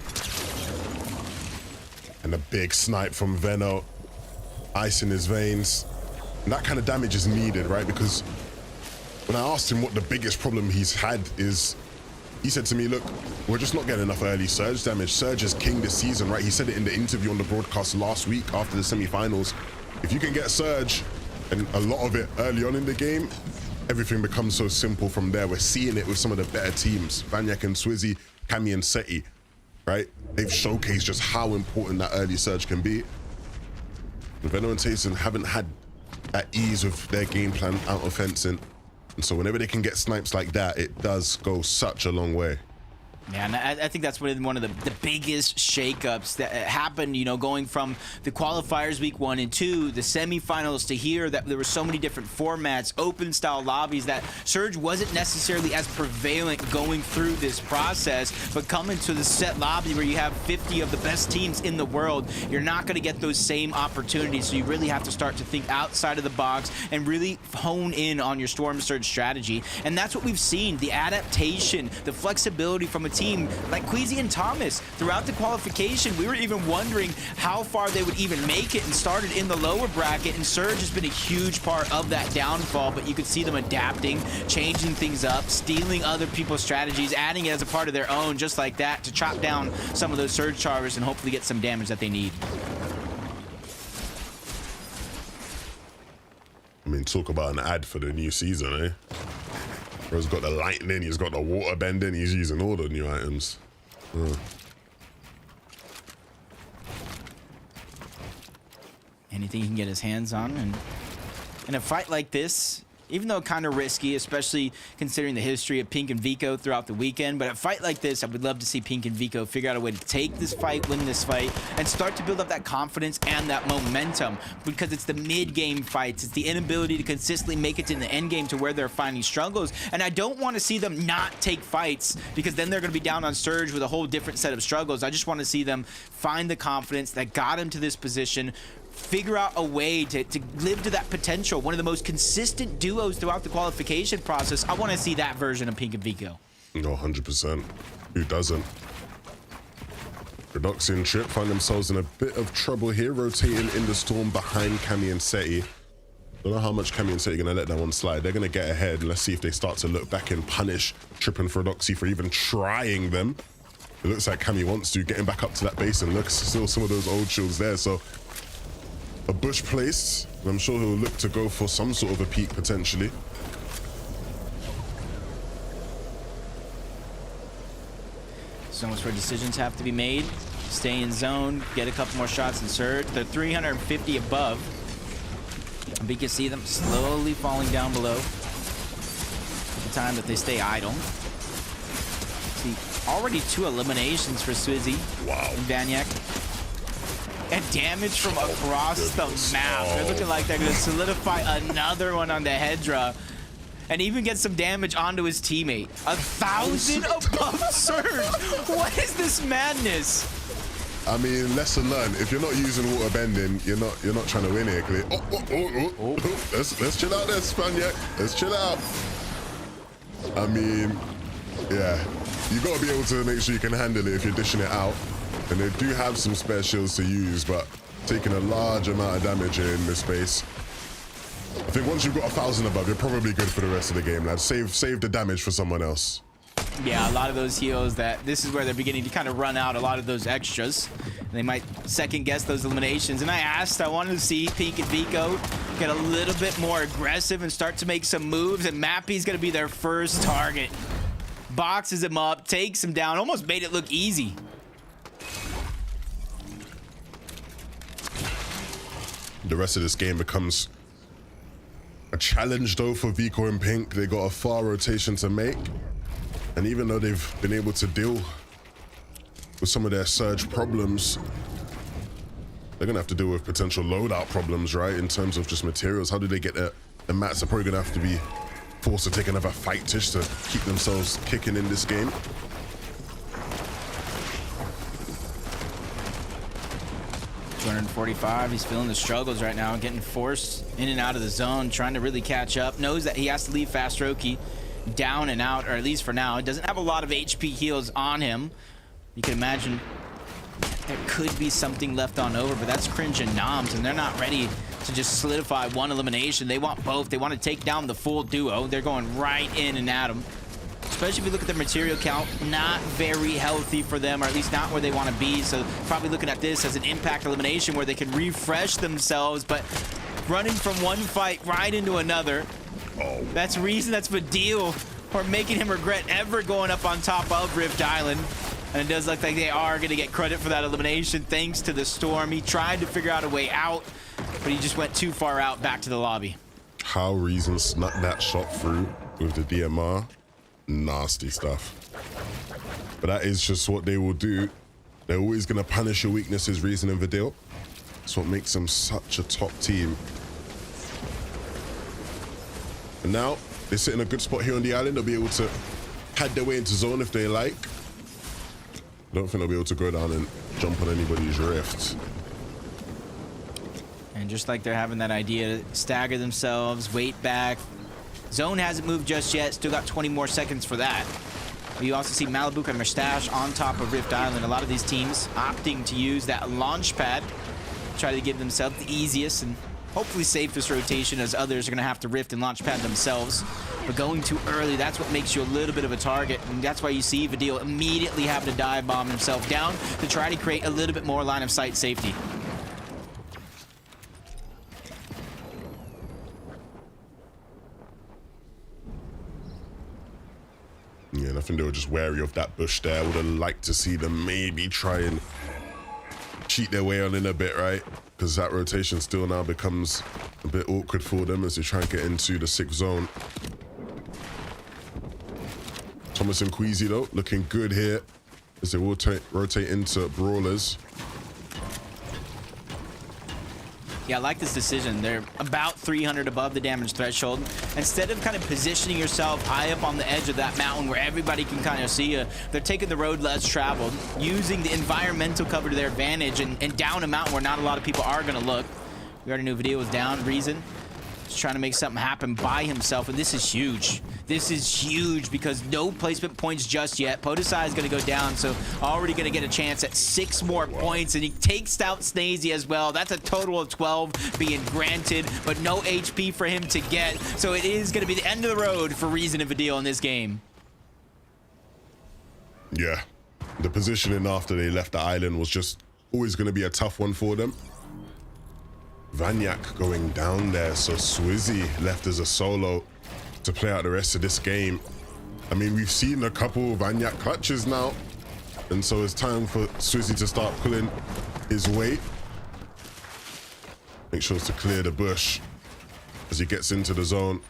And a big snipe from Venno, ice in his veins. And that kind of damage is needed, right? Because when I asked him what the biggest problem he's had is, he said to me, look, we're just not getting enough early Surge damage. Surge is king this season, right? He said it in the interview on the broadcast last week after the semifinals. If you can get Surge and a lot of it early on in the game, everything becomes so simple from there. We're seeing it with some of the better teams. Vanyak and Swizzy, Cammy and Seti, right? They've showcased just how important that early Surge can be. Venno and Tyson haven't had that ease with their game plan out of fencing. And so whenever they can get snipes like that, it does go such a long way. Yeah, and I think that's one of the biggest shakeups that happened, you know, going from the qualifiers week 1 and 2, the semifinals to here, that there were so many different formats, open style lobbies, that Surge wasn't necessarily as prevalent going through this process, but coming to the set lobby where you have 50 of the best teams in the world, you're not going to get those same opportunities, so you really have to start to think outside of the box and really hone in on your Storm Surge strategy. And that's what we've seen, the adaptation, the flexibility from a team like Queasy and Thomas. Throughout the qualification, we were even wondering how far they would even make it and started in the lower bracket, and Surge has been a huge part of that downfall, but you could see them adapting, changing things up, stealing other people's strategies, adding it as a part of their own, just like that, to chop down some of those Surge chargers and hopefully get some damage that they need. I mean, talk about an ad for the new season, eh? Bro's got the lightning, he's got the water bending, he's using all the new items. Anything he can get his hands on, and in a fight like this, even though kind of risky, especially considering the history of Pink and Vico throughout the weekend, but a fight like this, I would love to see Pink and Vico figure out a way to take this fight, win this fight, and start to build up that confidence and that momentum, because it's the mid-game fights. It's the inability to consistently make it to the end game to where they're finding struggles, and I don't want to see them not take fights, because then they're going to be down on Surge with a whole different set of struggles. I just want to see them find the confidence that got them to this position, figure out a way to live to that potential. One of the most consistent duos throughout the qualification process. I want to see that version of Pink and Vico. No, 100%. Who doesn't? Redoxy and Trip find themselves in a bit of trouble here, rotating in the storm behind Cammy and Seti. Don't know how much Cammy and Seti are going to let that one slide. They're going to get ahead. Let's see if they start to look back and punish Trip and Redoxy for even trying them. It looks like Cammy wants to, getting back up to that base, and look, still some of those old shields there. So a bush placed, and I'm sure he'll look to go for some sort of a peek potentially. So much where decisions have to be made. Stay in zone, get a couple more shots in Surge. They're 350 above. And we can see them slowly falling down below at the time that they stay idle. See, already 2 eliminations for Swizzy. Wow. And Vanyak. And damage from across the map. They're looking like they're going to solidify another one on the Hedra. And even get some damage onto his teammate. 1,000 above Surge. What is this madness? I mean, lesson learned. If you're not using water bending, you're not trying to win here. Let's chill out there, Spaniak. Let's chill out. I mean, yeah. You got to be able to make sure you can handle it if you're dishing it out. And they do have some spare shields to use, but taking a large amount of damage in this space. I think once you've got 1,000 above, you're probably good for the rest of the game, lads. Save the damage for someone else. Yeah, a lot of those heals that this is where they're beginning to kind of run out a lot of those extras. And they might second guess those eliminations. And I wanted to see Pink and Vico get a little bit more aggressive and start to make some moves, and Mappy's gonna be their first target. Boxes him up, takes him down, almost made it look easy. The rest of this game becomes a challenge though for Vico and Pink. They got a far rotation to make. And even though they've been able to deal with some of their Surge problems, they're gonna have to deal with potential loadout problems, right? In terms of just materials. How do they get the mats are probably gonna have to be forced to take another fight tish to keep themselves kicking in this game. $245, he's feeling the struggles right now, getting forced in and out of the zone, trying to really catch up, knows that he has to leave Fast Roki down and out, or at least for now. He doesn't have a lot of HP heals on him. You can imagine there could be something left on over, but that's Cringe and Noms, and they're not ready to just solidify one elimination. They want both. They want to take down the full duo. They're going right in and at him. Especially if you look at their material count, not very healthy for them, or at least not where they want to be. So probably looking at this as an impact elimination where they can refresh themselves, but running from one fight right into another. That's reason, that's Fadil, or making him regret ever going up on top of Rift Island. And it does look like they are going to get credit for that elimination thanks to the storm. He tried to figure out a way out, but he just went too far out back to the lobby. How Reason snuck that shot through with the DMR. Nasty stuff. But that is just what they will do. They're always going to punish your weaknesses, Reason and Vidal. That's what makes them such a top team. And now they sit in a good spot here on the island. They'll be able to pad their way into zone if they like. I don't think they'll be able to go down and jump on anybody's rift. And just like they're having that idea to stagger themselves, wait back. Zone hasn't moved just yet. Still got 20 more seconds for that. But you also see Malibu and Mustache on top of Rift Island. A lot of these teams opting to use that launch pad, try to give themselves the easiest and hopefully safest rotation, as others are going to have to Rift and launch pad themselves. But going too early, that's what makes you a little bit of a target. And that's why you see Vidal immediately having to dive bomb himself down to try to create a little bit more line of sight safety. Yeah, and I think they were just wary of that bush there. I would have liked to see them maybe try and cheat their way on in a bit, right? Because that rotation still now becomes a bit awkward for them as they try and get into the 6th zone. Thomas and Queasy, though, looking good here as they rotate into Brawlers. Yeah, I like this decision. They're about 300 above the damage threshold. Instead of kind of positioning yourself high up on the edge of that mountain where everybody can kind of see you, they're taking the road less traveled, using the environmental cover to their advantage and down a mountain where not a lot of people are going to look. We already knew Vidal was down. Reason is trying to make something happen by himself, and this is huge. This is huge because no placement points just yet. Podesai is going to go down, so already going to get a chance at 6 more points, and he takes out Snazy as well. That's a total of 12 being granted, but no HP for him to get. So it is going to be the end of the road for Reason and Vidal in this game. Yeah, the positioning after they left the island was just always going to be a tough one for them. Vanyak going down there, so Swizzy left as a solo to play out the rest of this game. I mean, we've seen a couple of Vanyak clutches now, and so it's time for Swizzy to start pulling his weight. Make sure to clear the bush as he gets into the zone.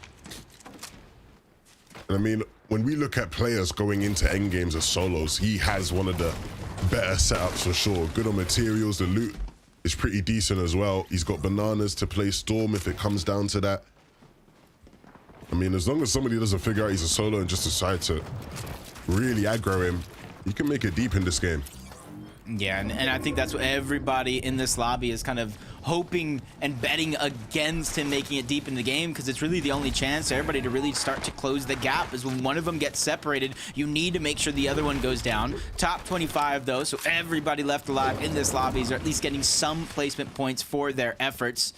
And I mean, when we look at players going into endgames as solos, he has one of the better setups for sure. Good on materials, the loot is pretty decent as well. He's got bananas to play Storm if it comes down to that. I mean, as long as somebody doesn't figure out he's a solo and just decide to really aggro him, you can make it deep in this game. Yeah, and I think that's what everybody in this lobby is kind of hoping and betting against him making it deep in the game, because it's really the only chance for everybody to really start to close the gap is when one of them gets separated. You need to make sure the other one goes down. Top 25 though, so everybody left alive in this lobby is at least getting some placement points for their efforts.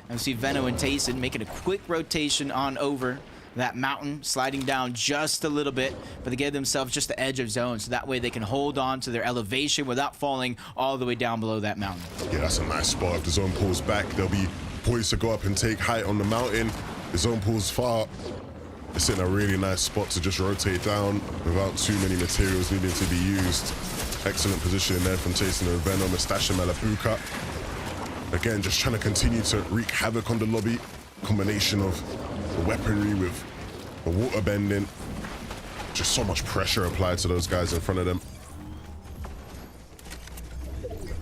And we see Veno and Tayson making a quick rotation on over that mountain, sliding down just a little bit, but they give themselves just the edge of zone, so that way they can hold on to their elevation without falling all the way down below that mountain. Yeah, that's a nice spot. If the zone pulls back, they'll be poised to go up and take height on the mountain. If the zone pulls far, it's in a really nice spot to just rotate down without too many materials needing to be used. Excellent positioning there from Tayson and Venom, Mustache and Malapuka. Again, just trying to continue to wreak havoc on the lobby. Combination of the weaponry with the water bending. Just so much pressure applied to those guys in front of them.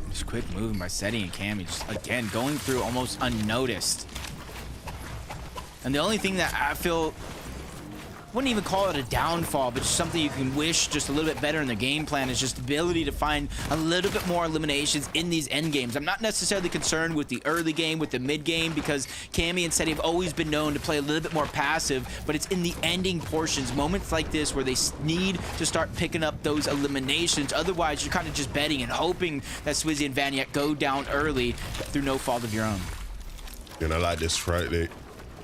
Just quick moving by Seti and Cammy, just again going through almost unnoticed. And the only thing that I feel, wouldn't even call it a downfall, but just something you can wish just a little bit better in the game plan is just the ability to find a little bit more eliminations in these end games. I'm not necessarily concerned with the early game, with the mid game, because Cammy and Seti have always been known to play a little bit more passive, but it's in the ending portions, moments like this, where they need to start picking up those eliminations. Otherwise, you're kind of just betting and hoping that Swizzy and Vanyak go down early through no fault of your own. And I like this, right? They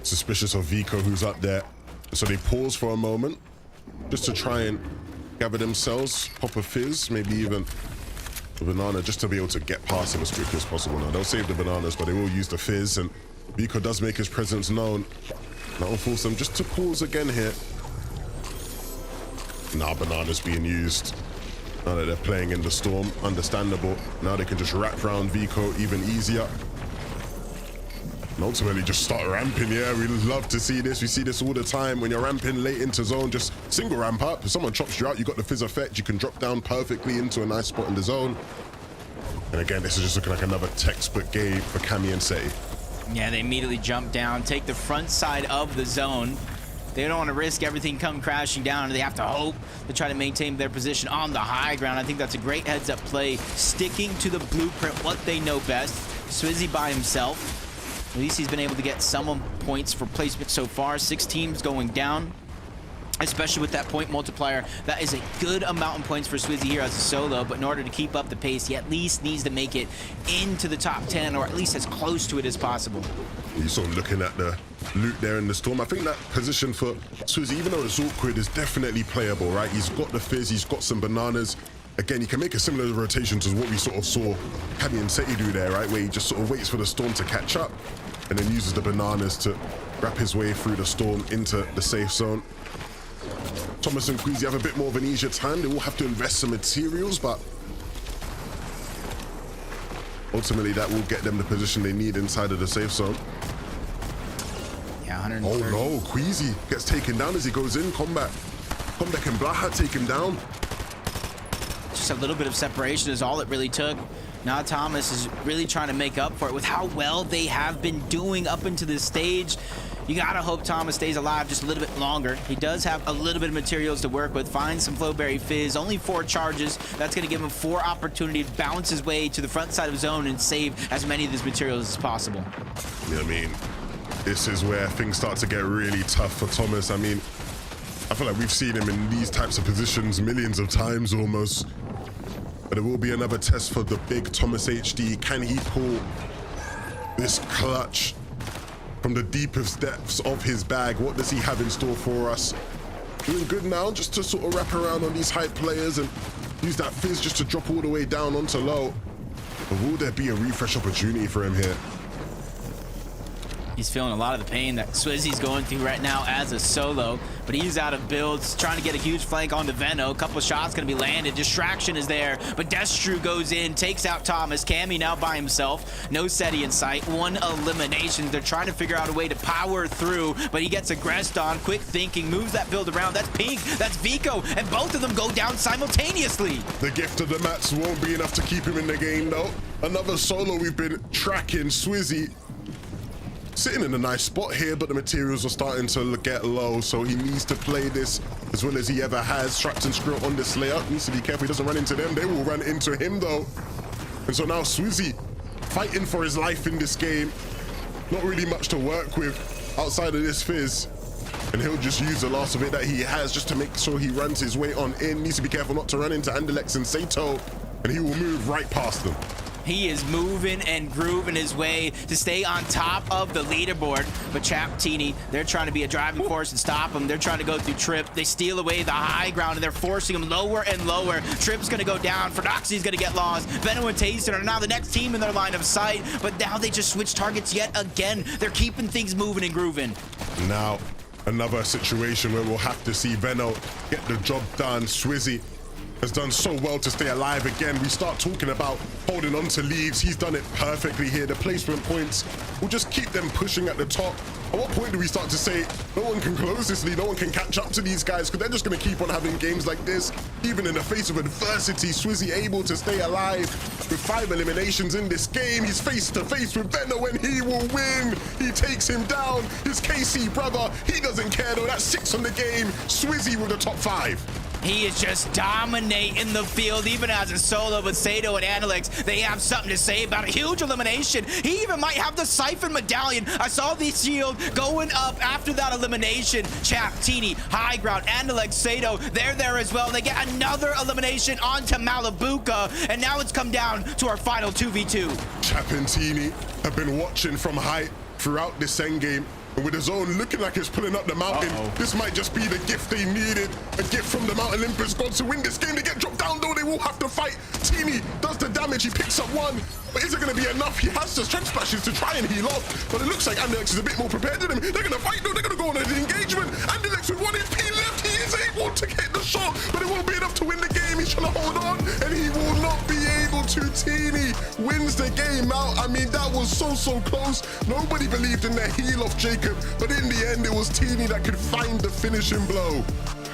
suspicious of Vico, who's up there. So they pause for a moment just to try and gather themselves, pop a fizz, maybe even a banana, just to be able to get past him as quickly as possible. Now they'll save the bananas, but they will use the fizz, and Vico does make his presence known. That will force them just to pause again here. Now bananas being used. Now that they're playing in the storm, understandable. Now they can just wrap around Vico even easier. And ultimately just start ramping. Yeah, we love to see this. We see this all the time. When you're ramping late into zone, just single ramp up. If someone chops you out, you got the fizz effect. You can drop down perfectly into a nice spot in the zone. And again, this is just looking like another textbook game for Cammy and Seti. Yeah, they immediately jump down, take the front side of the zone. They don't want to risk everything come crashing down. They have to hope to try to maintain their position on the high ground. I think that's a great heads-up play, sticking to the blueprint, what they know best. Swizzy by himself. At least he's been able to get some points for placement so far. 6 teams going down, especially with that point multiplier. That is a good amount of points for Swizzy here as a solo, but in order to keep up the pace, he at least needs to make it into the top 10, or at least as close to it as possible. You saw him looking at the loot there in the storm. I think that position for Swizzy, even though it's awkward, is definitely playable, right? He's got the fizz, he's got some bananas. Again, he can make a similar rotation to what we sort of saw Cammy and Seti do there, right? Where he just sort of waits for the storm to catch up and then uses the bananas to wrap his way through the storm into the safe zone. Thomas and Queasy have a bit more of an easier time. They will have to invest some materials, but ultimately that will get them the position they need inside of the safe zone. Yeah, 130. Oh no, Queasy gets taken down as he goes in. Combat and Blaha take him down. Just a little bit of separation is all it really took. Now Thomas is really trying to make up for it with how well they have been doing up into this stage. You gotta hope Thomas stays alive just a little bit longer. He does have a little bit of materials to work with. Finds some Flowberry Fizz, only 4 charges. That's gonna give him 4 opportunities to bounce his way to the front side of zone and save as many of these materials as possible. Yeah, I mean, this is where things start to get really tough for Thomas. I mean, I feel like we've seen him in these types of positions millions of times almost. But it will be another test for the big Thomas HD. Can he pull this clutch from the deepest depths of his bag? What does he have in store for us? Doing good now just to sort of wrap around on these hype players and use that fizz just to drop all the way down onto low. But will there be a refresh opportunity for him here? He's feeling a lot of the pain that Swizzy's going through right now as a solo, but he's out of builds, trying to get a huge flank onto Veno. A couple of shots gonna be landed. Distraction is there, but Destru goes in, takes out Thomas. Cammy now by himself. No Seti in sight. 1 elimination. They're trying to figure out a way to power through, but he gets aggressed on. Quick thinking, moves that build around. That's Pink, that's Vico, and both of them go down simultaneously. The gift of the mats won't be enough to keep him in the game though. Another solo we've been tracking. Swizzy sitting in a nice spot here, but the materials are starting to get low, so he needs to play this as well as he ever has. Trapped and Skrill on this layout. Needs to be careful he doesn't run into them. They will run into him though. And so now Swizzy fighting for his life in this game. Not really much to work with outside of this fizz. And he'll just use the last of it that he has just to make sure he runs his way on in. Needs to be careful not to run into Andalex and Sato, and he will move right past them. He is moving and grooving his way to stay on top of the leaderboard. But Chap Teeny, they're trying to be a driving force and stop him. They're trying to go through Trip. They steal away the high ground and they're forcing him lower and lower. Trip's gonna go down. Fernoxy's gonna get lost. Veno and Tasten are now the next team in their line of sight. But now they just switch targets yet again. They're keeping things moving and grooving. Now, another situation where we'll have to see Veno get the job done. Swizzy has done so well to stay alive again. We start talking about holding on to leads. He's done it perfectly here. The placement points will just keep them pushing at the top. At what point do we start to say, no one can close this lead, no one can catch up to these guys, because they're just going to keep on having games like this. Even in the face of adversity, Swizzy able to stay alive with 5 eliminations in this game. He's face to face with Veno and he will win. He takes him down. His KC brother, he doesn't care though. That's 6 on the game. Swizzy with the top 5. He is just dominating the field, even as a solo with Sato and Andalex. They have something to say about a huge elimination. He even might have the Siphon Medallion. I saw the shield going up after that elimination. Chap, Teeny, high ground, Andalex, Sato, they're there as well. They get another elimination onto Malabuka, and now it's come down to our final 2v2. Chap and Teeny have been watching from height throughout this endgame. And with the zone looking like it's pulling up the mountain, this might just be the gift they needed. A gift from the Mount Olympus gods to win this game. They get dropped down though, they will have to fight. Teeny does the damage, he picks up 1. But is it going to be enough? He has the strength splashes to try and heal off. But it looks like Andalex is a bit more prepared than him. They're going to fight though, they're going to go on an engagement. Andalex with 1 HP left, he is is able to get the shot, but it won't be enough to win the game. He's trying to hold on, and he will not be able to. Teeny wins the game out. I mean, that was so close. Nobody believed in the heel of Jacob, but in the end, it was Teeny that could find the finishing blow.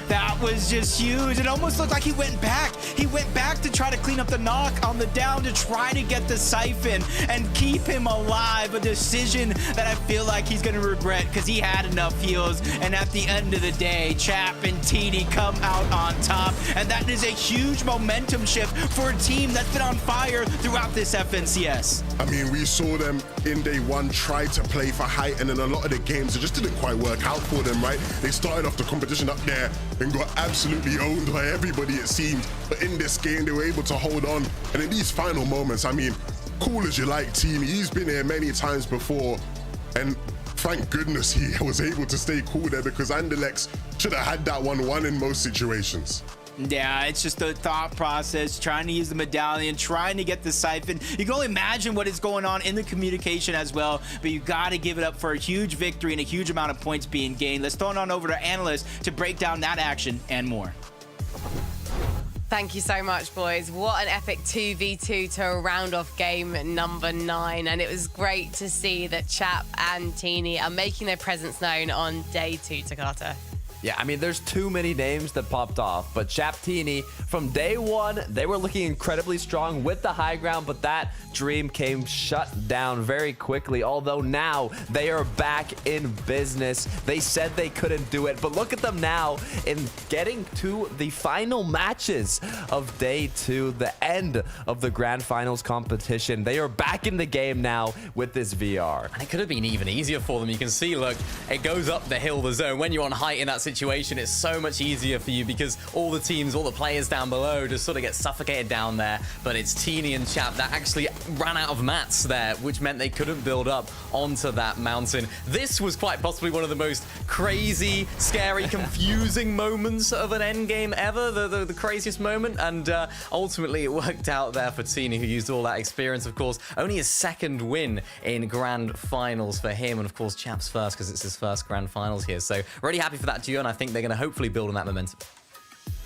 That was just huge. It almost looked like he went back. He went back to try to clean up the knock on the down to try to get the siphon and keep him alive. A decision that I feel like he's going to regret because he had enough heals. And at the end of the day, Chap and Teeny come out on top. And that is a huge momentum shift for a team that's been on fire throughout this FNCS. I mean, we saw them in day one try to play for height, and in a lot of the games, it just didn't quite work out for them, right? They started off the competition up there and got absolutely owned by everybody, it seemed. But in this game, they were able to hold on. And in these final moments, I mean, cool as you like, Teeny, he's been here many times before. And thank goodness he was able to stay cool there, because Anderlecht should have had that 1-1 in most situations. Yeah, it's just the thought process, trying to use the medallion, trying to get the siphon. You can only imagine what is going on in the communication as well, but you got to give it up for a huge victory and a huge amount of points being gained. Let's throw it on over to Analyst to break down that action and more. Thank you so much, boys. What an epic 2v2 to round off game number 9. And it was great to see that Chap and Teeny are making their presence known on day 2, Takata. Yeah, I mean, there's too many names that popped off, but Chap Teeny, from day one, they were looking incredibly strong with the high ground, but that dream came shut down very quickly, although now they are back in business. They said they couldn't do it, but look at them now in getting to the final matches of day 2, the end of the grand finals competition. They are back in the game now with this VR. And it could have been even easier for them. You can see, look, it goes up the hill, the zone. When you're on height in that situation, it's so much easier for you because all the teams, all the players down below just sort of get suffocated down there. But it's Teeny and Chap that actually ran out of mats there, which meant they couldn't build up onto that mountain. This was quite possibly one of the most crazy, scary, confusing moments of an endgame ever, the craziest moment. And ultimately it worked out there for Teeny, who used all that experience, of course. Only his second win in grand finals for him, and of course Chap's first because it's his first grand finals here. So really happy for that duo, and I think they're going to hopefully build on that momentum.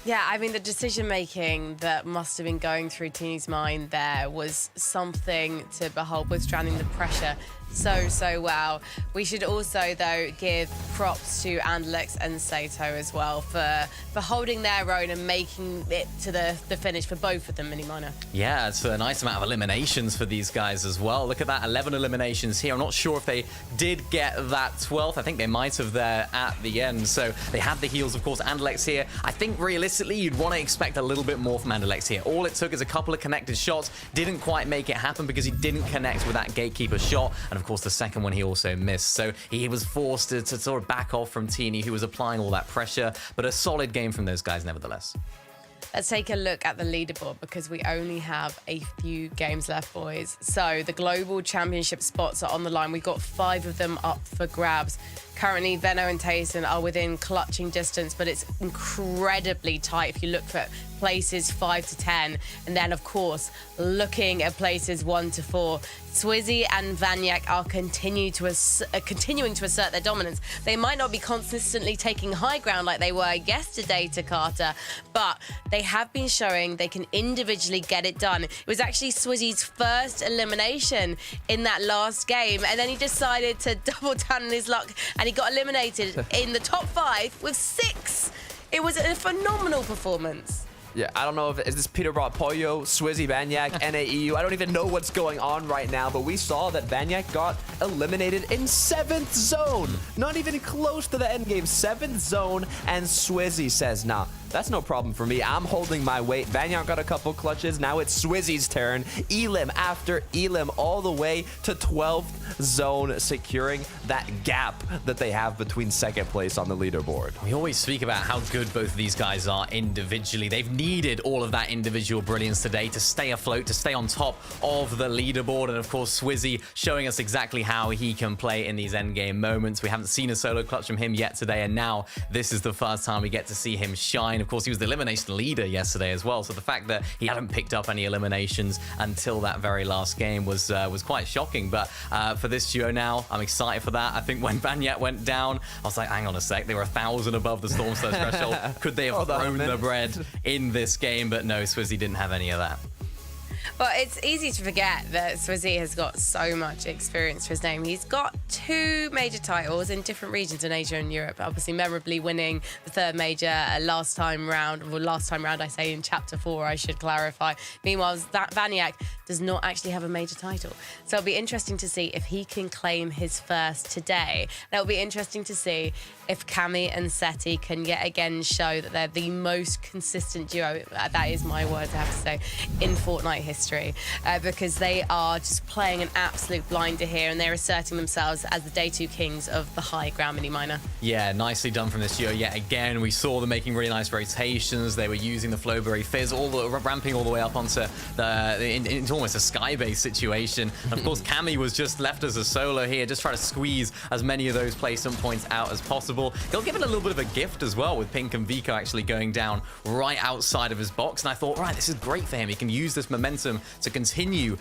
Yeah, I mean, the decision-making that must have been going through Teeny's mind there was something to behold, withstanding the pressure so well. We should also, though, give props to Anderlecht and Sato as well for holding their own and making it to the finish for both of them, Minimana. Yeah, it's a nice amount of eliminations for these guys as well. Look at that, 11 eliminations here. I'm not sure if they did get that 12th. I think they might have there at the end. So they had the heals, of course. Anderlecht here. I think realistically, you'd want to expect a little bit more from Anderlecht here. All it took is a couple of connected shots. Didn't quite make it happen because he didn't connect with that gatekeeper shot. And of course, the second one he also missed. So he was forced to sort of back off from Teeny, who was applying all that pressure. But a solid game from those guys, nevertheless. Let's take a look at the leaderboard because we only have a few games left, boys. So the global championship spots are on the line. We've got 5 of them up for grabs. Currently, Venno and Tayson are within clutching distance, but it's incredibly tight if you look for places 5 to 10. And then, of course, looking at places 1 to 4. Swizzy and Vanyak are continuing to assert their dominance. They might not be consistently taking high ground like they were yesterday to Carter, but they have been showing they can individually get it done. It was actually Swizzy's first elimination in that last game, and then he decided to double down on his luck, and he got eliminated in the top 5 with 6. It was a phenomenal performance. Yeah, I don't know if is this Peterborough Pollo, Swizzy, Vanyak, NAEU. I don't even know what's going on right now, but we saw that Vanyak got eliminated in 7th zone. Not even close to the end game. 7th zone, and Swizzy says, nah, that's no problem for me. I'm holding my weight. Vanyak got a couple clutches. Now it's Swizzy's turn. Elim after Elim all the way to 12th zone, securing that gap that they have between second place on the leaderboard. We always speak about how good both of these guys are individually. They've needed all of that individual brilliance today to stay afloat, to stay on top of the leaderboard. And of course, Swizzy showing us exactly how he can play in these endgame moments. We haven't seen a solo clutch from him yet today, and now this is the first time we get to see him shine of course, he was the elimination leader yesterday as well. So the fact that he hadn't picked up any eliminations until that very last game was quite shocking. But for this duo now, I'm excited for that. I think when Vanyat went down, I was like, hang on a sec, they were 1,000 above the Stormstone threshold. Could they have thrown the bread in this game? But no, Swizzy didn't have any of that. Well, it's easy to forget that Swizzy has got so much experience for his name. He's got 2 major titles in different regions in Asia and Europe, obviously memorably winning the 3rd major last time round I say in Chapter 4, I should clarify. Meanwhile, Vaniak does not actually have a major title. So it'll be interesting to see if he can claim his first today. And it'll be interesting to see if Cammy and Seti can yet again show that they're the most consistent duo, that is my words I have to say, in Fortnite history, because they are just playing an absolute blinder here and they're asserting themselves as the day 2 kings of the high ground mini minor. Yeah, nicely done from this duo yet again. We saw them making really nice rotations. They were using the Flowberry Fizz, ramping all the way up onto into almost a sky-based situation. And of course, Cammy was just left as a solo here, just trying to squeeze as many of those placement points out as possible. He'll give it a little bit of a gift as well, with Pink and Vico actually going down right outside of his box. And I thought, right, this is great for him. He can use this momentum to continue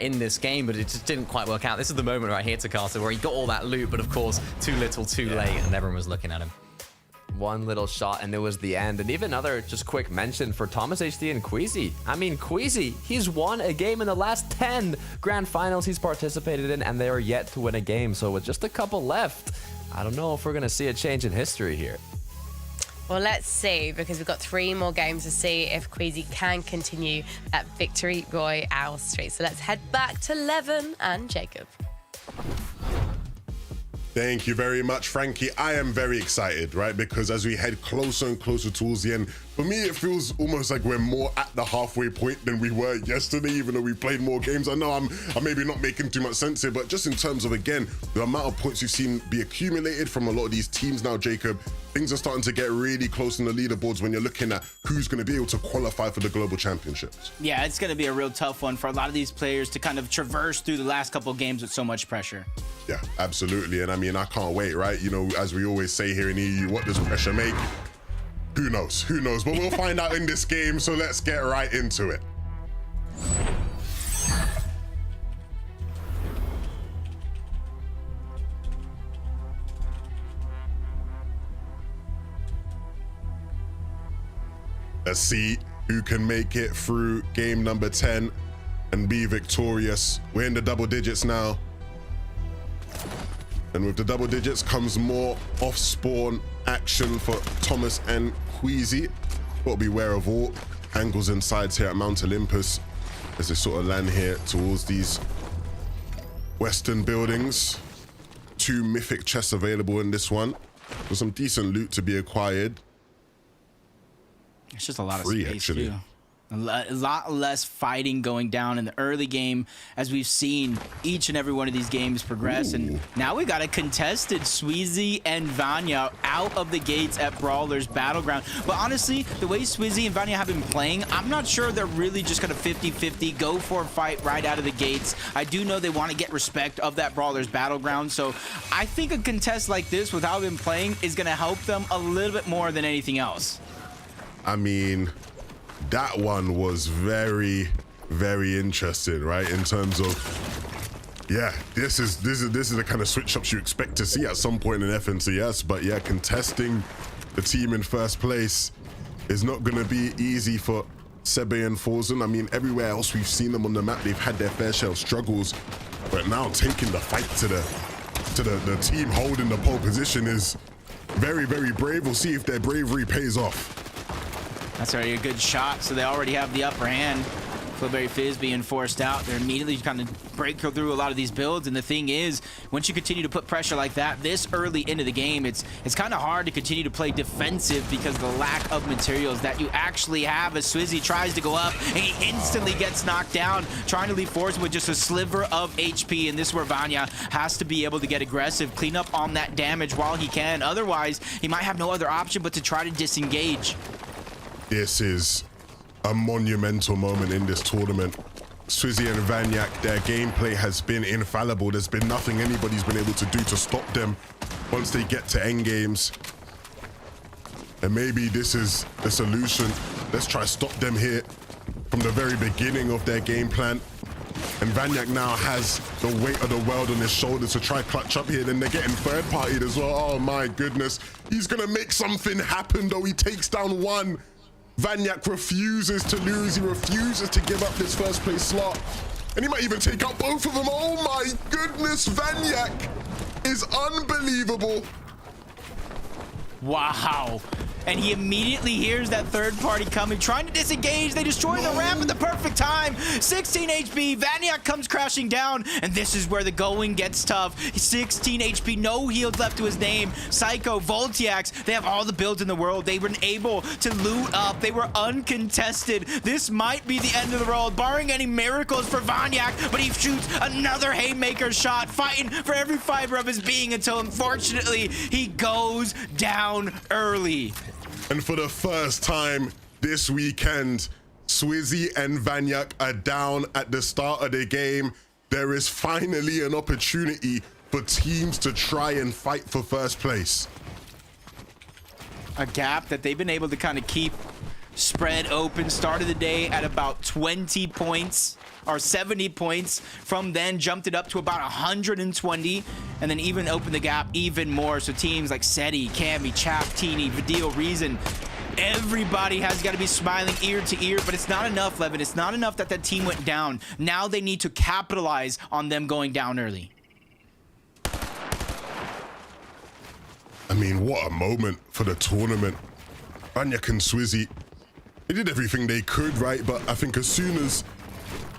in this game, but it just didn't quite work out. This is the moment right here, Takata, where he got all that loot, but of course, too little, too late, and everyone was looking at him. One little shot and it was the end. And even another just quick mention for Thomas HD and Queasy. I mean, Queasy, he's won a game in the last 10 grand finals he's participated in, and they are yet to win a game. So with just a couple left, I don't know if we're going to see a change in history here. Well, let's see, because we've got 3 more games to see if Queasy can continue that Victory Royale streak. So let's head back to Levin and Jacob. Thank you very much, Frankie. I am very excited, right? Because as we head closer and closer towards the end, for me, it feels almost like we're more at the halfway point than we were yesterday, even though we played more games. I know I'm maybe not making too much sense here, but just in terms of, again, the amount of points we've seen be accumulated from a lot of these teams now, Jacob, things are starting to get really close in the leaderboards when you're looking at who's going to be able to qualify for the global championships. Yeah, it's going to be a real tough one for a lot of these players to kind of traverse through the last couple of games with so much pressure. Yeah, absolutely. And I mean, I can't wait, right? You know, as we always say here in EU, what does pressure make? Who knows? Who knows? But we'll find out in this game, so let's get right into it. Let's see who can make it through game number 10 and be victorious. We're in the double digits now. And with the double digits comes more off-spawn action for Thomas and Queasy. Got to be aware of all angles and sides here at Mount Olympus as they sort of land here towards these western buildings. 2 mythic chests available in this one. With some decent loot to be acquired. It's just a lot of 3, space, actually. too. A lot less fighting going down in the early game as we've seen each and every one of these games progress. Ooh. And now we got a contested Swizzy and Vanya out of the gates at Brawler's Battleground. But honestly, the way Swizzy and Vanya have been playing, I'm not sure they're really just going to 50-50 go for a fight right out of the gates. I do know they want to get respect of that Brawler's Battleground. So I think a contest like this with how they've been playing is going to help them a little bit more than anything else. I mean, that one was very, very interesting, right? In terms of, yeah, this is the kind of switch-ups you expect to see at some point in FNCS. But yeah, contesting the team in first place is not going to be easy for Sebe and Forzen. I mean, everywhere else we've seen them on the map, they've had their fair share of struggles. But now taking the fight to the team holding the pole position is very, very brave. We'll see if their bravery pays off. That's already a good shot, so they already have the upper hand. Flowberry Fizz being forced out. They're immediately kind of break through a lot of these builds, and the thing is, once you continue to put pressure like that this early into the game, it's kind of hard to continue to play defensive because of the lack of materials that you actually have as Swizzy tries to go up, and he instantly gets knocked down, trying to leave Force with just a sliver of HP, and this is where Vanya has to be able to get aggressive, clean up on that damage while he can. Otherwise, he might have no other option but to try to disengage. This is a monumental moment in this tournament. Swizzy and Vanyak, their gameplay has been infallible. There's been nothing anybody's been able to do to stop them once they get to endgames. And maybe this is the solution. Let's try to stop them here from the very beginning of their game plan. And Vanyak now has the weight of the world on his shoulders to try clutch up here. Then they're getting third-partied as well. Oh my goodness. He's gonna make something happen though. He takes down one. Vanyak refuses to lose. He refuses to give up this first place slot. And he might even take out both of them. Oh my goodness, Vanyak is unbelievable. Wow. And he immediately hears that third party coming, trying to disengage. They destroy the ramp at the perfect time. 16 HP. Vanyak comes crashing down, and this is where the going gets tough. 16 HP, no heals left to his name. Psycho, Voltiax, they have all the builds in the world. They were able to loot up. They were uncontested. This might be the end of the world, barring any miracles for Vanyak, but he shoots another haymaker shot, fighting for every fiber of his being until, unfortunately, he goes down early. And for the first time this weekend, Swizzy and Vanyak are down at the start of the game. There is finally an opportunity for teams to try and fight for first place. A gap that they've been able to kind of keep spread open. Started the day at about 20 points or 70 points. From then jumped it up to about 120 and then even opened the gap even more. So teams like Seti, Cammy, Chap, Teeny, Vidil, Reason, everybody has got to be smiling ear to ear, but it's not enough, Levin. It's not enough that that team went down. Now they need to capitalize on them going down early. I mean, what a moment for the tournament. Vanyak and Swizzy, they did everything they could, right? But I think as soon as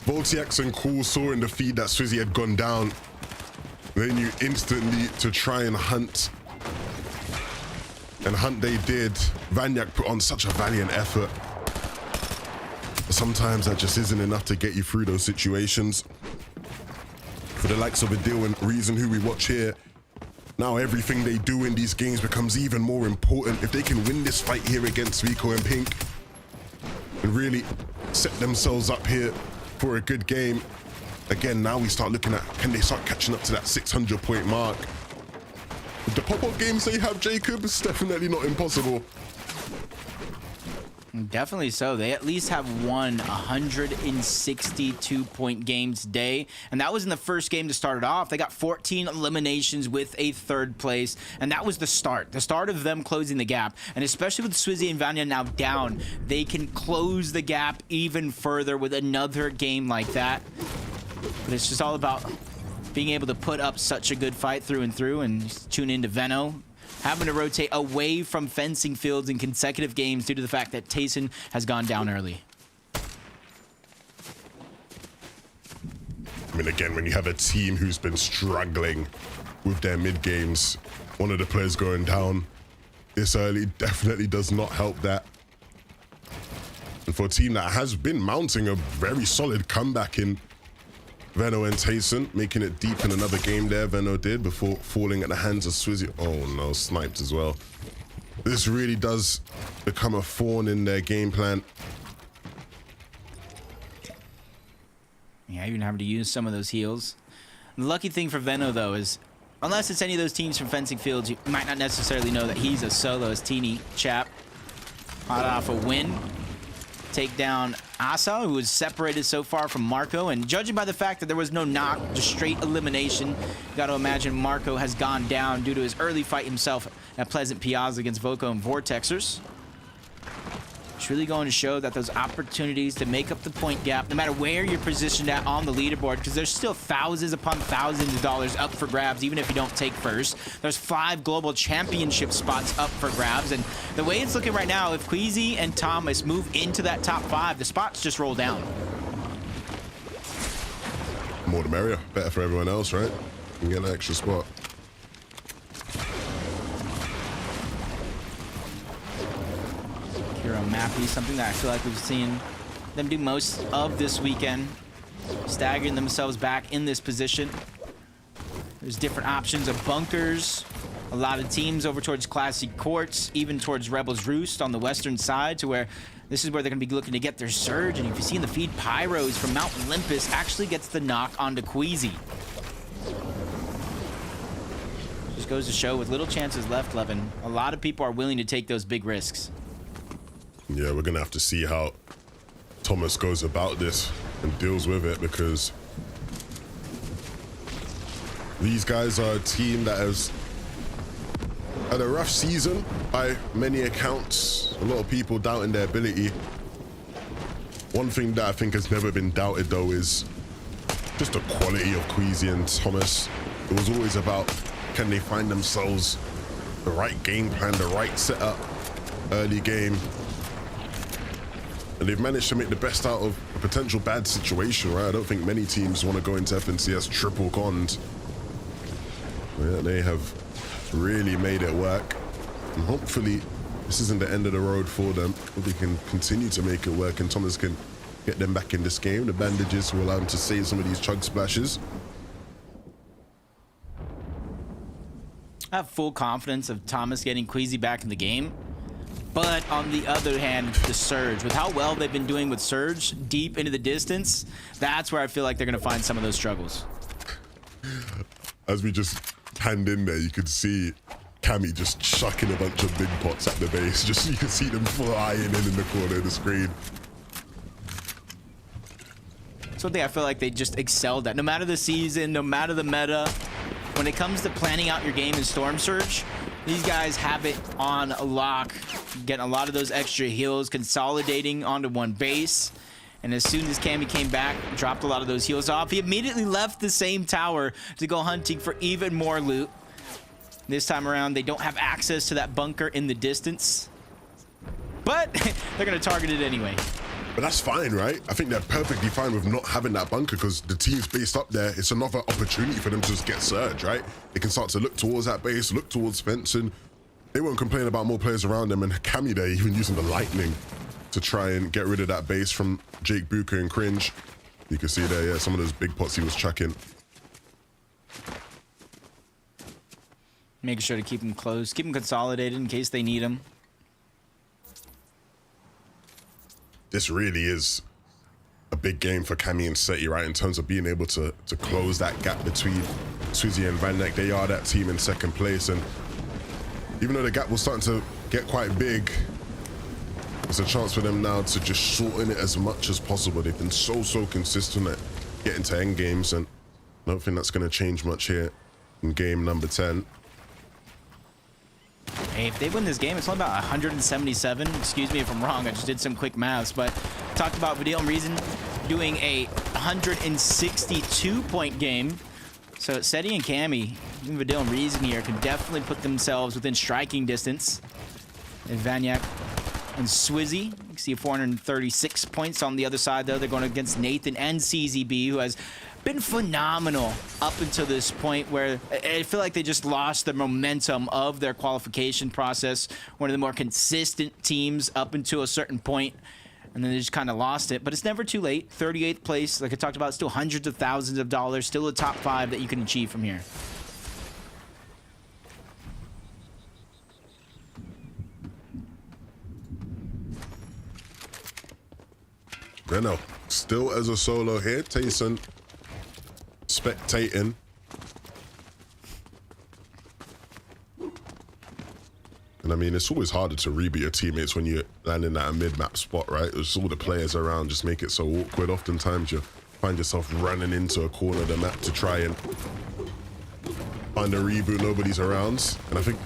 Voltiax and Cool saw in the feed that Swizzy had gone down, they knew instantly to try and hunt. And hunt they did. Vanyak put on such a valiant effort. But sometimes that just isn't enough to get you through those situations. For the likes of Adil and Reason, who we watch here, now everything they do in these games becomes even more important. If they can win this fight here against Vico and Pink and really set themselves up here for a good game. Again, now we start looking at, can they start catching up to that 600 point mark? With the pop-up games they have, Jacob, it's definitely not impossible. Definitely so. They at least have won 162-point games today, and that was in the first game to start it off. They got 14 eliminations with a third place, and that was the start of them closing the gap. And especially with Swizzy and Vanya now down, they can close the gap even further with another game like that. But it's just all about being able to put up such a good fight through and through. And tune into Venno, having to rotate away from fencing fields in consecutive games due to the fact that Tayson has gone down early. I mean, again, when you have a team who's been struggling with their mid games, one of the players going down this early definitely does not help that. And for a team that has been mounting a very solid comeback in Venno and Tayson, making it deep in another game there, Venno did, before falling at the hands of Swizzy. Oh no, sniped as well. This really does become a thorn in their game plan. Yeah, even having to use some of those heals. The lucky thing for Venno, though, is unless it's any of those teams from fencing fields, you might not necessarily know that he's a solo as Teeny Chap. Hot off a win. Take down Asa, who was separated so far from Marco, and judging by the fact that there was no knock, just straight elimination, got to imagine Marco has gone down due to his early fight himself at Pleasant Piazza against Voco and Vortexers. It's really going to show that those opportunities to make up the point gap, no matter where you're positioned at on the leaderboard, because there's still thousands upon thousands of dollars up for grabs, even if you don't take first. There's 5 global championship spots up for grabs, and the way it's looking right now, if Queasy and Thomas move into that top 5, the spots just roll down. More the merrier. Better for everyone else, right? You can get an extra spot. Hero Mappy, something that I feel like we've seen them do most of this weekend, staggering themselves back in this position. There's different options of bunkers, a lot of teams over towards Classy Courts, even towards Rebels Roost on the western side, to where this is where they're going to be looking to get their surge. And if you see in the feed, Pyros from Mount Olympus actually gets the knock onto Queasy. Just Just goes to show with little chances left, Levin, a lot of people are willing to take those big risks. Yeah, we're going to have to see how Thomas goes about this and deals with it, because these guys are a team that has had a rough season by many accounts. A lot of people doubting their ability. One thing that I think has never been doubted, though, is just the quality of Queasy and Thomas. It was always about, can they find themselves the right game plan, the right setup, early game. And they've managed to make the best out of a potential bad situation, right? I don't think many teams want to go into FNCS triple conned. Yeah, they have really made it work. And hopefully this isn't the end of the road for them. They can continue to make it work and Thomas can get them back in this game. The bandages will allow him to save some of these chug splashes. I have full confidence of Thomas getting Queasy back in the game. But on the other hand, the Surge, with how well they've been doing with Surge deep into the distance, that's where I feel like they're going to find some of those struggles. As we just panned in there, you could see Cammy just chucking a bunch of big pots at the base. Just you can see them flying in the corner of the screen. It's one thing I feel like they just excelled at. No matter the season, no matter the meta, when it comes to planning out your game in Storm Surge, these guys have it on lock, getting a lot of those extra heals, consolidating onto one base. And as soon as Cammy came back, dropped a lot of those heals off, he immediately left the same tower to go hunting for even more loot. This time around, they don't have access to that bunker in the distance, but they're going to target it anyway. But that's fine, right? I think they're perfectly fine with not having that bunker because the team's based up there. It's another opportunity for them to just get Surge, right? They can start to look towards that base, look towards fencing. They won't complain about more players around them. And Cammy there, even using the lightning to try and get rid of that base from Jake Buka and Cringe. You can see there, yeah, some of those big pots he was chucking. Making sure to keep them close, keep them consolidated in case they need them. This really is a big game for Cammy and Seti, right? In terms of being able to close that gap between Swizzy and Van Neck. They are that team in second place. And even though the gap was starting to get quite big, it's a chance for them now to just shorten it as much as possible. They've been so consistent at getting to end games, and I don't think that's going to change much here in game number 10. Hey, if they win this game, it's only about 177. Excuse me if I'm wrong. I just did some quick maths, but talked about Vidal and Reason doing a 162-point game. So Seti and Cammy, even Vidal and Reason here, can definitely put themselves within striking distance. And Vanyak and Swizzy, you can see 436 points on the other side, though. They're going against Nathan and CZB, who has been phenomenal up until this point, where I feel like they just lost the momentum of their qualification process. One of the more consistent teams up until a certain point, and then they just kind of lost it. But it's never too late. 38th place, like I talked about, still hundreds of thousands of dollars, still a top 5 that you can achieve from here. Reno still as a solo here. Tayson spectating. And I mean, it's always harder to rebeat your teammates when you're landing at a mid-map spot, right? It's all the players around just make it so awkward. Oftentimes you find yourself running into a corner of the map to try and find a reboot. Nobody's around. And I think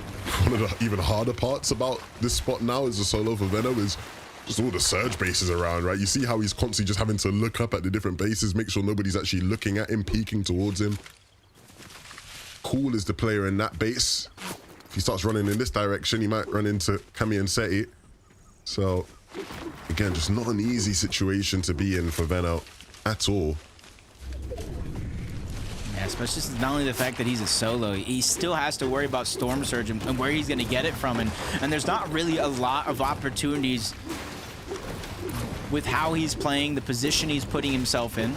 one of the even harder parts about this spot now is the solo for Venom is just all the Surge bases around, right? You see how he's constantly just having to look up at the different bases, make sure nobody's actually looking at him, peeking towards him. Cool is the player in that base. If he starts running in this direction, he might run into Cammy and Seti. So, again, just not an easy situation to be in for Veno at all. Yeah, especially not only the fact that he's a solo, he still has to worry about Storm Surge and where he's going to get it from. And there's not really a lot of opportunities with how he's playing, the position he's putting himself in.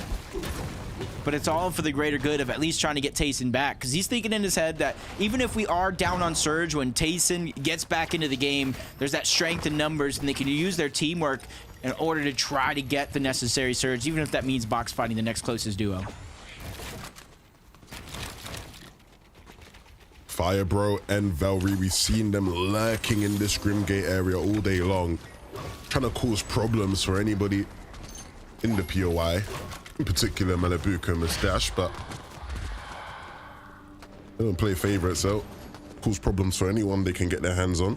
But it's all for the greater good of at least trying to get Tayson back, because he's thinking in his head that even if we are down on Surge, when Tayson gets back into the game, there's that strength in numbers, and they can use their teamwork in order to try to get the necessary Surge, even if that means box fighting the next closest duo. Firebro and Velry, we've seen them lurking in this Grimgate area all day long, trying to cause problems for anybody in the POI, in particular Malibuka and Mustache, but they don't play favorites, so cause problems for anyone they can get their hands on.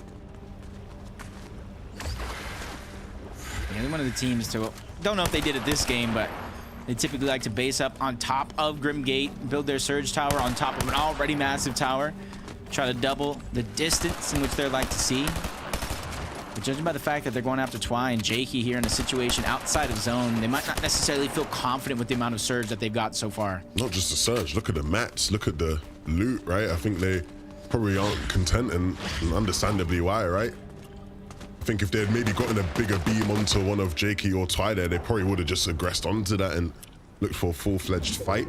Yeah, they're one of the teams to, don't know if they did it this game, but they typically like to base up on top of Grimgate, build their Surge Tower on top of an already massive tower, try to double the distance in which they're like to see. But judging by the fact that they're going after Twy and Jakey here in a situation outside of zone, they might not necessarily feel confident with the amount of Surge that they've got so far. Not just the Surge, look at the mats, look at the loot, right? I think they probably aren't content, and understandably why, right? I think if they had maybe gotten a bigger beam onto one of Jakey or Twy there, they probably would have just aggressed onto that and looked for a full-fledged fight.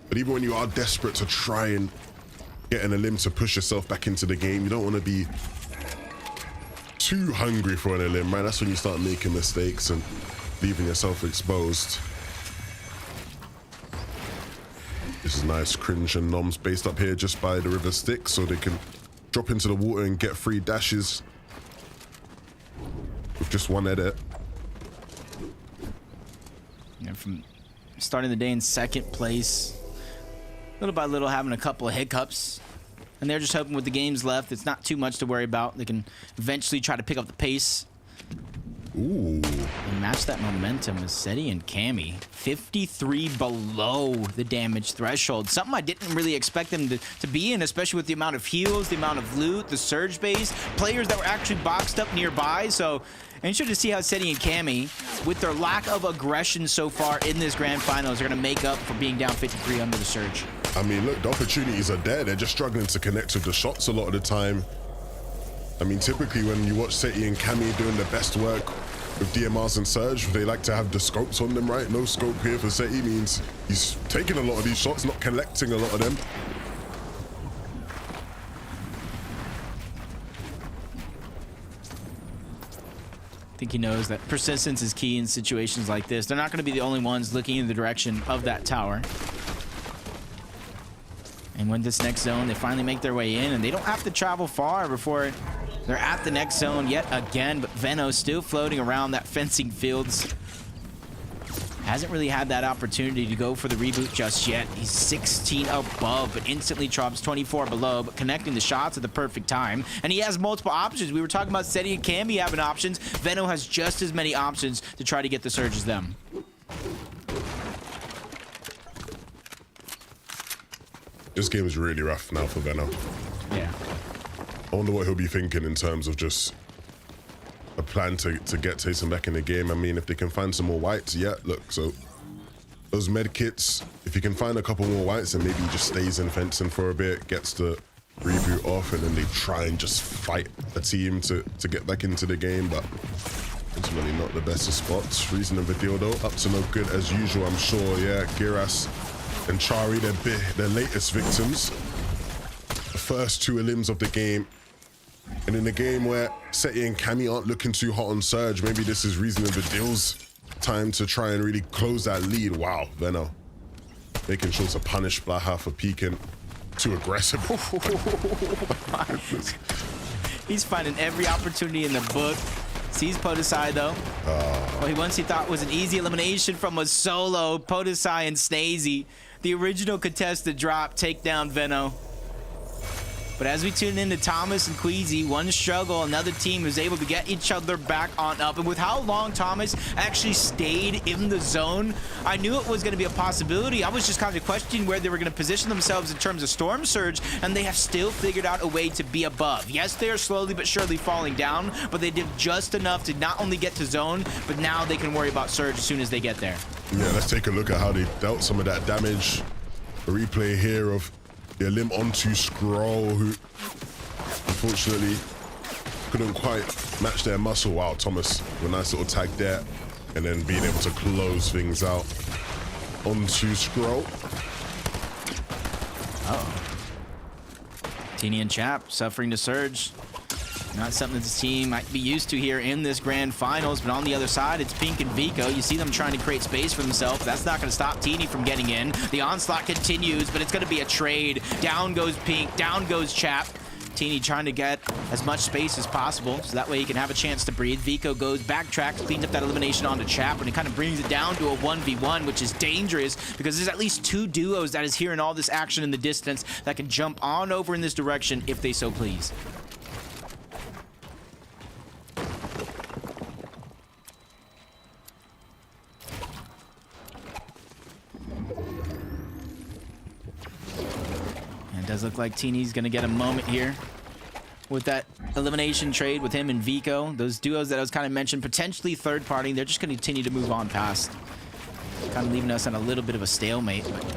But even when you are desperate to try and get an elim to push yourself back into the game, you don't want to be too hungry for an elim, right? That's when you start making mistakes and leaving yourself exposed. This is nice. Cringe and Noms based up here just by the river Styx, so they can drop into the water and get free dashes with just one edit. And from starting the day in second place, little by little having a couple of hiccups, and they're just hoping with the games left, it's not too much to worry about. They can eventually try to pick up the pace. Ooh. And match that momentum with Seti and Cammy. 53 below the damage threshold. Something I didn't really expect them to be in, especially with the amount of heals, the amount of loot, the surge base, players that were actually boxed up nearby. So interested to see how Seti and Cammy, with their lack of aggression so far in this grand finals, are going to make up for being down 53 under the surge. I mean, look, the opportunities are there. They're just struggling to connect with the shots a lot of the time. I mean, typically when you watch Seti and Cammy doing the best work with DMRs and Surge, they like to have the scopes on them, right? No scope here for Seti means he's taking a lot of these shots, not collecting a lot of them. I think he knows that persistence is key in situations like this. They're not going to be the only ones looking in the direction of that tower. And when this next zone, they finally make their way in, and they don't have to travel far before they're at the next zone yet again. But Veno still floating around that fencing fields. Hasn't really had that opportunity to go for the reboot just yet. He's 16 above, but instantly drops 24 below, but connecting the shots at the perfect time. And he has multiple options. We were talking about Seti and Camby having options. Veno has just as many options to try to get the surge as them. This game is really rough now for Veno. Yeah. I wonder what he'll be thinking in terms of just a plan to get Taysom back in the game. I mean, if they can find some more whites, yeah, look, so those med kits, if you can find a couple more whites and maybe he just stays in fencing for a bit, gets the reboot off, and then they try and just fight a team to get back into the game, but ultimately not the best of spots. Reason of the deal though, up to no good as usual, I'm sure. Yeah, Giras and Chari, their latest victims. The first two elims of the game. And in a game where Seti and Cammy aren't looking too hot on Surge, maybe this is Reason of the Deal's time to try and really close that lead. Wow, Veno making sure to punish Blaha for peeking too aggressive. He's finding every opportunity in the book. Sees Podesai though. Well, he once he thought was an easy elimination from a solo. Podesai and Snazy, the original contested drop, take down Veno. But as we tune into Thomas and Queasy, one struggle, another team is able to get each other back on up. And with how long Thomas actually stayed in the zone, I knew it was going to be a possibility. I was just kind of questioning where they were going to position themselves in terms of Storm Surge, and they have still figured out a way to be above. Yes, they are slowly but surely falling down, but they did just enough to not only get to zone, but now they can worry about Surge as soon as they get there. Yeah, let's take a look at how they dealt some of that damage. A replay here of the limb onto Scroll, who unfortunately couldn't quite match their muscle. Wow, Thomas with a nice little tag there, and then being able to close things out onto Scroll. Teeny and Chap suffering to Surge. Not something that this team might be used to here in this grand finals, but on the other side, it's Pink and Vico. You see them trying to create space for themselves. That's not going to stop Teeny from getting in. The onslaught continues, but it's going to be a trade. Down goes Pink, down goes Chap. Teeny trying to get as much space as possible, so that way he can have a chance to breathe. Vico goes, backtracks, cleans up that elimination onto Chap, and it kind of brings it down to a 1v1, which is dangerous because there's at least 2 duos that is hearing all this action in the distance that can jump on over in this direction if they so please. It does look like Teeny's gonna get a moment here with that elimination trade with him and Vico. Those duos that I was kind of mentioned, potentially third party, they're just gonna continue to move on past. Kind of leaving us on a little bit of a stalemate, but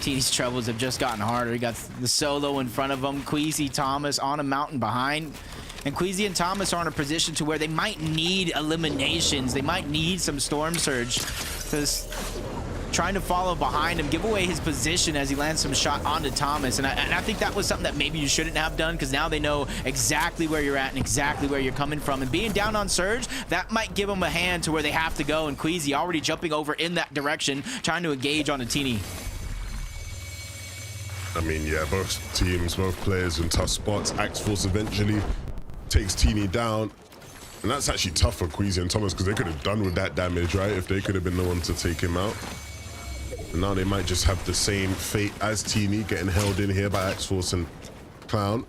Teeny's troubles have just gotten harder. He got the solo in front of him, Queasy, Thomas on a mountain behind. And Queasy and Thomas are in a position to where they might need eliminations. They might need some Storm Surge, because trying to follow behind him, give away his position as he lands some shot onto Thomas. And I think that was something that maybe you shouldn't have done, because now they know exactly where you're at and exactly where you're coming from. And being down on Surge, that might give them a hand to where they have to go. And Queasy already jumping over in that direction, trying to engage on a Teeny. I mean, yeah, both teams, both players in tough spots. Axe Force eventually takes Teeny down. And that's actually tough for Queasy and Thomas, because they could have done with that damage, right? If they could have been the one to take him out. And now they might just have the same fate as Teeny, getting held in here by Axe Force and Clown.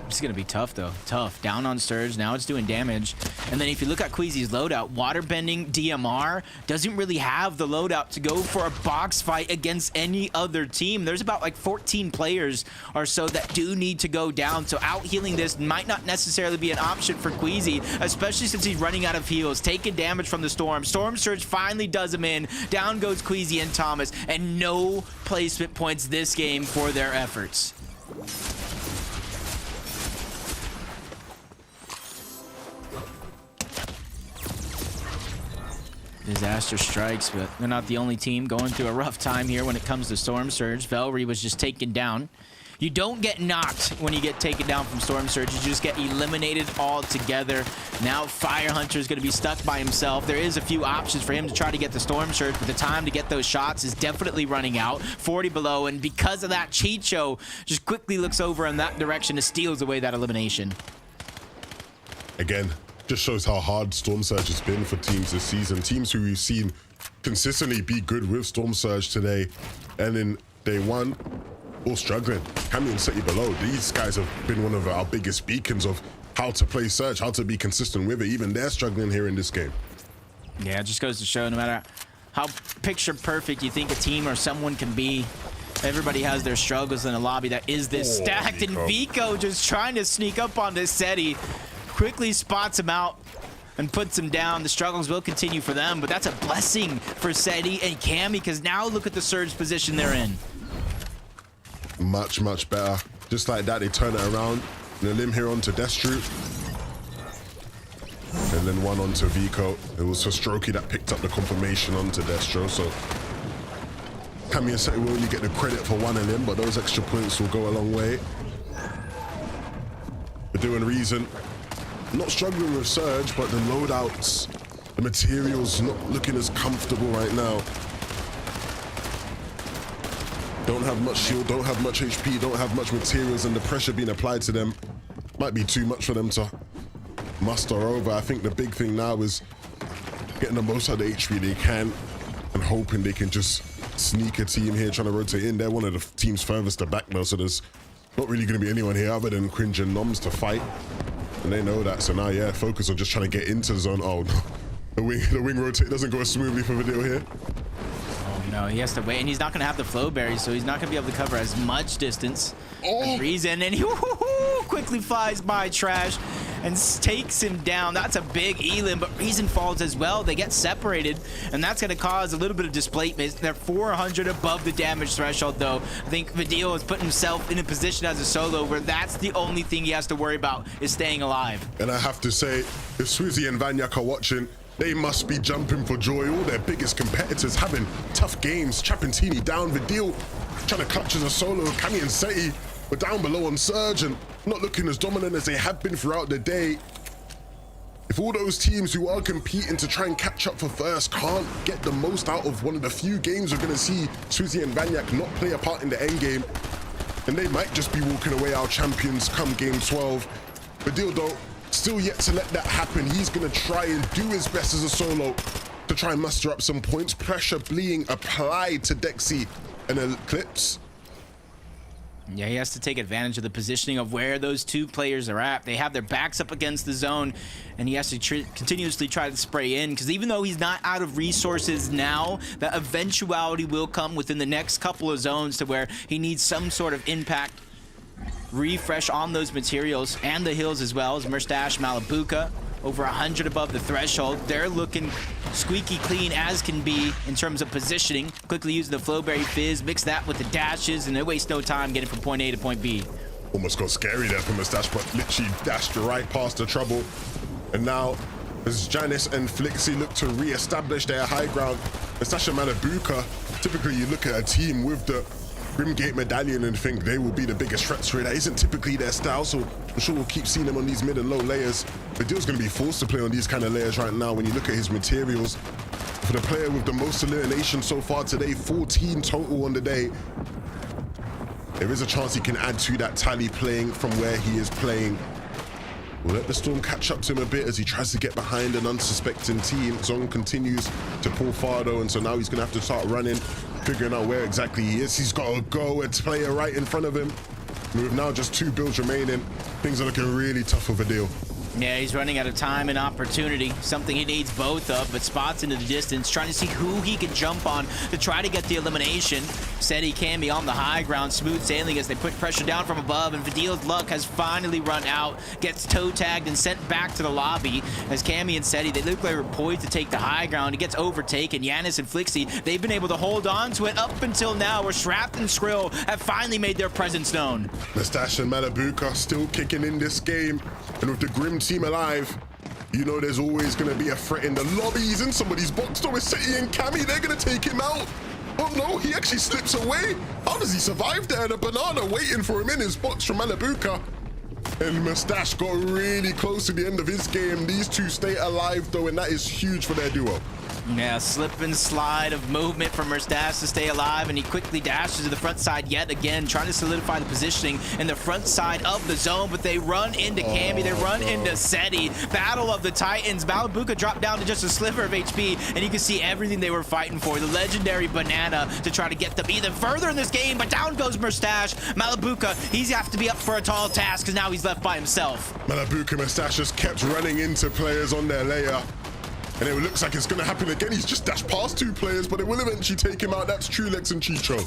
It's gonna be tough though. Tough. Down on Surge, now it's doing damage. And then if you look at Queasy's loadout, Waterbending DMR doesn't really have the loadout to go for a box fight against any other team. There's about like 14 players or so that do need to go down. So out healing this might not necessarily be an option for Queasy, especially since he's running out of heals, taking damage from the Storm. Storm Surge finally does him in. Down goes Queasy and Thomas, and no placement points this game for their efforts. Disaster strikes, but they're not the only team going through a rough time here when it comes to Storm Surge. Velry was just taken down. You don't get knocked when you get taken down from Storm Surge. You just get eliminated altogether. Now Fire Hunter is going to be stuck by himself. There is a few options for him to try to get the Storm Surge, but the time to get those shots is definitely running out. 40 below, and because of that, Chicho just quickly looks over in that direction and steals away that elimination. Again, just shows how hard Storm Surge has been for teams this season. Teams who we've seen consistently be good with Storm Surge today, and in day one, all struggling. Cammy and Seti below, these guys have been one of our biggest beacons of how to play Surge, how to be consistent with it. Even they're struggling here in this game. Yeah, it just goes to show no matter how picture perfect you think a team or someone can be, everybody has their struggles in a lobby that is this stacked. Vico. And Vico just trying to sneak up on this Seti. Quickly spots him out and puts him down. The struggles will continue for them, but that's a blessing for Seti and Cammy, because now look at the Surge position they're in. Much, much better. Just like that, they turn it around. And a limb here onto Destru. And then one onto Vico. It was for Strokey that picked up the confirmation onto Destro. So Cammy and Seti will only get the credit for one of them, but those extra points will go a long way. They're doing reason. Not struggling with Surge, but the loadouts, the materials not looking as comfortable right now. Don't have much shield, don't have much HP, don't have much materials, and the pressure being applied to them might be too much for them to muster over. I think the big thing now is getting the most out of the HP they can and hoping they can just sneak a team here trying to rotate in. They're one of the teams furthest to back now, so there's not really going to be anyone here other than Cringe and Noms to fight. And they know that, so now, yeah, focus on just trying to get into the zone. Oh, no. The wing rotate doesn't go as smoothly for Video here. Oh, no, he has to wait, and he's not going to have the flow berry, so he's not going to be able to cover as much distance as Reason, and he quickly flies by Trash and takes him down. That's a big elim, but Reason falls as well. They get separated, and that's going to cause a little bit of displacement. They're 400 above the damage threshold, though. I think Video has put himself in a position as a solo where that's the only thing he has to worry about is staying alive. And I have to say, if Swizzy and Vanyak are watching, they must be jumping for joy. All their biggest competitors having tough games. Trapping Teeny down, Vidil trying to clutch as a solo. Cammy and Seti were down below on Surge and not looking as dominant as they have been throughout the day. If all those teams who are competing to try and catch up for first can't get the most out of one of the few games we're going to see Swizzy and Vanyak not play a part in the end game, then they might just be walking away our champions come game 12. But Dildo, still yet to let that happen. He's going to try and do his best as a solo to try and muster up some points. Pressure being applied to Dexy and Eclipse. Yeah, he has to take advantage of the positioning of where those two players are at. They have their backs up against the zone, and he has to continuously try to spray in, because even though he's not out of resources now, that eventuality will come within the next couple of zones to where he needs some sort of impact refresh on those materials and the hills as well. As Mustache, Malabuka, over 100 above the threshold. They're looking squeaky clean as can be in terms of positioning. Quickly using the Flowberry Fizz, mix that with the dashes, and they waste no time getting from point A to point B. Almost got scary there for Mustache, but literally dashed right past the trouble. And now, as Janice and Flixie look to re-establish their high ground, Mustache and Malabuka, typically you look at a team with the Grimgate medallion and think they will be the biggest threats for it. That isn't typically their style, so I'm sure we'll keep seeing them on these mid and low layers. But Dill's going to be forced to play on these kind of layers right now when you look at his materials. For the player with the most elimination so far today, 14 total on the day, there is a chance he can add to that tally playing from where he is playing. We'll let the Storm catch up to him a bit as he tries to get behind an unsuspecting team. Zong continues to pull Fardo, and so now he's going to have to start running, figuring out where exactly he is. He's got to go a player right in front of him. With now just 2 builds remaining, things are looking really tough for Vidil. Yeah, he's running out of time and opportunity, something he needs both of, but spots into the distance, trying to see who he can jump on to try to get the elimination. Said he can be on the high ground, smooth sailing as they put pressure down from above, and Vidil's luck has finally run out, gets toe tagged and sent back to the lobby. As Cammy and Seti, they look like they're poised to take the high ground. He gets overtaken. Yanis and Flixie, they've been able to hold on to it up until now, where Shrapt and Skrill have finally made their presence known. Mustache and Malabuka still kicking in this game, and with the Grim team alive, you know there's always going to be a threat in the lobby. He's in somebody's box though with Seti and Cammy. They're going to take him out. Oh no, he actually slips away. How does he survive there? And a banana waiting for him in his box from Malabuka. And Mustache got really close to the end of his game. These two stay alive though, and that is huge for their duo. Yeah, slip and slide of movement for Mustache to stay alive, and he quickly dashes to the front side yet again, trying to solidify the positioning in the front side of the zone, but they run into Cammy, they run into Seti. Battle of the Titans. Malabuka dropped down to just a sliver of HP, and you can see everything they were fighting for. The legendary banana to try to get them even further in this game, but down goes Mustache. Malabuka, he's have to be up for a tall task, because now he's left by himself. Malabuka Mustache just kept running into players on their layer. And it looks like it's going to happen again. He's just dashed past 2 players, but it will eventually take him out. That's Trulex and Chicho.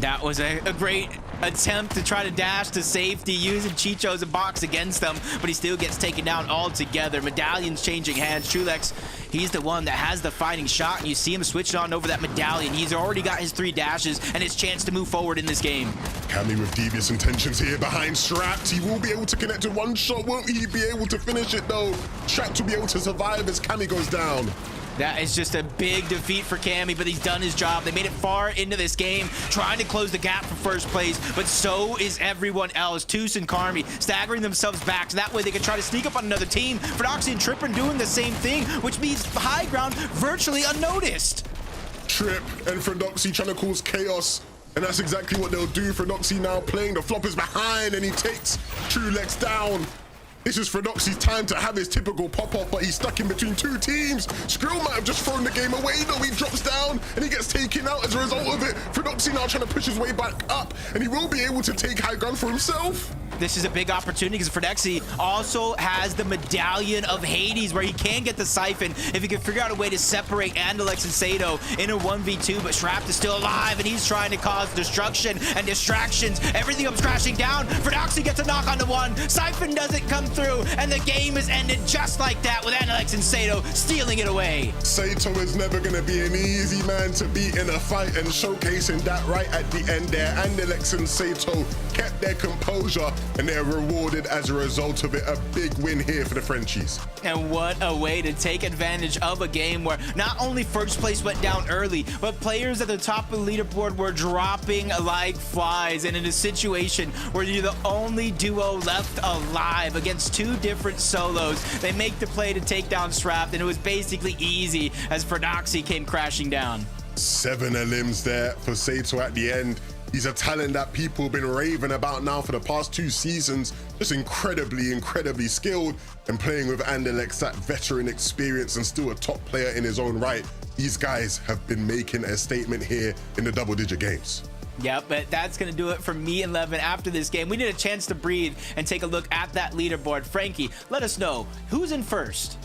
That was a great attempt to try to dash to safety using Chicho as a box against them, but he still gets taken down altogether. Medallion's changing hands. Trulex, he's the one that has the fighting shot, and you see him switching on over that medallion. He's already got his 3 dashes and his chance to move forward in this game. Cammy with devious intentions here behind Strapped. He will be able to connect with 1 shot. Won't he be able to finish it though? Strapped will be able to survive as Cammy goes down. That is just a big defeat for Cammy, but he's done his job. They made it far into this game, trying to close the gap for first place, but so is everyone else. Toos and Carmy staggering themselves back, so that way they can try to sneak up on another team. Fernoxy and Trippin doing the same thing, which means high ground virtually unnoticed. Trip and Fernoxy trying to cause chaos, and that's exactly what they'll do. Fernoxy now playing the floppers behind, and he takes Trulex down. This is Fernoxy's time to have his typical pop-off, but he's stuck in between 2 teams. Skrill might have just thrown the game away, though. He drops down, and he gets taken out as a result of it. Fernoxy now trying to push his way back up, and he will be able to take high ground for himself. This is a big opportunity because Fernoxy also has the Medallion of Hades, where he can get the Siphon if he can figure out a way to separate Andalex and Sato in a 1v2, but Shrapt is still alive, and he's trying to cause destruction and distractions. Everything comes crashing down. Fernoxy gets a knock on the 1. Siphon doesn't come through, and the game is ended just like that, with Andalex and Sato stealing it away. Sato is never going to be an easy man to beat in a fight, and showcasing that right at the end there. Andalex and Sato kept their composure, and they're rewarded as a result of it. A big win here for the Frenchies. And what a way to take advantage of a game where not only first place went down early, but players at the top of the leaderboard were dropping like flies. And in a situation where you're the only duo left alive against two different solos, they make the play to take down Straft, and it was basically easy as Fernoxy came crashing down. 7 elims there for Sato at the end. He's a talent that people have been raving about now for the past 2 seasons. Just incredibly skilled, and playing with Anderlecht, that veteran experience, and still a top player in his own right. These guys have been making a statement here in the double-digit games. Yep, but that's going to do it for me and Levin after this game. We need a chance to breathe and take a look at that leaderboard. Frankie, let us know, who's in first?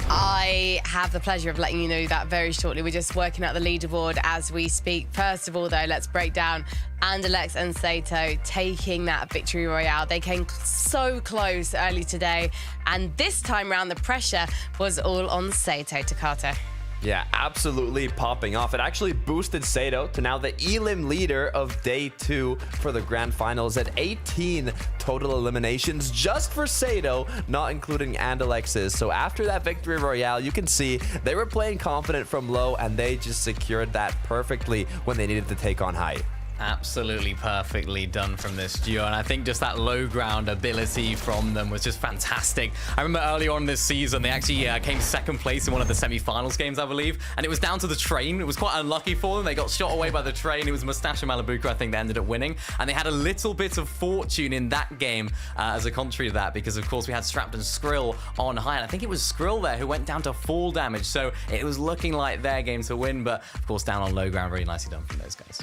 I have the pleasure of letting you know that very shortly. We're just working out the leaderboard as we speak. First of all, though, let's break down Anderlecht and Sato taking that victory royale. They came so close early today, and this time round, the pressure was all on Sato, Takata. Yeah, absolutely popping off. It actually boosted Sato to now the elim leader of day 2 for the grand finals at 18 total eliminations just for Sato, not including Anderlecht's. So after that victory royale, you can see they were playing confident from low, and they just secured that perfectly when they needed to take on high. Absolutely perfectly done from this duo, and I think just that low ground ability from them was just fantastic. I remember early on this season they actually came second place in one of the semi-finals games, I believe, and it was down to the train. It was quite unlucky for them. They got shot away by the train. It was Mustache and Malabuka, I think, that ended up winning, and they had a little bit of fortune in that game as a contrary to that, because of course we had Strapped and Skrill on high, and I think it was Skrill there who went down to full damage, so it was looking like their game to win, but of course down on low ground, very nicely done from those guys.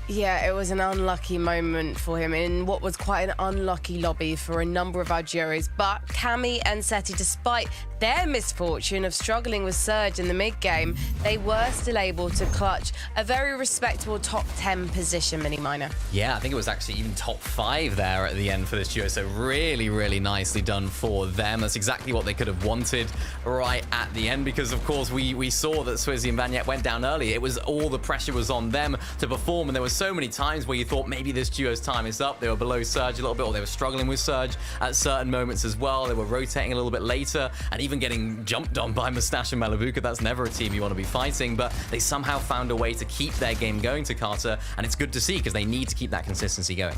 Yeah, it was an unlucky moment for him in what was quite an unlucky lobby for a number of our juries. But Cammy and Seti, despite their misfortune of struggling with Surge in the mid-game, they were still able to clutch a very respectable top 10 position, Mini Miner. Yeah, I think it was actually even top 5 there at the end for this duo, so really nicely done for them. That's exactly what they could have wanted right at the end, because of course we saw that Swizzy and Vanyek went down early. It was all the pressure was on them to perform, and there was so many times where you thought maybe this duo's time is up. They were below Surge a little bit, or they were struggling with Surge at certain moments as well. They were rotating a little bit later and even getting jumped on by Mustache and Malabuka. That's never a team you want to be fighting, but they somehow found a way to keep their game going, to Carter, and it's good to see because they need to keep that consistency going.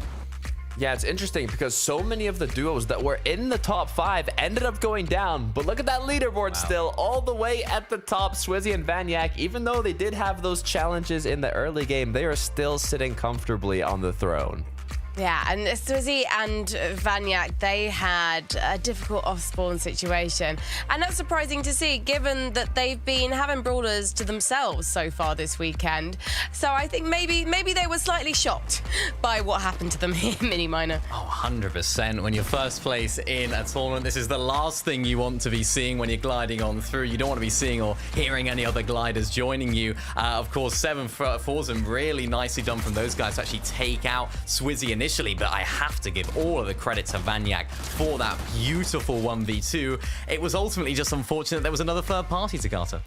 Yeah, it's interesting because so many of the duos that were in the top 5 ended up going down. But look at that leaderboard still, all the way at the top. Swizzy and Vanyek, even though they did have those challenges in the early game, they are still sitting comfortably on the throne. Yeah, and Swizzy and Vanyek, they had a difficult off-spawn situation. And that's surprising to see, given that they've been having brawlers to themselves so far this weekend. So I think maybe they were slightly shocked by what happened to them here, Mini Miner. Oh, 100%. When you're first place in a tournament, this is the last thing you want to be seeing when you're gliding on through. You don't want to be seeing or hearing any other gliders joining you. Of course, 7 for them, really nicely done from those guys to actually take out Swizzy initially. But I have to give all of the credit to Vanyek for that beautiful 1v2. It was ultimately just unfortunate there was another third party to Carter.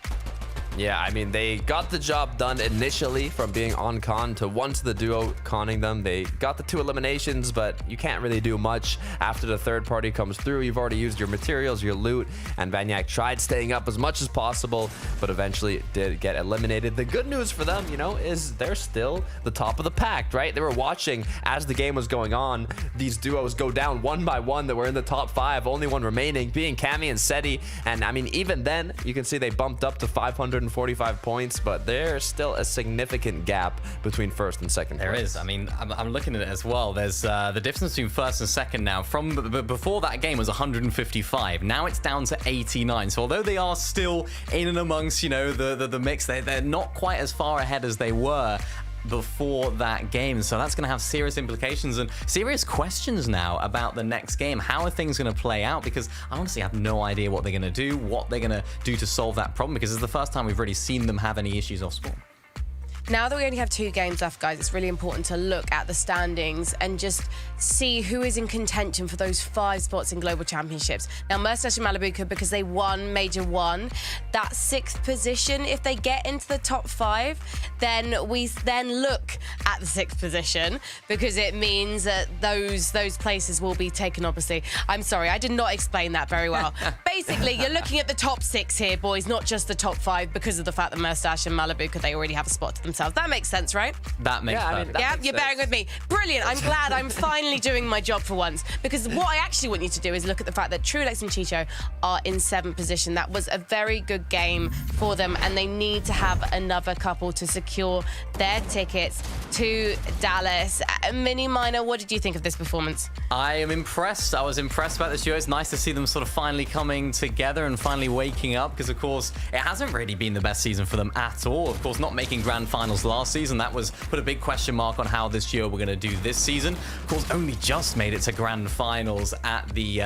Yeah, I mean, they got the job done initially from being on con to once the duo conning them. They got the 2 eliminations, but you can't really do much after the third party comes through. You've already used your materials, your loot, and Vanyek tried staying up as much as possible, but eventually did get eliminated. The good news for them, you know, is they're still the top of the pack, right? They were watching as the game was going on, these duos go down one by one that were in the top 5, only one remaining being Cammy and Seti. And I mean, even then, you can see they bumped up to 545 points, but there's still a significant gap between first and second place. There is. I mean, I'm looking at it as well. There's the difference between first and second now. From before that game was 155. Now it's down to 89. So although they are still in and amongst, you know, the mix, they're not quite as far ahead as they were before that game. So that's going to have serious implications and serious questions now about the next game. How are things going to play out? Because I honestly have no idea what they're going to do, what they're going to do to solve that problem, because it's the first time we've really seen them have any issues off spawn. Now that we only have 2 games left, guys, it's really important to look at the standings and just see who is in contention for those 5 spots in Global Championships. Now, Mustache and Malibu, because they won Major 1, that 6th position, if they get into the top 5, then we then look at the 6th position, because it means that those places will be taken, obviously. I'm sorry, I did not explain that very well. Basically, you're looking at the top 6 here, boys, not just the top 5, because of the fact that Mustache and Malibu, they already have a spot to themselves. That makes sense, right? That makes sense. Yeah, you're bearing with me. Brilliant. I'm glad I'm finally doing my job for once, because what I actually want you to do is look at the fact that Trulex and Chicho are in 7th position. That was a very good game for them, and they need to have another couple to secure their tickets to Dallas. Mini Minor, what did you think of this performance? I am impressed. I was impressed about this duo. It's nice to see them sort of finally coming together and finally waking up, because, of course, it hasn't really been the best season for them at all. Of course, not making grand finals last season, that was put a big question mark on how this duo were going to do this season. Of course, only just made it to grand finals at the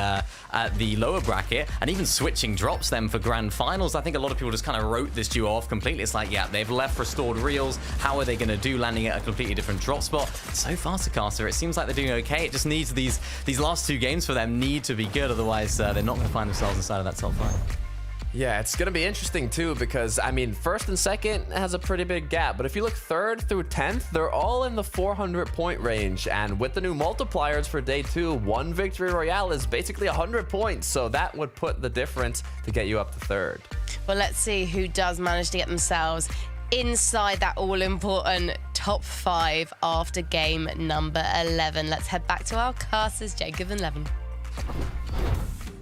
lower bracket, and even switching drops them for grand finals. I think a lot of people just kind of wrote this duo off completely. It's like, yeah, they've left restored reels. How are they going to do landing at a completely different drop spot? So far, Sakasa, it seems like they're doing okay. It just needs these last 2 games for them need to be good, otherwise they're not going to find themselves inside of that top 5. Yeah, it's going to be interesting, too, because, I mean, 1st and 2nd has a pretty big gap. But if you look 3rd through 10th, they're all in the 400-point range. And with the new multipliers for day 2, 1 victory royale is basically 100 points. So that would put the difference to get you up to 3rd. Well, let's see who does manage to get themselves inside that all-important top 5 after game number 11. Let's head back to our casters, Jacob and Levin.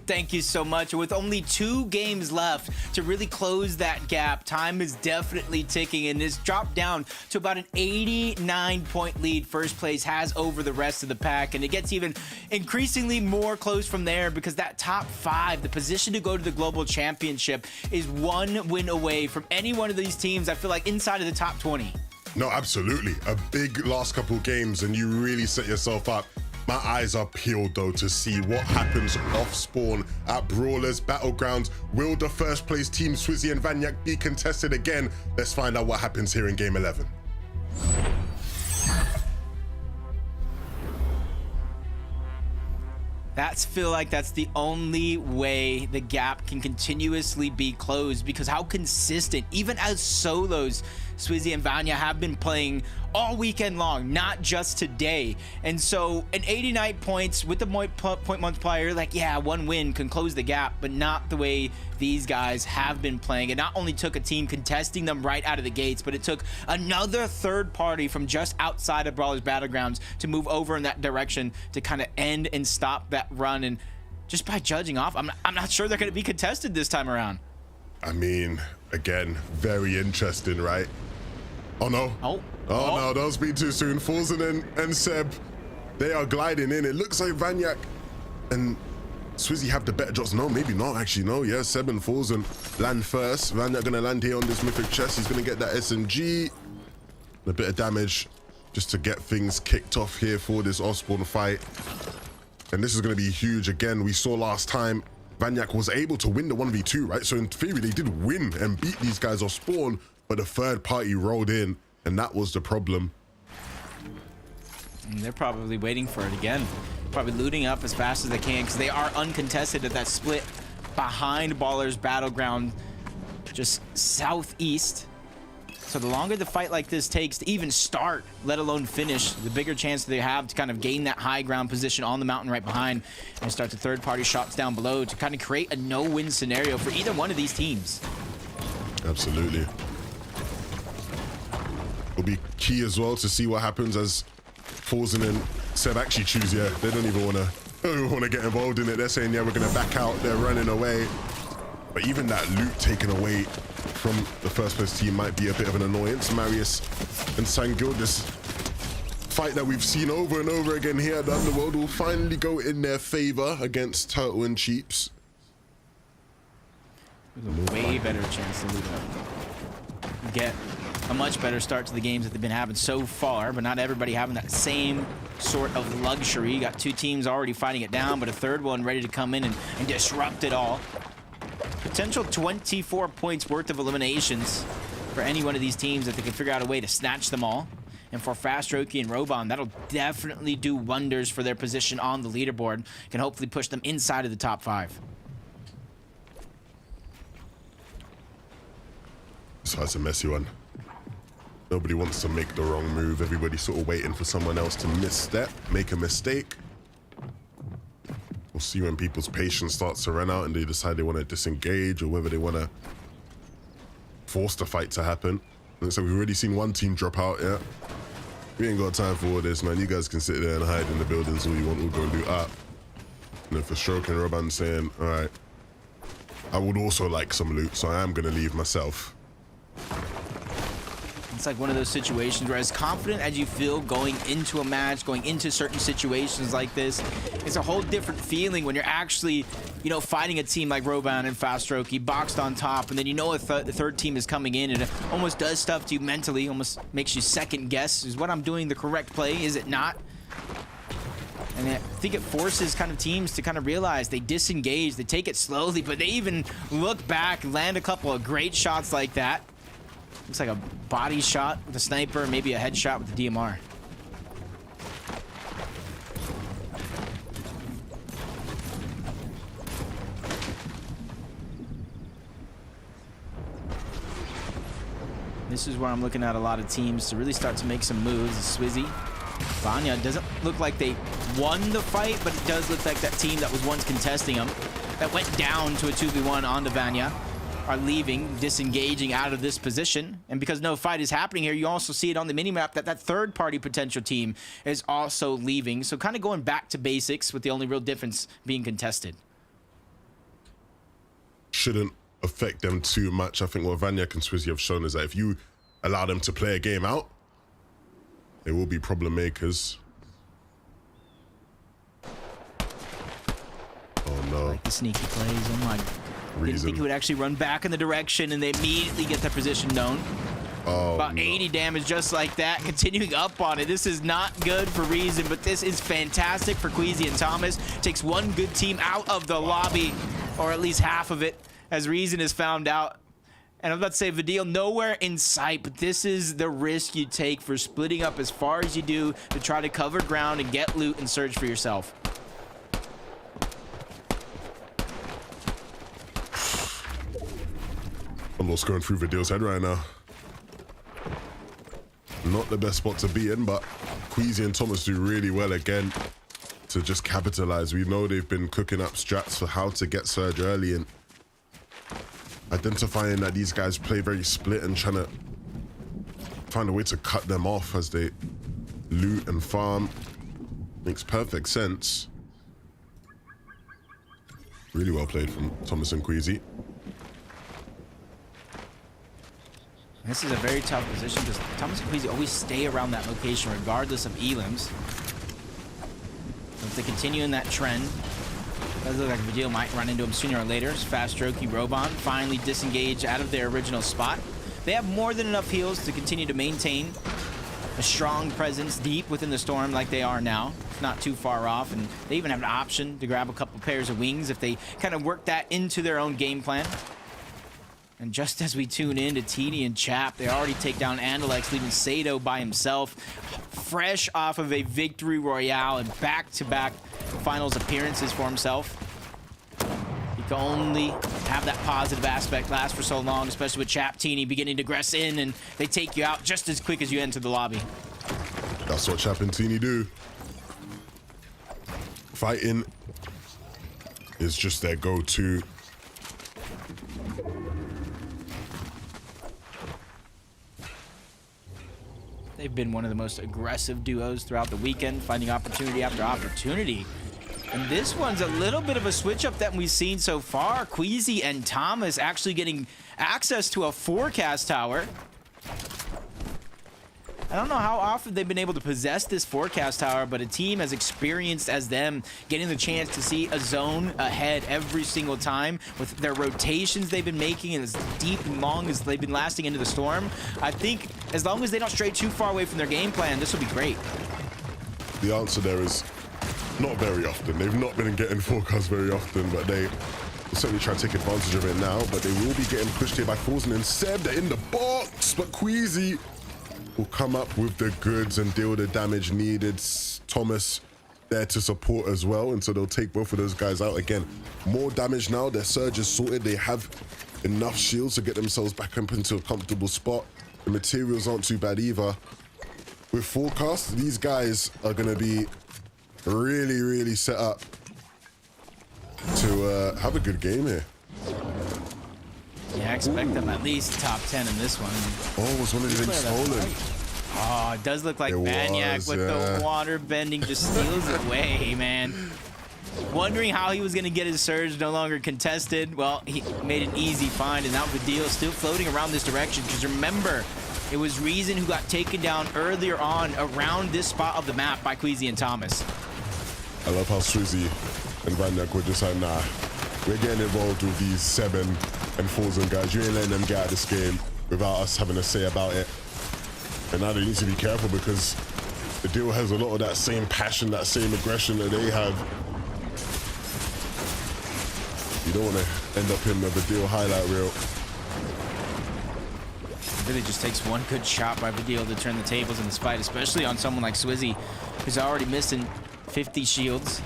Thank you so much. With only 2 games left to really close that gap, time is definitely ticking, and it's dropped down to about an 89-point lead first place has over the rest of the pack, and it gets even increasingly more close from there, because that top 5, the position to go to the Global Championship, is 1 win away from any one of these teams, I feel like, inside of the top 20. No, absolutely. A big last couple games, and you really set yourself up. My eyes are peeled, though, to see what happens off spawn at Brawlers Battlegrounds. Will the first place team, Swizzy and Vanyak, be contested again? Let's find out what happens here in game 11. Feel like that's the only way the gap can continuously be closed, because how consistent, even as solos, Swizzy and Vanya have been playing all weekend long, not just today. And so an 89 points with the point multiplier, like, yeah, 1 win can close the gap, but not the way these guys have been playing. It not only took a team contesting them right out of the gates, but it took another third party from just outside of Brawlers Battlegrounds to move over in that direction to kind of end and stop that run. And just by judging off, I'm not sure they're going to be contested this time around. I mean, again, very interesting, right? Oh no. Oh no, don't speak too soon. Forzen and Seb, they are gliding in. It looks like Vanyak and Swizzy have the better drops. No, maybe not, actually. No, yeah, Seb and Forzen land first. Vanyak gonna land here on this mythic chest. He's gonna get that SMG. A bit of damage just to get things kicked off here for this off-spawn fight. And this is gonna be huge. Again, we saw last time Vanyak was able to win the 1v2, right? So in theory, they did win and beat these guys off spawn, but the third party rolled in, and that was the problem. And they're probably waiting for it again. Probably looting up as fast as they can, because they are uncontested at that split behind Ballers Battleground, just southeast. So the longer the fight like this takes to even start, let alone finish, the bigger chance they have to kind of gain that high ground position on the mountain right behind and start the third-party shots down below to kind of create a no-win scenario for either one of these teams. Absolutely. It'll be key as well to see what happens as Forzen and Seb actually choose, yeah, they don't even want to get involved in it. They're saying, yeah, we're going to back out. They're running away. But even that loot taken away from the first place team might be a bit of an annoyance. Marius and Sangil, this fight that we've seen over and over again here at the Underworld, will finally go in their favor against Turtle and Cheeps. There's a way better chance to loot up. Get a much better start to the games that they've been having so far, but not everybody having that same sort of luxury. You got 2 teams already fighting it down, but a third one ready to come in and disrupt it all. Potential 24 points worth of eliminations for any one of these teams if they can figure out a way to snatch them all. And for Fast Roki and Robon, that'll definitely do wonders for their position on the leaderboard. Can hopefully push them inside of the top 5. So it's a messy one. Nobody wants to make the wrong move. Everybody's sort of waiting for someone else to misstep, make a mistake. We'll see when people's patience starts to run out and they decide they want to disengage or whether they want to force the fight to happen. And so we've already seen one team drop out, yeah. We ain't got time for all this, man. You guys can sit there and hide in the buildings all you want. We'll go and do up. And then for Stroke and Robin saying, all right, I would also like some loot, so I am going to leave myself. It's like one of those situations where as confident as you feel going into a match, going into certain situations like this, it's a whole different feeling when you're actually, you know, fighting a team like Robon and Fast Roki boxed on top, and then you know the third team is coming in and it almost does stuff to you mentally, almost makes you second guess. Is what I'm doing the correct play? Is it not? And I think it forces kind of teams to kind of realize they disengage, they take it slowly, but they even look back, land a couple of great shots like that. Looks like a body shot with a sniper, maybe a headshot with the DMR. This is where I'm looking at a lot of teams to really start to make some moves. Swizzy, Vanya doesn't look like they won the fight, but it does look like that team that was once contesting them, that went down to a 2v1 onto Vanya, are leaving, disengaging out of this position. And because no fight is happening here, you also see it on the minimap that that third-party potential team is also leaving. So kind of going back to basics with the only real difference being contested. Shouldn't affect them too much. I think what Vanyak and Swizzy have shown is that if you allow them to play a game out, they will be problem makers. Oh no. Like the sneaky plays, oh my. Didn't think he would actually run back in the direction and they immediately get their position known. Oh, about 80 damage just like that, continuing up on it. This is not good for Reason, but this is fantastic for Queasy and Thomas. Takes one good team out of the lobby, or at least half of it, as Reason is found out. And I'm about to say, Vidil, nowhere in sight, but this is the risk you take for splitting up as far as you do to try to cover ground and get loot and search for yourself. I'm lost going through Vidil's head right now. Not the best spot to be in, but Queasy and Thomas do really well again to just capitalize. We know they've been cooking up strats for how to get Surge early and identifying that these guys play very split and trying to find a way to cut them off as they loot and farm. Makes perfect sense. Really well played from Thomas and Queasy. This is a very tough position because Thomas and Queasy always stay around that location regardless of elims. So if they continue in that trend, it does look like Vidil might run into him sooner or later. Fast Roki, Robon finally disengage out of their original spot. They have more than enough heals to continue to maintain a strong presence deep within the storm like they are now. It's not too far off, and they even have an option to grab a couple pairs of wings if they kind of work that into their own game plan. And just as we tune in to Teeny and Chap, they already take down Andalex, leaving Sato by himself, fresh off of a victory royale and back-to-back finals appearances for himself. You can only have that positive aspect last for so long, especially with Chap Teeny beginning to progress in, and they take you out just as quick as you enter the lobby. That's what Chap and Teeny do. Fighting is just their go-to. They've been one of the most aggressive duos throughout the weekend, finding opportunity after opportunity. And this one's a little bit of a switch up that we've seen so far. Queasy and Thomas actually getting access to a forecast tower. I don't know how often they've been able to possess this forecast tower, but a team as experienced as them getting the chance to see a zone ahead every single time with their rotations they've been making and as deep and long as they've been lasting into the storm. I think as long as they don't stray too far away from their game plan, this will be great. The answer there is not very often. They've not been getting forecasts very often, but they certainly try to take advantage of it now, but they will be getting pushed here by Forzen and Seb. They're in the box, but Queasy will come up with the goods and deal the damage needed. Thomas there to support as well, and so they'll take both of those guys out. Again, more damage now. Their surge is sorted. They have enough shields to get themselves back up into a comfortable spot. The materials aren't too bad either. With Forecast, these guys are going to be really set up to have a good game here. Yeah, I expect them at least top 10 in this one. Oh, was one of them stolen? Oh, it does look like Banyak with the water bending just steals it away, man. Wondering how he was going to get his surge no longer contested. Well, he made an easy find, and now Vidil still floating around this direction. Because remember, it was Reason who got taken down earlier on around this spot of the map by Queasy and Thomas. I love how Swizzy and Banyak were just like, nah, we're getting involved with these 7 and Forzen guys. You ain't letting them get out of this game without us having a say about it. And now they need to be careful because the deal has a lot of that same passion, that same aggression that they have. You don't want to end up in the Vidil highlight reel. It really just takes one good shot by Vidil to turn the tables in this fight, especially on someone like Swizzy, who's already missing 50 shields.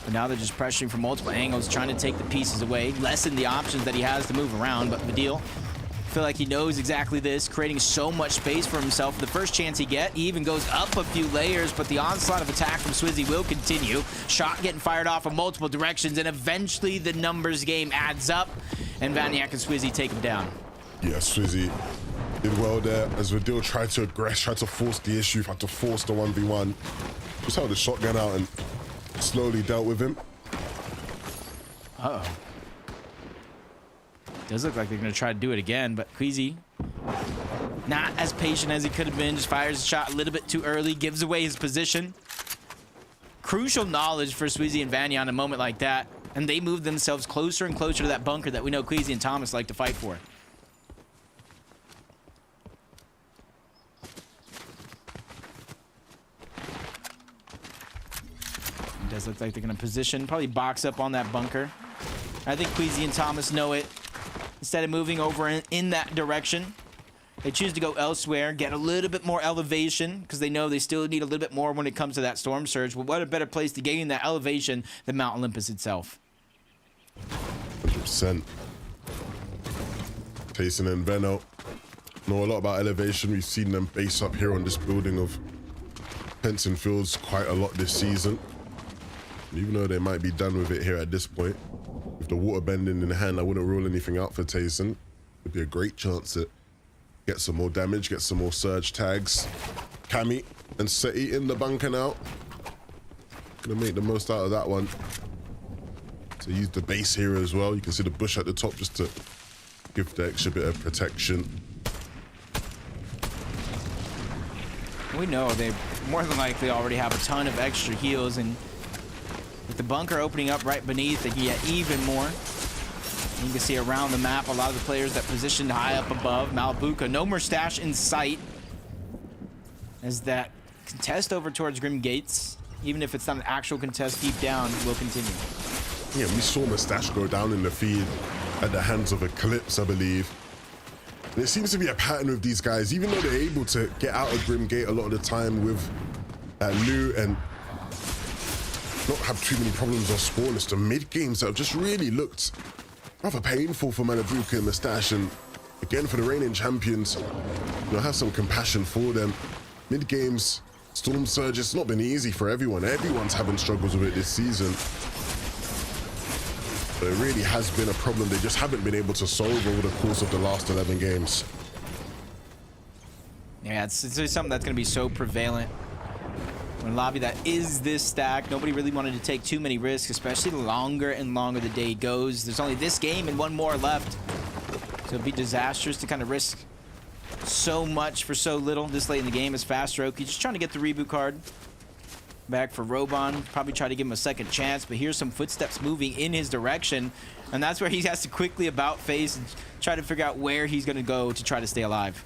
But now they're just pressuring from multiple angles, trying to take the pieces away, lessen the options that he has to move around. But Vidil, I feel like he knows exactly this, creating so much space for himself. The first chance he gets, he even goes up a few layers, but the onslaught of attack from Swizzy will continue. Shot getting fired off from multiple directions, and eventually the numbers game adds up, and Banyak and Swizzy take him down. Yeah, Swizzy did well there as Vidil tried to aggress, tried to force the issue, tried to force the 1v1. Just held the shotgun out and slowly dealt with him. Uh-oh. Does look like they're going to try to do it again, but Queasy, not as patient as he could have been, just fires a shot a little bit too early, gives away his position. Crucial knowledge for Swizzy and Vanya in a moment like that, and they move themselves closer and closer to that bunker that we know Queasy and Thomas like to fight for. It does look like they're going to position, probably box up on that bunker. I think Queasy and Thomas know it. Instead of moving over in that direction, they choose to go elsewhere, get a little bit more elevation, because they know they still need a little bit more when it comes to that storm surge. But what a better place to gain that elevation than Mount Olympus itself. 100%. Tayson and Veno know a lot about elevation. We've seen them base up here on this building of Penson Fields quite a lot this season. And even though they might be done with it here at this point, with the water bending in hand, I wouldn't rule anything out for Tayson. It'd be a great chance to get some more damage, get some more surge tags. Cammy and Seti in the bunker now. Gonna make the most out of that one. So use the base here as well. You can see the bush at the top just to give the extra bit of protection. We know they more than likely already have a ton of extra heals, and with the bunker opening up right beneath, they can get even more. And you can see around the map a lot of the players that positioned high up above. Malabuka, no more stash in sight. As that contest over towards Grim Gates, even if it's not an actual contest deep down, will continue. Yeah, we saw Mustache go down in the feed at the hands of Eclipse, I believe. There seems to be a pattern with these guys, even though they're able to get out of Grim Gate a lot of the time with that loot and not have too many problems on spawn. It's the mid games that have just really looked rather painful for Malabuka and Mustache, and again for the reigning champions, you know, have some compassion for them. Mid games, Storm Surge, it's not been easy for everyone. Everyone's having struggles with it this season. But it really has been a problem they just haven't been able to solve over the course of the last 11 games. Yeah, it's something that's going to be so prevalent. When a lobby that is this stacked, nobody really wanted to take too many risks, especially the longer and longer the day goes. There's only this game and one more left. So it'd be disastrous to kind of risk so much for so little this late in the game. As Fast Stroke, he's just trying to get the reboot card back for Robon. Probably try to give him a second chance, but here's some footsteps moving in his direction, and that's where he has to quickly about face and try to figure out where he's going to go to try to stay alive.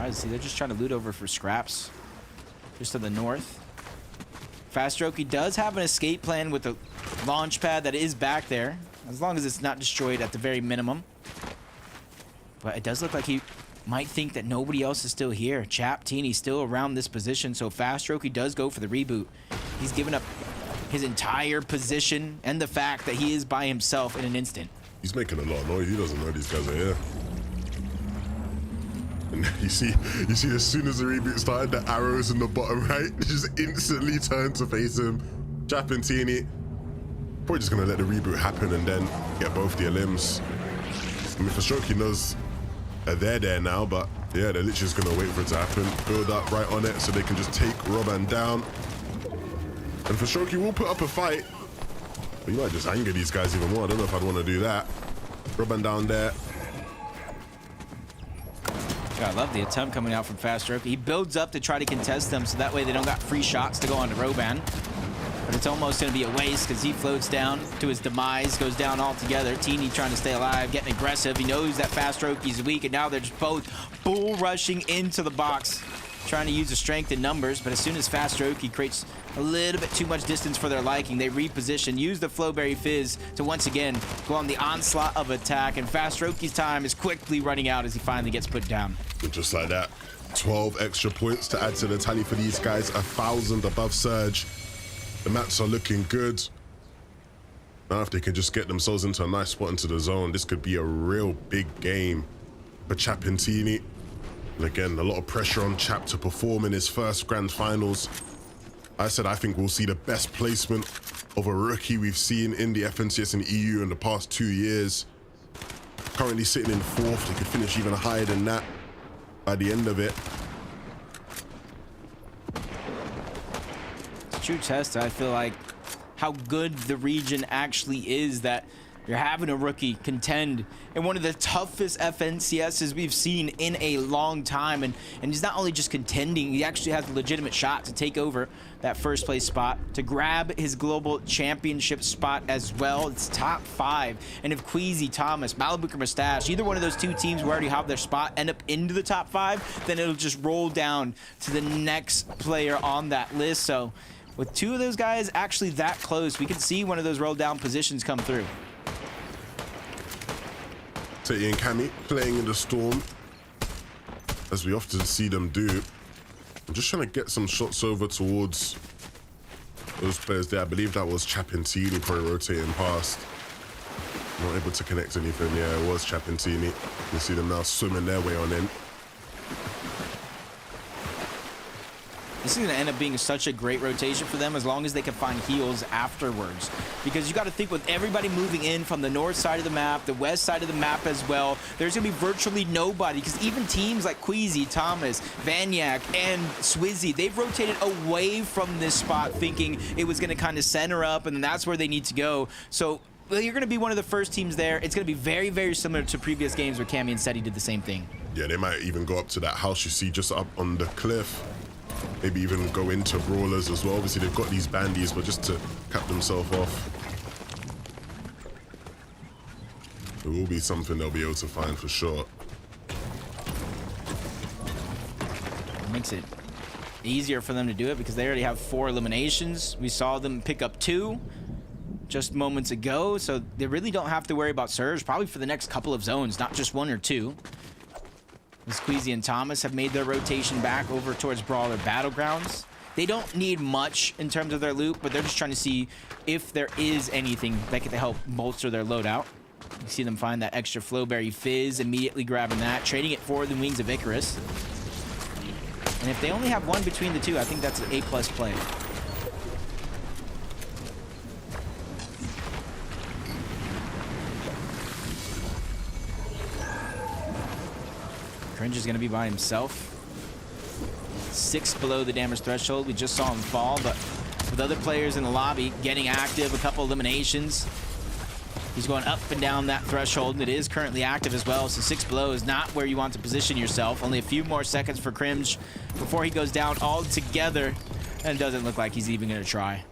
surprised. See, they're just trying to loot over for scraps. Just to the north. Fastroki does have an escape plan with a launch pad that is back there. As long as it's not destroyed at the very minimum. But it does look like he might think that nobody else is still here. Chap Teeny still around this position, so Fastroki does go for the reboot. He's given up his entire position and the fact that he is by himself in an instant. He's making a lot of noise. He doesn't know these guys are here. And you see, as soon as the reboot started, the arrows in the bottom right just instantly turned to face him. Chap and Teeny probably just gonna let the reboot happen and then get both their limbs. I mean, Fastroki knows that they're there now, but yeah, they're literally just gonna wait for it to happen. Build up right on it so they can just take Roban down. And Fastroki will put up a fight. But you might just anger these guys even more. I don't know if I'd want to do that. Roban down there. God, I love the attempt coming out from Fastroki. He builds up to try to contest them so that way they don't got free shots to go on to Roban. But it's almost going to be a waste because he floats down to his demise, goes down altogether. Teeny trying to stay alive, getting aggressive. He knows that Fastroki's weak, and now they're just both bull rushing into the box, trying to use the strength in numbers. But as soon as Fastroki creates a little bit too much distance for their liking, they reposition, use the Flowberry Fizz to once again go on the onslaught of attack, and Fastroki's time is quickly running out as he finally gets put down. And just like that, 12 extra points to add to the tally for these guys, 1,000 above Surge. The maps are looking good. Now if they can just get themselves into a nice spot into the zone, this could be a real big game for Chap and Teeny. And again, a lot of pressure on Chap to perform in his first grand finals. I think we'll see the best placement of a rookie we've seen in the FNCS and EU in the past 2 years. Currently sitting in 4th, they could finish even higher than that by the end of it. It's a true test, I feel like, how good the region actually is, that you're having a rookie contend in one of the toughest FNCSs we've seen in a long time. And he's not only just contending, he actually has a legitimate shot to take over that first place spot, to grab his global championship spot as well. It's top 5. And if Queasy, Thomas, Malibu, or Mustache, either one of those 2 teams who already have their spot end up into the top 5, then it'll just roll down to the next player on that list. So with 2 of those guys actually that close, we could see one of those roll down positions come through. Teddy and Cammy playing in the storm, as we often see them do. I'm just trying to get some shots over towards those players there. I believe that was Chap and Teeny probably rotating past. Not able to connect anything. Yeah, it was Chap and Teeny. You can see them now swimming their way on in. This is going to end up being such a great rotation for them as long as they can find heals afterwards. Because you got to think, with everybody moving in from the north side of the map, the west side of the map as well, there's going to be virtually nobody. Because even teams like Queasy, Thomas, Vanyak, and Swizzy, they've rotated away from this spot thinking it was going to kind of center up and that's where they need to go. So you're going to be one of the first teams there. It's going to be very, very similar to previous games where Cammy and Seti did the same thing. Yeah, they might even go up to that house you see just up on the cliff. Maybe even go into brawlers as well. Obviously, they've got these bandies, but just to cap themselves off. It will be something they'll be able to find for sure. It makes it easier for them to do it because they already have 4 eliminations. We saw them pick up 2 just moments ago, so they really don't have to worry about Surge probably for the next couple of zones, not just 1 or 2. As Queasy and Thomas have made their rotation back over towards Brawler Battlegrounds. They don't need much in terms of their loot, but they're just trying to see if there is anything that could help bolster their loadout. You see them find that extra Flowberry Fizz, immediately grabbing that, trading it for the Wings of Icarus. And if they only have 1 between the 2, I think that's an A+ play. Cringe is going to be by himself. 6 below the damage threshold. We just saw him fall, but with other players in the lobby getting active, a couple eliminations, he's going up and down that threshold, and it is currently active as well. So 6 below is not where you want to position yourself. Only a few more seconds for Cringe before he goes down altogether, and it doesn't look like he's even going to try.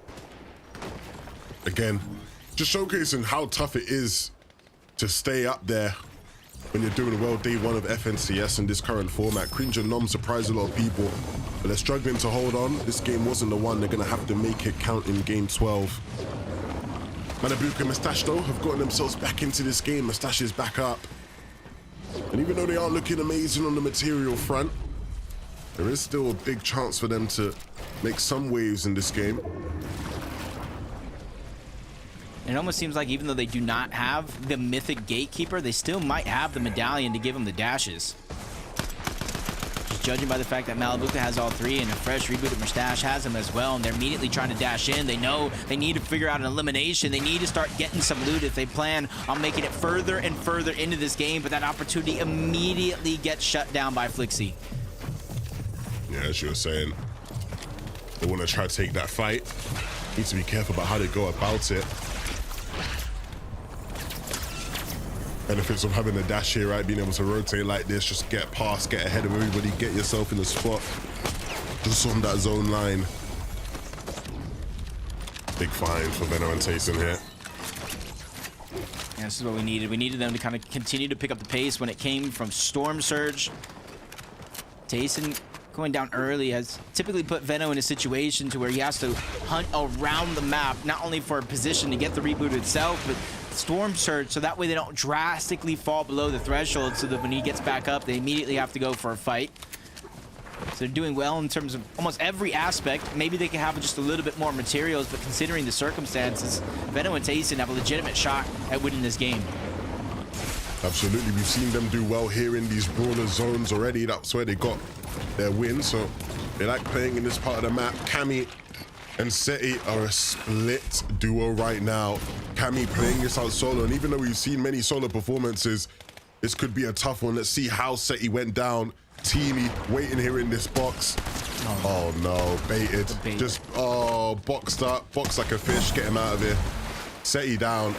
Again, just showcasing how tough it is to stay up there when you're doing well day one of FNCS in this current format. Cringe and Nom surprised a lot of people, but they're struggling to hold on. This game wasn't the one. They're going to have to make it count in game 12. Manabuka and Mustache, though, have gotten themselves back into this game. Mustache is back up. And even though they aren't looking amazing on the material front, there is still a big chance for them to make some waves in this game. It almost seems like even though they do not have the mythic gatekeeper, they still might have the medallion to give them the dashes. Just judging by the fact that Malabuka has all three and a fresh rebooted Mustache has them as well, and they're immediately trying to dash in. They know they need to figure out an elimination. They need to start getting some loot if they plan on making it further and further into this game, but that opportunity immediately gets shut down by Flixie. Yeah, as you were saying, they want to try to take that fight. Need to be careful about how they go about it. Benefits of having a dash here, right? Being able to rotate like this, just get past, get ahead of everybody, get yourself in the spot. Just on that zone line. Big find for Venom and Tayson here. Yeah, this is what we needed. We needed them to kind of continue to pick up the pace when it came from Storm Surge. Tayson going down early has typically put Veno in a situation to where he has to hunt around the map, not only for a position to get the reboot itself, but Storm Surge, so that way they don't drastically fall below the threshold, so that when he gets back up, they immediately have to go for a fight. So they're doing well in terms of almost every aspect. Maybe they can have just a little bit more materials, but considering the circumstances, Veno and Tayson have a legitimate shot at winning this game. Absolutely, we've seen them do well here in these brawler zones already. That's where they got their win, so they like playing in this part of the map. Cammy and Seti are a split duo right now. Cammy playing this out solo, and even though we've seen many solo performances, this could be a tough one. Let's see how Seti went down. Teeny waiting here in this box. Oh no, baited. Just, boxed up, boxed like a fish. Get him out of here. Seti down.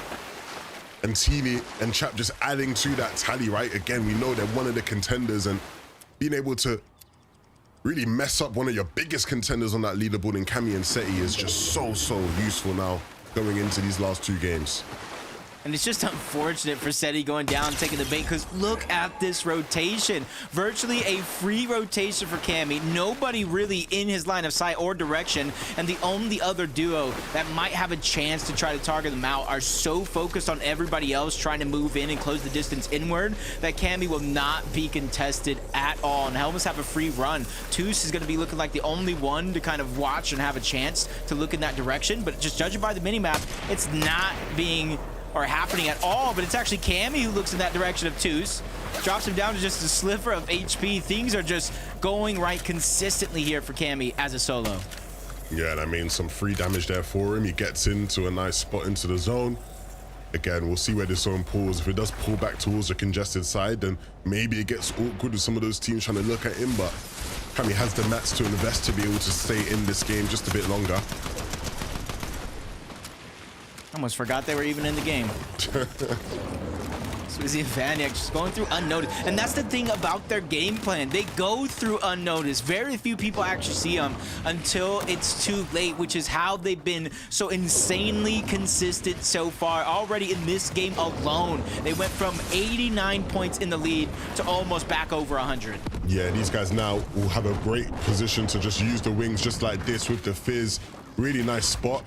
And Teeny and Chap just adding to that tally, right? Again, we know they're one of the contenders, and being able to really mess up one of your biggest contenders on that leaderboard in Cammy and Seti is just so useful now going into these last two games. And it's just unfortunate for Seti going down, taking the bait, because look at this rotation. Virtually a free rotation for Cammy. Nobody really in his line of sight or direction, and the only other duo that might have a chance to try to target them out are so focused on everybody else trying to move in and close the distance inward that Cammy will not be contested at all, and Helmets have a free run. Toos is going to be looking like the only one to kind of watch and have a chance to look in that direction, but just judging by the minimap, it's not being or happening at all, but it's actually Cammy who looks in that direction of Toos. Drops him down to just a sliver of HP. Things are just going right consistently here for Cammy as a solo. Yeah, and I mean, some free damage there for him. He gets into a nice spot into the zone. Again, we'll see where this zone pulls. If it does pull back towards the congested side, then maybe it gets awkward with some of those teams trying to look at him, but Cammy has the mats to invest to be able to stay in this game just a bit longer. Almost forgot they were even in the game. Swizzy and Vaniac just going through unnoticed. And that's the thing about their game plan. They go through unnoticed. Very few people actually see them until it's too late, which is how they've been so insanely consistent so far. Already in this game alone, they went from 89 points in the lead to almost back over 100. Yeah, these guys now will have a great position to just use the wings just like this with the Fizz. Really nice spot.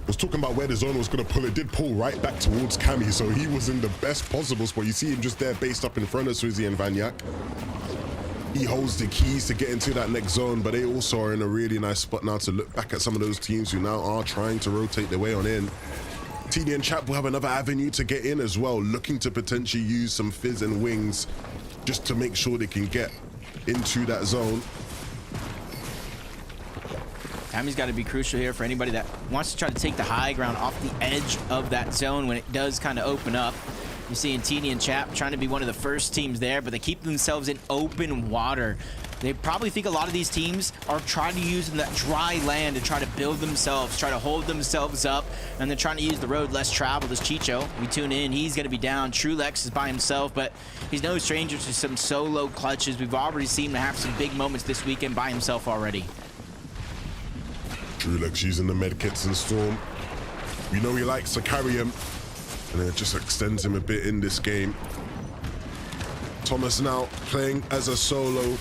Was talking about where the zone was going to pull. It did pull right back towards Cammy, so he was in the best possible spot. You see him just there based up in front of Swizzy and Vaniac. He holds the keys to get into that next zone, but they also are in a really nice spot now to look back at some of those teams who now are trying to rotate their way on in. TD and Chap will have another avenue to get in as well, looking to potentially use some Fizz and wings just to make sure they can get into that zone. Cammy's got to be crucial here for anybody that wants to try to take the high ground off the edge of that zone when it does kind of open up. You're seeing Teeny and Chap trying to be one of the first teams there, but they keep themselves in open water. They probably think a lot of these teams are trying to use that dry land to try to build themselves, try to hold themselves up, and they're trying to use the road less traveled as Chicho. We tune in, he's going to be down. Trulex is by himself, but he's no stranger to some solo clutches. We've already seen him have some big moments this weekend by himself already. Trulex using the medkits and Storm. We know he likes to carry him, and it just extends him a bit in this game. Thomas now playing as a solo. In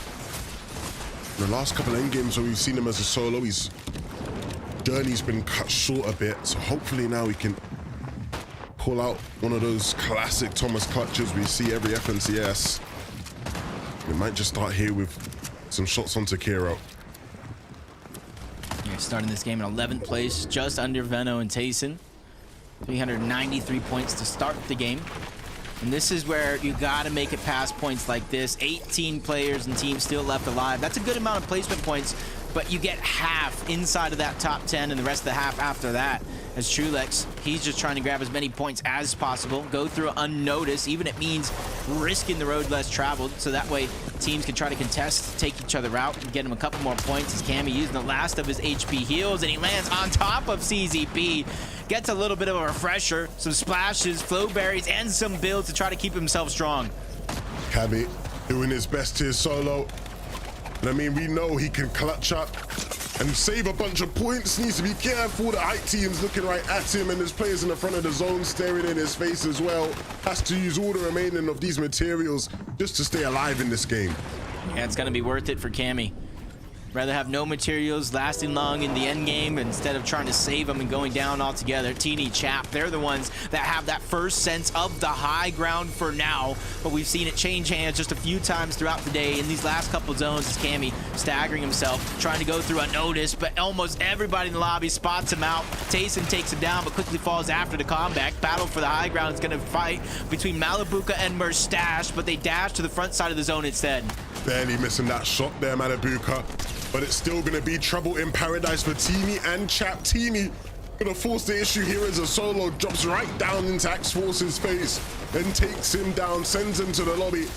the last couple of end games where we've seen him as a solo, his journey's been cut short a bit. So hopefully now we can pull out one of those classic Thomas clutches we see every FNCS. We might just start here with some shots onto Kiro. You're starting this game in 11th place, just under Veno and Tayson. 393 points to start the game. And this is where you gotta make it past points like this. 18 players and teams still left alive. That's a good amount of placement points, but you get half inside of that top 10 and the rest of the half after that. As Trulex, he's just trying to grab as many points as possible, go through unnoticed, even it means risking the road less traveled, so that way teams can try to contest, take each other out, and get him a couple more points as Cammy using the last of his HP heals, and he lands on top of CZB. Gets a little bit of a refresher, some splashes, flow berries, and some builds to try to keep himself strong. Cammy doing his best here solo. And I mean, we know he can clutch up and save a bunch of points. Needs to be careful. The height team's looking right at him, and there's players in the front of the zone staring in his face as well. Has to use all the remaining of these materials just to stay alive in this game. Yeah, it's gonna be worth it for Cammy. Rather have no materials lasting long in the end game instead of trying to save them and going down altogether. Teeny, Chap, they're the ones that have that first sense of the high ground for now, but we've seen it change hands just a few times throughout the day in these last couple zones as Cammy staggering himself, trying to go through unnoticed, but almost everybody in the lobby spots him out. Tayson takes him down, but quickly falls after the comeback. Battle for the high ground is gonna fight between Malibuka and Merstash, but they dash to the front side of the zone instead. Barely missing that shot there, Malibuka. But it's still going to be trouble in paradise for Teeny and Chap. Teeny going to force the issue here as a solo drops right down into X-Force's face and takes him down, sends him to the lobby.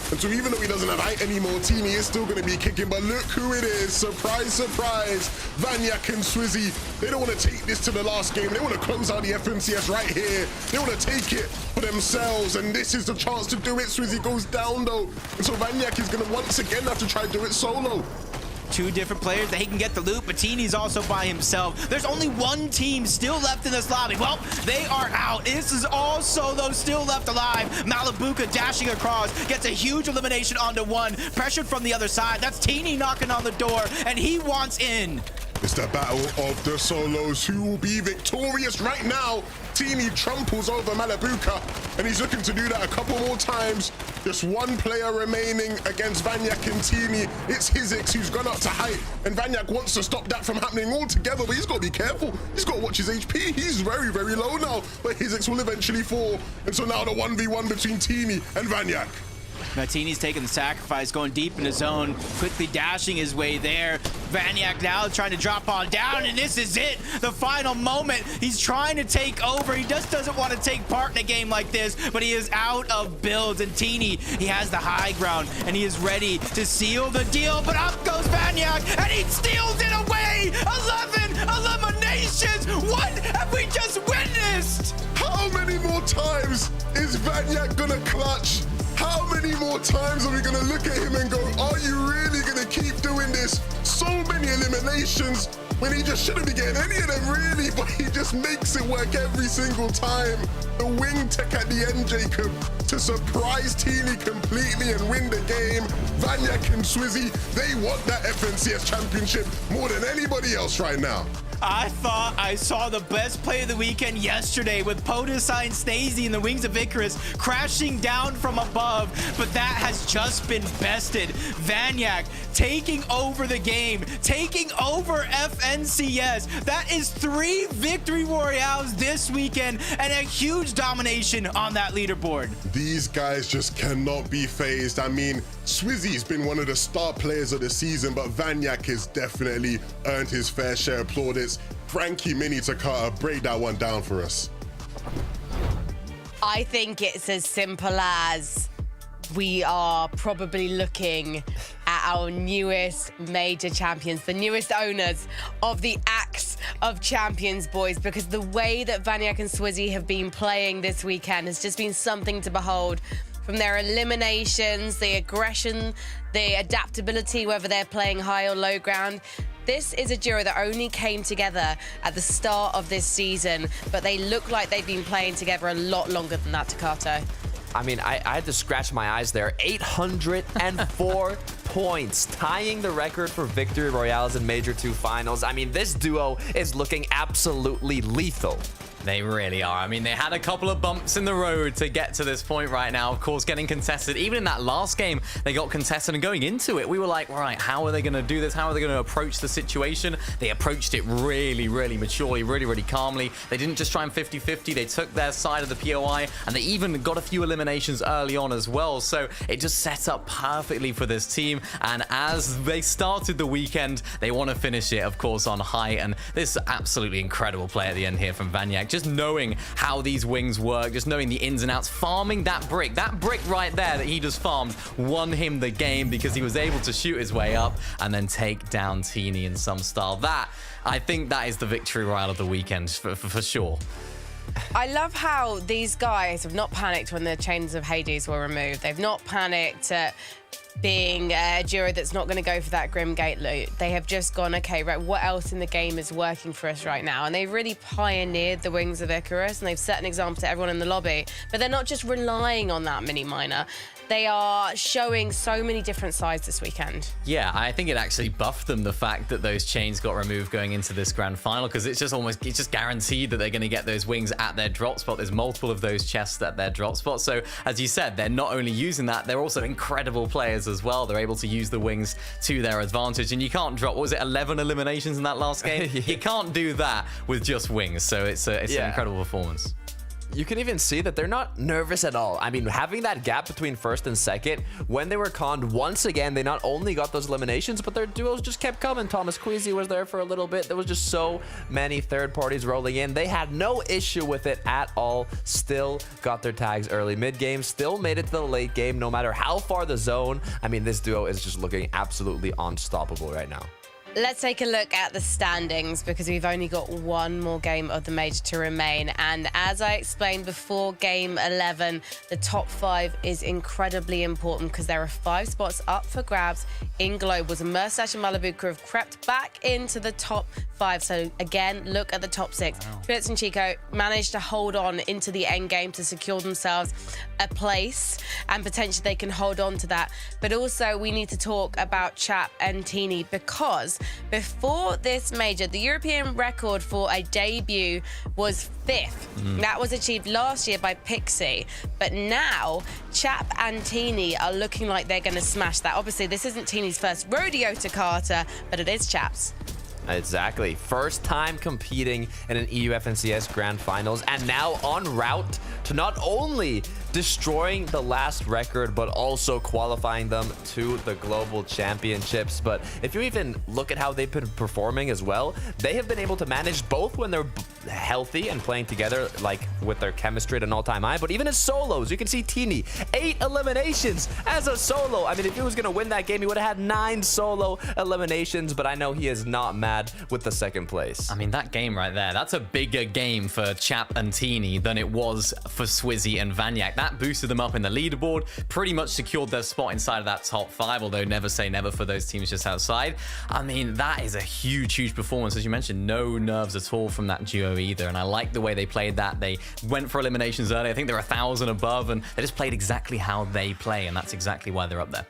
And so even though he doesn't have height anymore, Teeny is still going to be kicking. But look who it is. Surprise, surprise. Vanyak and Swizzy. They don't want to take this to the last game. They want to close out the FNCS right here. They want to take it for themselves. And this is the chance to do it. Swizzy goes down though. And so Vanyak is going to once again have to try to do it solo. Two different players that he can get the loot, but Teeny's also by himself. There's only one team still left in this lobby. Well, they are out. This is all solo still left alive. Malibuka dashing across, gets a huge elimination onto one. Pressured from the other side. That's Teeny knocking on the door, and he wants in. It's the battle of the solos. Who will be victorious right now? Teeny tramples over Malibuka, and he's looking to do that a couple more times. Just one player remaining against Vanyak and Teeny. It's Hizix who's gone up to height, and Vanyak wants to stop that from happening altogether, but he's got to be careful. He's got to watch his HP. He's very, very low now, but Hizix will eventually fall. And so now the 1v1 between Teeny and Vanyak. Teeny's taking the sacrifice, going deep in the zone, quickly dashing his way there. Vanyak now trying to drop on down, and this is it. The final moment. He's trying to take over. He just doesn't want to take part in a game like this, but he is out of builds. And Teeny, he has the high ground, and he is ready to seal the deal. But up goes Vanyak, and he steals it away. 11 eliminations. What have we just witnessed? How many more times is Vanyak gonna clutch? How many more times are we gonna look at him and go, are you really gonna keep doing this? So many eliminations when he just shouldn't be getting any of them really, but he just makes it work every single time. The wing tech at the end, Jacob, to surprise Teeny completely and win the game. Vanyak and Swizzy, they want that FNCS championship more than anybody else right now. I thought I saw the best play of the weekend yesterday with Podesai and Snazy in the Wings of Icarus crashing down from above, but that has just been bested. Vanyak taking over the game, taking over FNCS. That is 3 victory royales this weekend and a huge domination on that leaderboard. These guys just cannot be phased. I mean, Swizzy's been one of the star players of the season, but Vanyak has definitely earned his fair share of plaudits. Frankie, Mini, Takata, break that one down for us. I think it's as simple as we are probably looking at our newest major champions, the newest owners of the Axe of Champions, boys, because the way that Vanyak and Swizzy have been playing this weekend has just been something to behold. From their eliminations, the aggression, the adaptability, whether they're playing high or low ground. This is a duo that only came together at the start of this season, but they look like they've been playing together a lot longer than that, Takato. I mean, I had to scratch my eyes there. 804 points, tying the record for victory royales in Major 2 finals. I mean, this duo is looking absolutely lethal. They really are. I mean, they had a couple of bumps in the road to get to this point right now. Of course, getting contested. Even in that last game, they got contested, and going into it, we were like, all right, how are they going to do this? How are they going to approach the situation? They approached it really, really maturely, really, really calmly. They didn't just try and 50-50. They took their side of the POI, and they even got a few eliminations early on as well. So it just set up perfectly for this team. And as they started the weekend, they want to finish it, of course, on high. And this absolutely incredible play at the end here from Vanyak. Just knowing how these wings work, just knowing the ins and outs, farming that brick right there that he just farmed won him the game because he was able to shoot his way up and then take down Teeny in some style. I think that is the victory royale of the weekend for sure. I love how these guys have not panicked when the chains of Hades were removed. They've not panicked at being a duo that's not going to go for that Grim Gate loot. They have just gone, okay, right, what else in the game is working for us right now? And they've really pioneered the Wings of Icarus, and they've set an example to everyone in the lobby. But they're not just relying on that mini miner. They are showing so many different sides this weekend. Yeah, I think it actually buffed them, the fact that those chains got removed going into this grand final, because it's just guaranteed that they're going to get those wings at their drop spot. There's multiple of those chests at their drop spot. So as you said, they're not only using that, they're also incredible players as well. They're able to use the wings to their advantage, and you can't drop, what was it, 11 eliminations in that last game? Yeah. You can't do that with just wings. So it's an incredible performance. You can even see that they're not nervous at all. I mean, having that gap between first and second, when they were conned once again, they not only got those eliminations, but their duos just kept coming. Thomas Queasy was there for a little bit. There was just so many third parties rolling in. They had no issue with it at all. Still got their tags early mid-game, still made it to the late game, no matter how far the zone. I mean, this duo is just looking absolutely unstoppable right now. Let's take a look at the standings, because we've only got one more game of the major to remain. And as I explained before game 11, the top 5 is incredibly important because there are 5 spots up for grabs in globals. And Murstache and Malibuka have crept back into the top 5. So again, look at the top 6. Wow. Spirits and Chico managed to hold on into the end game to secure themselves a place, and potentially they can hold on to that. But also we need to talk about Chap and Teeny, because before this major, the European record for a debut was 5th. That was achieved last year by Pixie. But now, Chap and Teeny are looking like they're going to smash that. Obviously, this isn't Teeny's first rodeo to Carter, but it is Chap's. Exactly. First time competing in an EU FNCS Grand Finals, and now en route to not only destroying the last record, but also qualifying them to the Global Championships. But if you even look at how they've been performing as well, they have been able to manage both when they're healthy and playing together, like with their chemistry at an all-time high, but even as solos. You can see Teeny, 8 eliminations as a solo. I mean, if he was going to win that game, he would have had 9 solo eliminations, but I know he is not mad with the second place. I mean, that game right there, that's a bigger game for Chap and Teeny than it was for Swizzy and Vanyak. That boosted them up in the leaderboard, pretty much secured their spot inside of that top 5, although never say never for those teams just outside. I mean, that is a huge, huge performance. As you mentioned, no nerves at all from that duo either, and I like the way they played that. They went for eliminations early. I think they're 1,000 above, and they just played exactly how they play, and that's exactly why they're up there.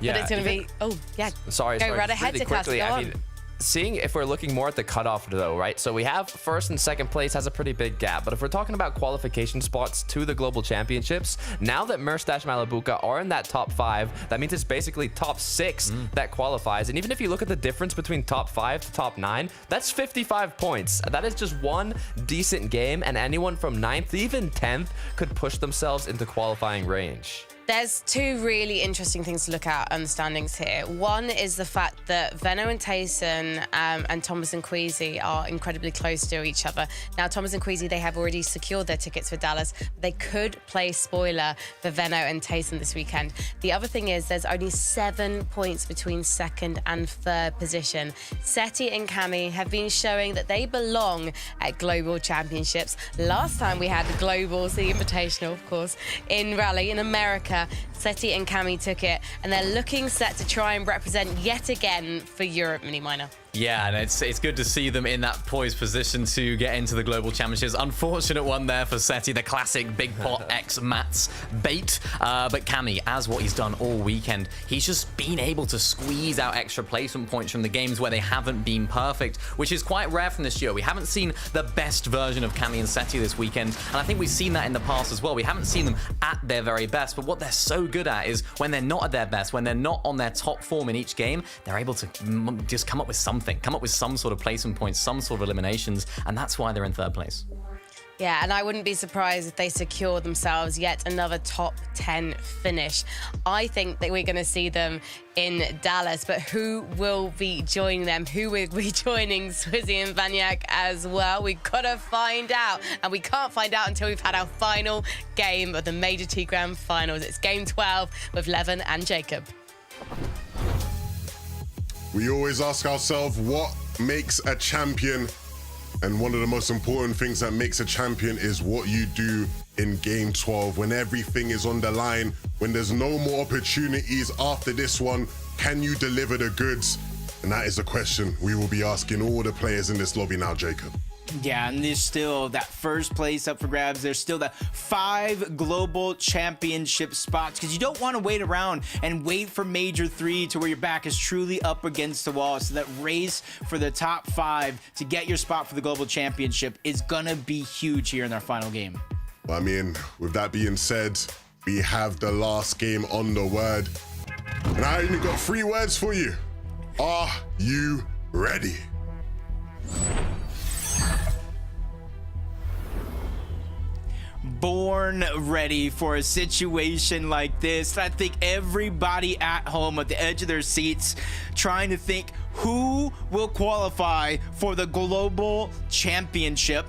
Yeah, But it's going to be... Oh, yeah. Sorry, Go right ahead, really quickly. Go I on. mean, seeing if we're looking more at the cutoff though, right? So we have first and second place has a pretty big gap, but if we're talking about qualification spots to the Global Championships, now that Murstache Malibuka are in that top 5, that means it's basically top 6 that qualifies. And even if you look at the difference between top 5 to top 9, that's 55 points. That is just one decent game, and anyone from 9th to even 10th could push themselves into qualifying range. There's 2 really interesting things to look at on the standings here. One is the fact that Venno and Tayson and Thomas and Queasy are incredibly close to each other. Now, Thomas and Queasy, they have already secured their tickets for Dallas. But they could play spoiler for Venno and Tayson this weekend. The other thing is there's only 7 points between 2nd and 3rd position. Seti and Cami have been showing that they belong at Global Championships. Last time we had the Globals, the Invitational, of course, in Raleigh in America, Seti and Cami took it, and they're looking set to try and represent yet again for Europe Mini Minor. Yeah, and it's good to see them in that poised position to get into the Global Championships. Unfortunate one there for Seti, the classic Big Pot X Mats bait. But Cammy, as what he's done all weekend, he's just been able to squeeze out extra placement points from the games where they haven't been perfect, which is quite rare from this year. We haven't seen the best version of Cammy and Seti this weekend, and I think we've seen that in the past as well. We haven't seen them at their very best, but what they're so good at is when they're not at their best, when they're not on their top form in each game, they're able to just come up with something. Come up with some sort of placement points, some sort of eliminations, and that's why they're in third place. Yeah, and I wouldn't be surprised if they secure themselves yet another top 10 finish. I think that we're going to see them in Dallas, but who will be joining them? Who will be joining Swizzy and Vanyak as well? We've got to find out, and we can't find out until we've had our final game of the Major T Grand Finals. It's game 12 with Levin and Jacob. We always ask ourselves what makes a champion, and one of the most important things that makes a champion is what you do in game 12 when everything is on the line, when there's no more opportunities after this one. Can you deliver the goods? And that is a question we will be asking all the players in this lobby now, Jacob. Yeah, and there's still that first place up for grabs. There's still that 5 global championship spots, because you don't want to wait around and wait for Major 3 to where your back is truly up against the wall. So that race for the top 5 to get your spot for the global championship is going to be huge here in our final game. I mean, with that being said, we have the last game on the word. And I only got 3 words for you. Are you ready? Born ready for a situation like this. I think everybody at home at the edge of their seats trying to think who will qualify for the global championship.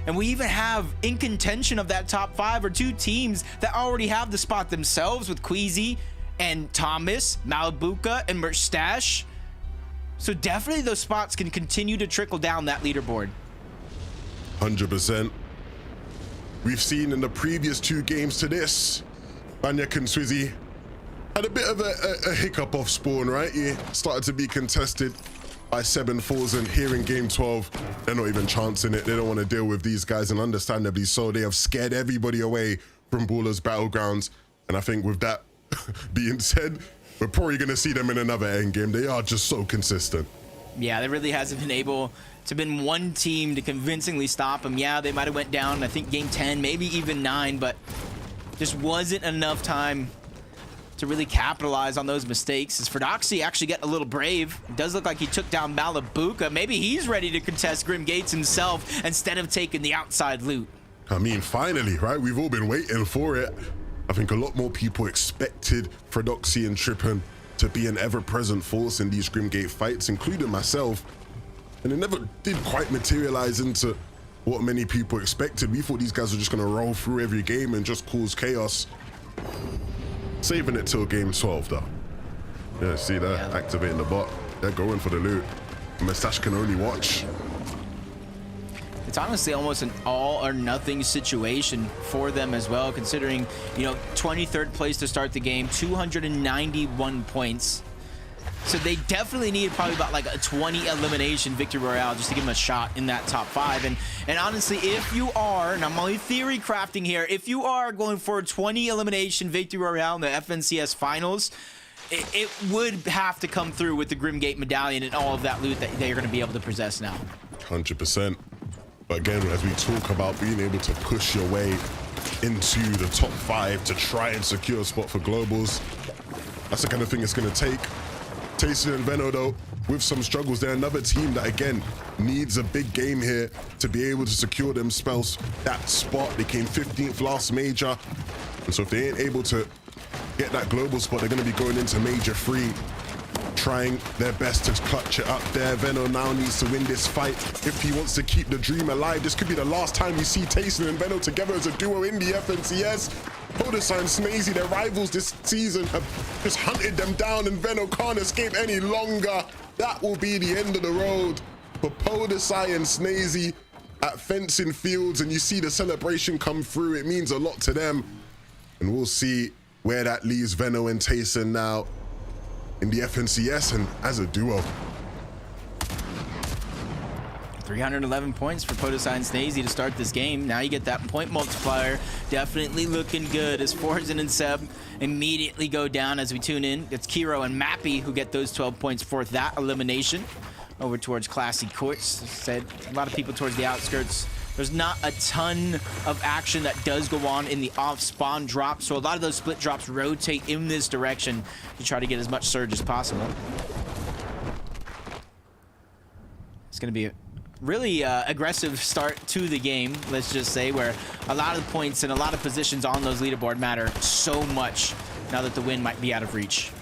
And we even have in contention of that top 5 or 2 teams that already have the spot themselves, with Queasy and Thomas, Malabuka and Merstash. So definitely those spots can continue to trickle down that leaderboard. 100%. We've seen in the previous 2 games to this, Vanyak and Swizzy had a bit of a hiccup off spawn, right? He started to be contested by 7-4s, and here in game 12, they're not even chancing it. They don't want to deal with these guys, and understandably so. They have scared everybody away from Ballers Battlegrounds, and I think with that being said, we're probably going to see them in another endgame. They are just so consistent. Yeah, there really hasn't been able to been one team to convincingly stop them. Yeah, they might have went down, I think, game 10, maybe even 9, but just wasn't enough time to really capitalize on those mistakes. As Ferdoxy actually getting a little brave. It does look like he took down Malabuka. Maybe he's ready to contest Grim Gates himself instead of taking the outside loot. I mean, finally, right? We've all been waiting for it. I think a lot more people expected Ferdoxy and Trippin to be an ever-present force in these Grimgate fights, including myself. And it never did quite materialize into what many people expected. We thought these guys were just going to roll through every game and just cause chaos. Saving it till game 12, though. Yeah, see that? Yeah. Activating the bot. They're going for the loot. Mustache can only watch. It's honestly almost an all or nothing situation for them as well, considering, 23rd place to start the game, 291 points. So they definitely need probably about like a 20 elimination victory royale just to give them a shot in that top 5. And honestly, if you are, and I'm only theory crafting here, if you are going for a 20 elimination victory royale in the FNCS finals, it would have to come through with the Grimgate medallion and all of that loot that they're going to be able to possess now. 100%. But again, as we talk about being able to push your way into the top 5 to try and secure a spot for globals, that's the kind of thing it's going to take. Tayson and Veno, though, with some struggles, they're another team that, again, needs a big game here to be able to secure themselves that spot. They came 15th last major, and so if they ain't able to get that global spot, they're going to be going into major 3, trying their best to clutch it up there. Veno now needs to win this fight if he wants to keep the dream alive. This could be the last time we see Tayson and Veno together as a duo in the FNCS. Podesai and Snazy, their rivals this season, have just hunted them down, and Veno can't escape any longer. That will be the end of the road for Podesai and Snazy at Fencing Fields, and you see the celebration come through. It means a lot to them, and we'll see where that leaves Veno and Tayson now in the FNCS and as a duo. 311 points for Podosai and Snazy to start this game. Now you get that point multiplier. Definitely looking good as Forzen and Seb immediately go down as we tune in. It's Kiro and Mappy who get those 12 points for that elimination. Over towards Classy Courts. As I said, a lot of people towards the outskirts. There's not a ton of action that does go on in the off-spawn drop, so a lot of those split drops rotate in this direction to try to get as much surge as possible. It's going to be a really aggressive start to the game, let's just say, where a lot of the points and a lot of positions on those leaderboard matter so much now that the win might be out of reach.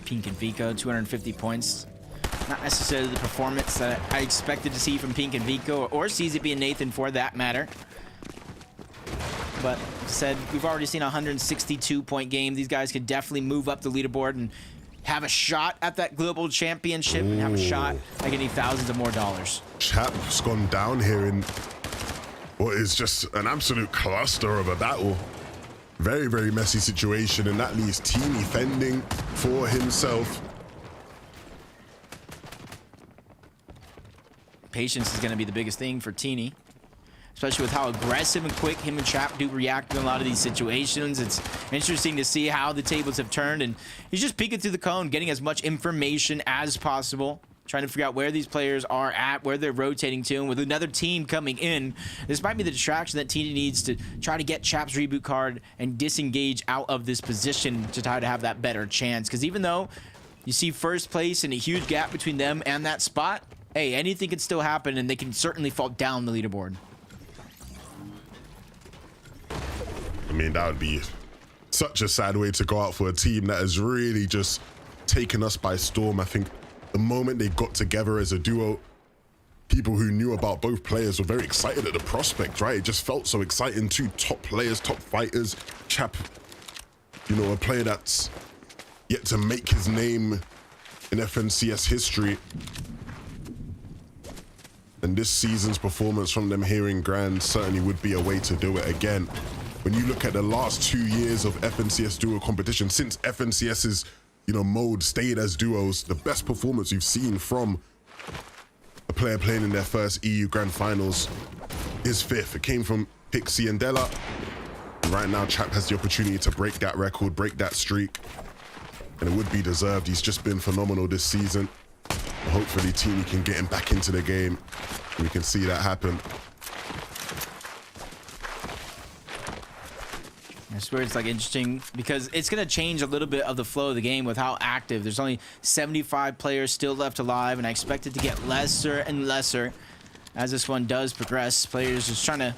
Pink and Vico, 250 points. Not necessarily the performance that I expected to see from Pink and Vico, or CZB and Nathan for that matter. But said, we've already seen a 162-point game. These guys could definitely move up the leaderboard and have a shot at that global championship and have a shot at getting thousands of more dollars. Chap's gone down here in what is just an absolute cluster of a battle. Very, very messy situation, and that leaves Teeny fending for himself. Patience is going to be the biggest thing for Teeny, especially with how aggressive and quick him and Chap do react in a lot of these situations. It's interesting to see how the tables have turned, and he's just peeking through the cone, getting as much information as possible, trying to figure out where these players are at, where they're rotating to, and with another team coming in, this might be the distraction that Teeny needs to try to get Chap's reboot card and disengage out of this position to try to have that better chance. Because even though you see first place and a huge gap between them and that spot, hey, anything can still happen, and they can certainly fall down the leaderboard. I mean, that would be such a sad way to go out for a team that has really just taken us by storm. I think the moment they got together as a duo, people who knew about both players were very excited at the prospect, right? It just felt so exciting. Two top players, top fighters. Chap, you know, a player that's yet to make his name in FNCS history. And this season's performance from them here in Grand certainly would be a way to do it again. When you look at the last 2 years of FNCS duo competition, since FNCS's mode stayed as duos, the best performance you've seen from a player playing in their first EU Grand Finals is fifth. It came from Pixie and Della. And right now, Chap has the opportunity to break that record, break that streak. And it would be deserved. He's just been phenomenal this season. Hopefully, Teeny can get him back into the game. We can see that happen. I swear it's like interesting because it's going to change a little bit of the flow of the game with how active. There's only 75 players still left alive, and I expect it to get lesser and lesser as this one does progress. Players just trying to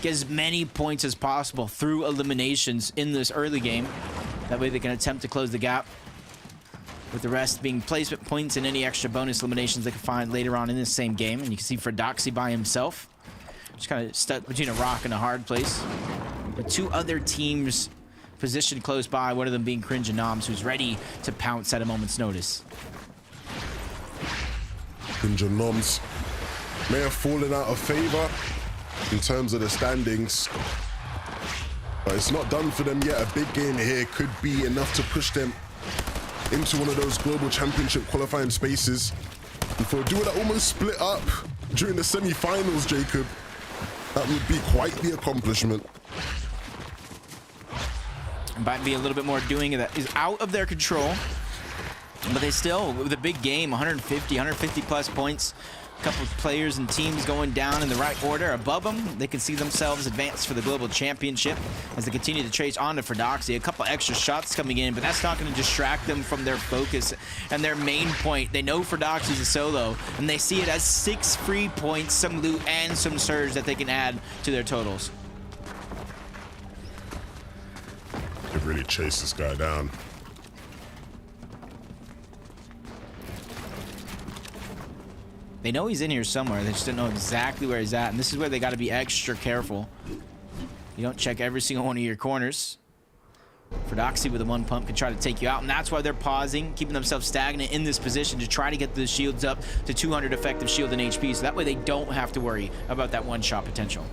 get as many points as possible through eliminations in this early game. That way they can attempt to close the gap, with the rest being placement points and any extra bonus eliminations they can find later on in this same game. And you can see Fordoxy by himself, just kind of stuck between a rock and a hard place. With two other teams positioned close by, one of them being Cringe and Noms, who's ready to pounce at a moment's notice. Cringe and Noms may have fallen out of favor in terms of the standings, but it's not done for them yet. A big game here could be enough to push them into one of those global championship qualifying spaces. And for a duo that almost split up during the semi-finals, Jacob, that would be quite the accomplishment. Might be a little bit more doing that is out of their control, but they still, with a big game, 150 plus points. A couple of players and teams going down in the right order. Above them, they can see themselves advance for the global championship as they continue to chase on to Fordoxy. A couple extra shots coming in, but that's not going to distract them from their focus and their main point. They know Fordoxy's a solo, and they see it as 6 free points, some loot, and some surge that they can add to their totals. They really chased this guy down. They know he's in here somewhere. They just don't know exactly where he's at. And this is where they got to be extra careful. You don't check every single one of your corners. Fordoxy with a one pump can try to take you out. And that's why they're pausing, keeping themselves stagnant in this position to try to get the shields up to 200 effective shield and HP. So that way they don't have to worry about that one shot potential.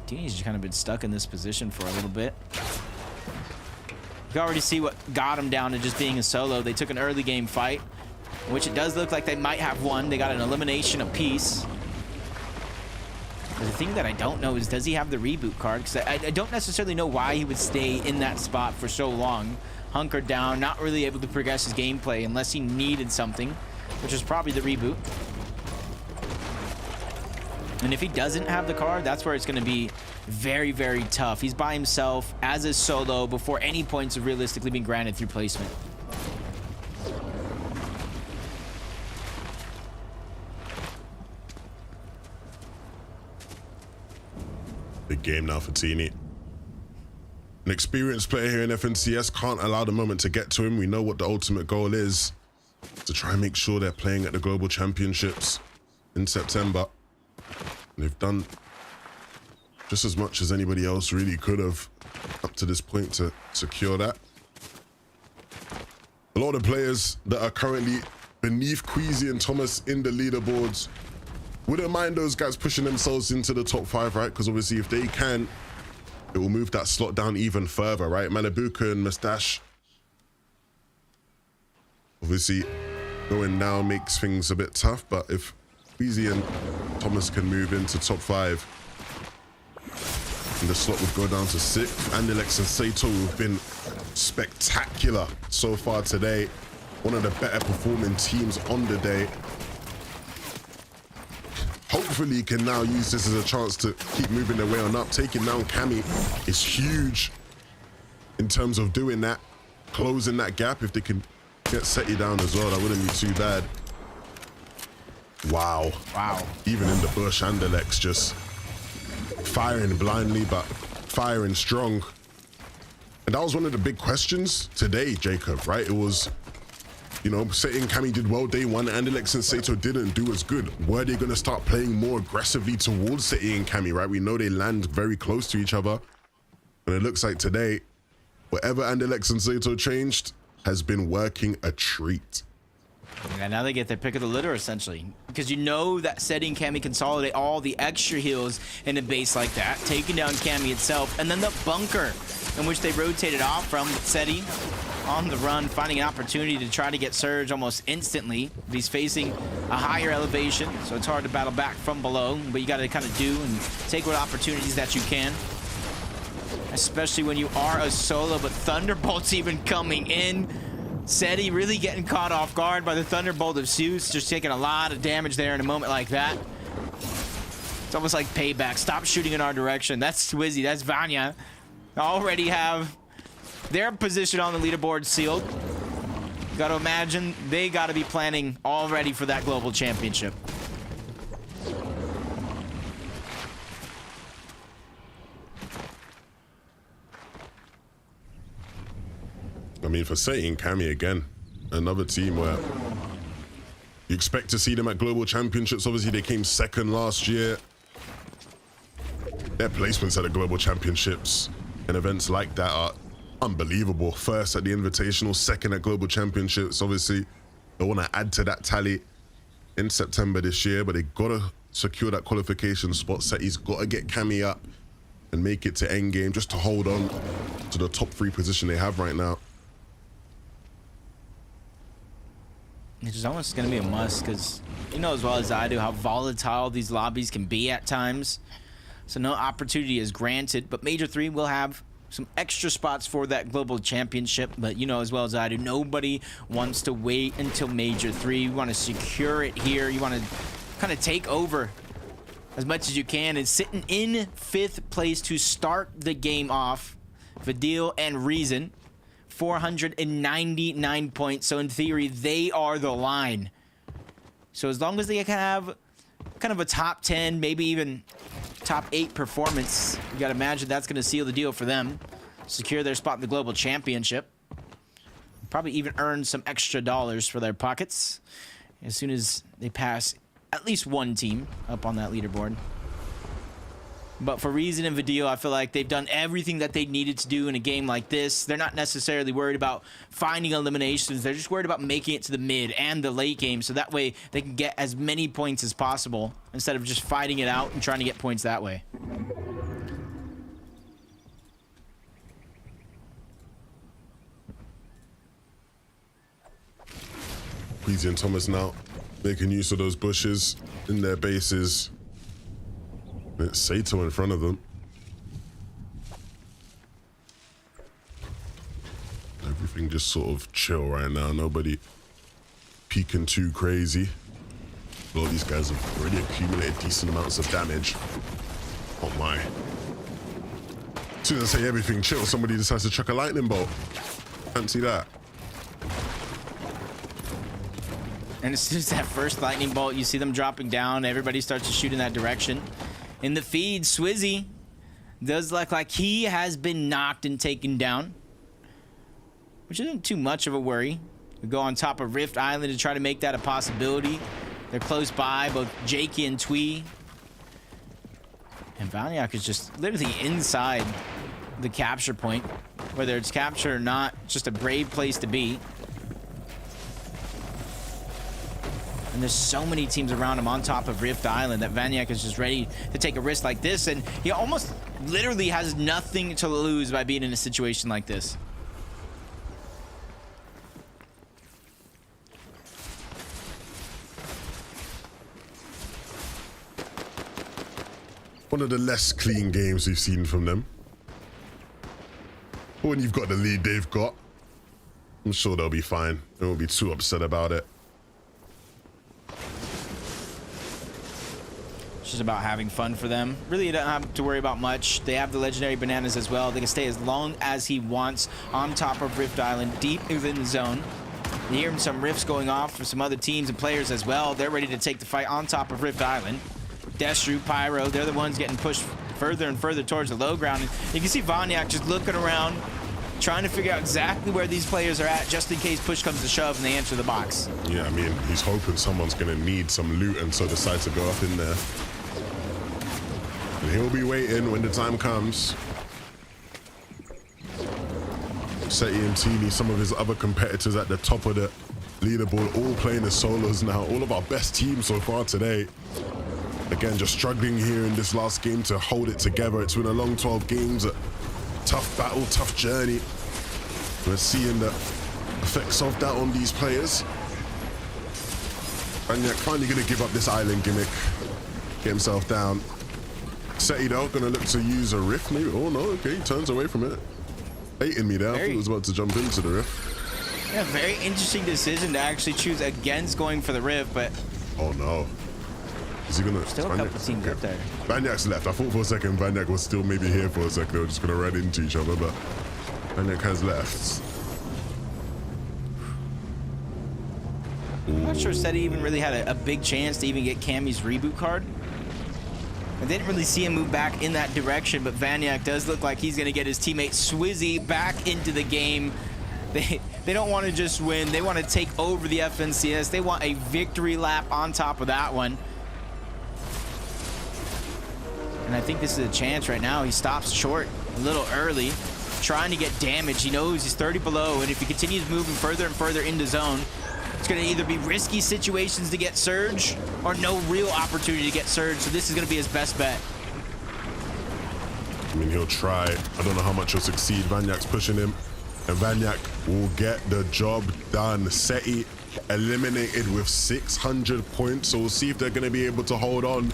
Teeny's just kind of been stuck in this position for a little bit. You can already see what got him down to just being a solo. They took an early game fight, which it does look like they might have won. They got an elimination apiece. But the thing that I don't know is, does he have the reboot card? Because I don't necessarily know why he would stay in that spot for so long. Hunkered down, not really able to progress his gameplay unless he needed something, which is probably the reboot. And if he doesn't have the card, that's where it's going to be very, very tough. He's by himself as a solo before any points have realistically been granted through placement. Big game now for Teeny. An experienced player here in FNCS can't allow the moment to get to him. We know what the ultimate goal is, to try and make sure they're playing at the Global Championships in September. And they've done just as much as anybody else really could have up to this point to secure that. A lot of players that are currently beneath Queasy and Thomas in the leaderboards, wouldn't mind those guys pushing themselves into the top 5, right? Because obviously if they can, it will move that slot down even further, right? Malibuka and Mustache, obviously going now makes things a bit tough, but if Queasy and Thomas can move into top 5, and the slot would go down to 6. Andilex and Sato have been spectacular so far today. One of the better performing teams on the day. Hopefully can now use this as a chance to keep moving their way on up. Taking down Cammy is huge in terms of doing that, closing that gap. If they can get Seti down as well, that wouldn't be too bad. Wow. Even in the bush, Andilex just firing blindly, but firing strong. And that was one of the big questions today, Jacob, right? It was, you know, Seti and Cammy did well day one. Andilex and Sato didn't do as good. Were they going to start playing more aggressively towards Seti and Cammy, right? We know they land very close to each other. And it looks like today, whatever Andilex and Sato changed has been working a treat. And now they get their pick of the litter, essentially. Because you know that Seti and Cammy consolidate all the extra heals in a base like that, taking down Cammy itself, and then the bunker in which they rotated off from Seti on the run, finding an opportunity to try to get Surge almost instantly. He's facing a higher elevation, so it's hard to battle back from below, but you got to kind of do and take what opportunities that you can. Especially when you are a solo, but Thunderbolt's even coming in. Seti really getting caught off guard by the Thunderbolt of Zeus, just taking a lot of damage there in a moment like that. It's almost like payback. Stop shooting in our direction. That's Swizzy, that's Vanya. Already have their position on the leaderboard sealed. You gotta imagine they gotta be planning already for that global championship. I mean, for Seti and Cammy again, another team where you expect to see them at global championships. Obviously, they came second last year. Their placements at the global championships and events like that are unbelievable. First at the Invitational, second at global championships. Obviously, they want to add to that tally in September this year, but they got to secure that qualification spot. Seti's got to get Cammy up and make it to endgame just to hold on to the top 3 position they have right now. Which is almost going to be a must, because you know as well as I do how volatile these lobbies can be at times. So no opportunity is granted, but Major 3 will have some extra spots for that global championship. But you know as well as I do, nobody wants to wait until Major 3. You want to secure it here. You want to kind of take over as much as you can. And sitting in 5th place to start the game off, Vidil and Reason. 499 points, so in theory they are the line. So as long as they can have kind of a top 10, maybe even top 8 performance, you gotta imagine that's gonna seal the deal for them, secure their spot in the global championship, probably even earn some extra dollars for their pockets as soon as they pass at least one team up on that leaderboard. But for Reason and Vidil, I feel like they've done everything that they needed to do in a game like this. They're not necessarily worried about finding eliminations. They're just worried about making it to the mid and the late game, so that way they can get as many points as possible instead of just fighting it out and trying to get points that way. Queasy and Thomas now making use of those bushes in their bases. It's Sato in front of them. Everything just sort of chill right now. Nobody peeking too crazy. Well, these guys have already accumulated decent amounts of damage. Oh my. As soon as I say everything chill, somebody decides to chuck a lightning bolt. Fancy that. And as soon as that first lightning bolt, you see them dropping down. Everybody starts to shoot in that direction. In the feed, Swizzy does look like he has been knocked and taken down, which isn't too much of a worry. We go on top of Rift Island to try to make that a possibility. They're close by, both Jakey and Twee. And Vaniac is just literally inside the capture point. Whether it's capture or not, just a brave place to be. And there's so many teams around him on top of Rift Island that Vaniac is just ready to take a risk like this. And he almost literally has nothing to lose by being in a situation like this. One of the less clean games we've seen from them. But when you've got the lead they've got, I'm sure they'll be fine. They won't be too upset about it. It's just about having fun for them. Really don't have to worry about much. They have the legendary bananas as well. They can stay as long as he wants on top of Rift Island, deep within the zone. You hear some rifts going off for some other teams and players as well. They're ready to take the fight on top of Rift Island. Destru, Pyro, they're the ones getting pushed further and further towards the low ground. And you can see Vaniac just looking around, trying to figure out exactly where these players are at, just in case push comes to shove and they enter the box. Yeah, I mean, he's hoping someone's going to need some loot and so decides to go up in there. And he'll be waiting when the time comes. Seti and Teeny, some of his other competitors at the top of the leaderboard, all playing as solos now. All of our best teams so far today. Again, just struggling here in this last game to hold it together. It's been a long 12 games, a tough battle, tough journey. We're seeing the effects of that on these players. Vaniac finally going to give up this island gimmick, get himself down. Seti though, going to look to use a rift maybe. Oh no, okay, he turns away from it. Baiting me there, I thought he was about to jump into the rift. Yeah, very interesting decision to actually choose against going for the rift, but... Oh no. Is he gonna... Still a couple teams up there. Vaniac's left. I thought for a second Vaniac was still maybe here for a second. They were just gonna run into each other, but Vaniac has left. I'm not sure Seti even really had a big chance to even get Cammy's reboot card. I didn't really see him move back in that direction, but Vaniac does look like he's going to get his teammate Swizzy back into the game. They don't want to just win. They want to take over the FNCS. They want a victory lap on top of that one. And I think this is a chance right now. He stops short a little early, trying to get damage. He knows he's 30 below, and if he continues moving further and further into zone, it's going to either be risky situations to get Surge or no real opportunity to get Surge. So this is going to be his best bet. I mean, he'll try. I don't know how much he'll succeed. Vaniac's pushing him, and Vaniac will get the job done. Seti eliminated with 600 points. So we'll see if they're going to be able to hold on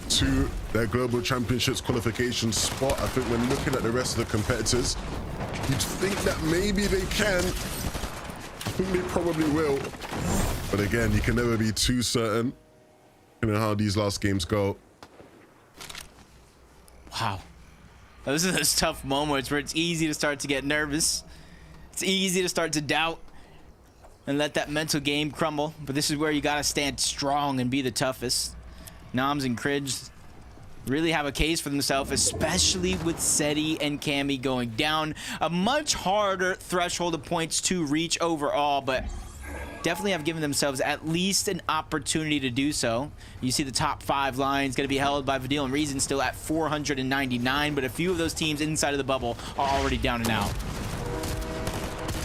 to their Global Championships qualification spot. I think when looking at the rest of the competitors, you'd think that maybe they can. I think they probably will. But again, you can never be too certain. You know how these last games go. Wow. Those are those tough moments where it's easy to start to get nervous. It's easy to start to doubt and let that mental game crumble. But this is where you got to stand strong and be the toughest. Noms and Cridge really have a case for themselves, especially with Seti and Cammy going down. A much harder threshold of points to reach overall, but definitely have given themselves at least an opportunity to do so. You see the top 5 lines going to be held by Vidil and Reason still at 499, but a few of those teams inside of the bubble are already down and out.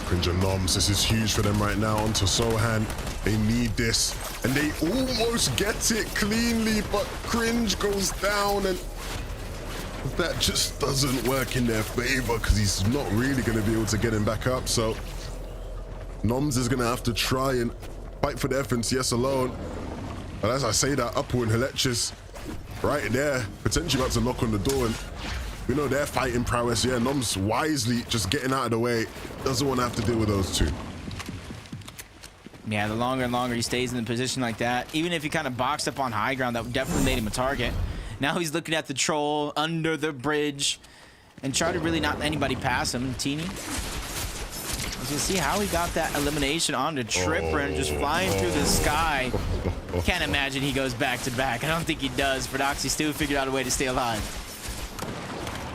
Cringe and Noms, this is huge for them right now. Onto Sohan. They need this, and they almost get it cleanly, but Cringe goes down, and that just doesn't work in their favor because he's not really going to be able to get him back up. So Noms is going to have to try and fight for the FNCS alone. And as I say that, Upper and Helechis right there, potentially about to knock on the door. And we know they're fighting prowess. Yeah, Nom's wisely just getting out of the way. Doesn't want to have to deal with those two. Yeah, the longer and longer he stays in the position like that, even if he kind of boxed up on high ground, that would definitely made him a target. Now he's looking at the troll under the bridge and try to really not let anybody pass him. Teeny. As you see how he got that elimination on the Tripper and just flying through the sky. Can't imagine he goes back to back. I don't think he does. Prodoxy still figured out a way to stay alive.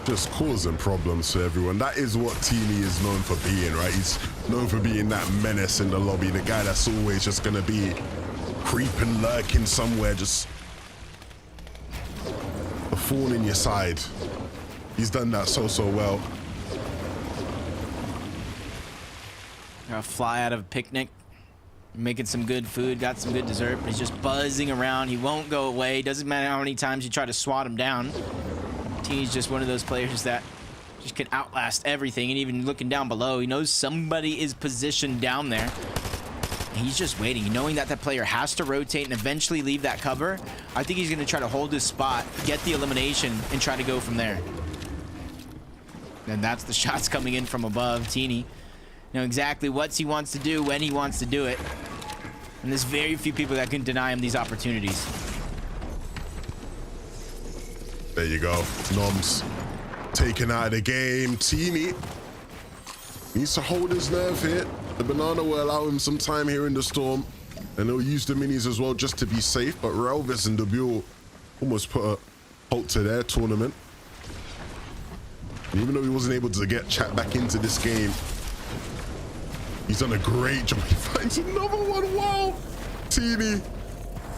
Just causing problems for everyone. That is what Teeny is known for being, right? He's known for being that menace in the lobby, the guy that's always just gonna be creeping, lurking somewhere, just a thorn in your side. He's done that so well. Got to fly out of a picnic, making some good food, got some good dessert, but he's just buzzing around. He won't go away. Doesn't matter how many times you try to swat him down. He's just one of those players that just can outlast everything. And even looking down below, he knows somebody is positioned down there. And he's just waiting, knowing that that player has to rotate and eventually leave that cover. I think he's going to try to hold his spot, get the elimination, and try to go from there. And that's the shots coming in from above. Teeny know exactly what he wants to do, when he wants to do it. And there's very few people that can deny him these opportunities. There you go. Nom's taken out of the game. Teeny needs to hold his nerve here. The banana will allow him some time here in the storm. And he'll use the minis as well just to be safe. But Relvis and Debule almost put a halt to their tournament. And even though he wasn't able to get chat back into this game, he's done a great job. He finds another one. Wow. Teeny.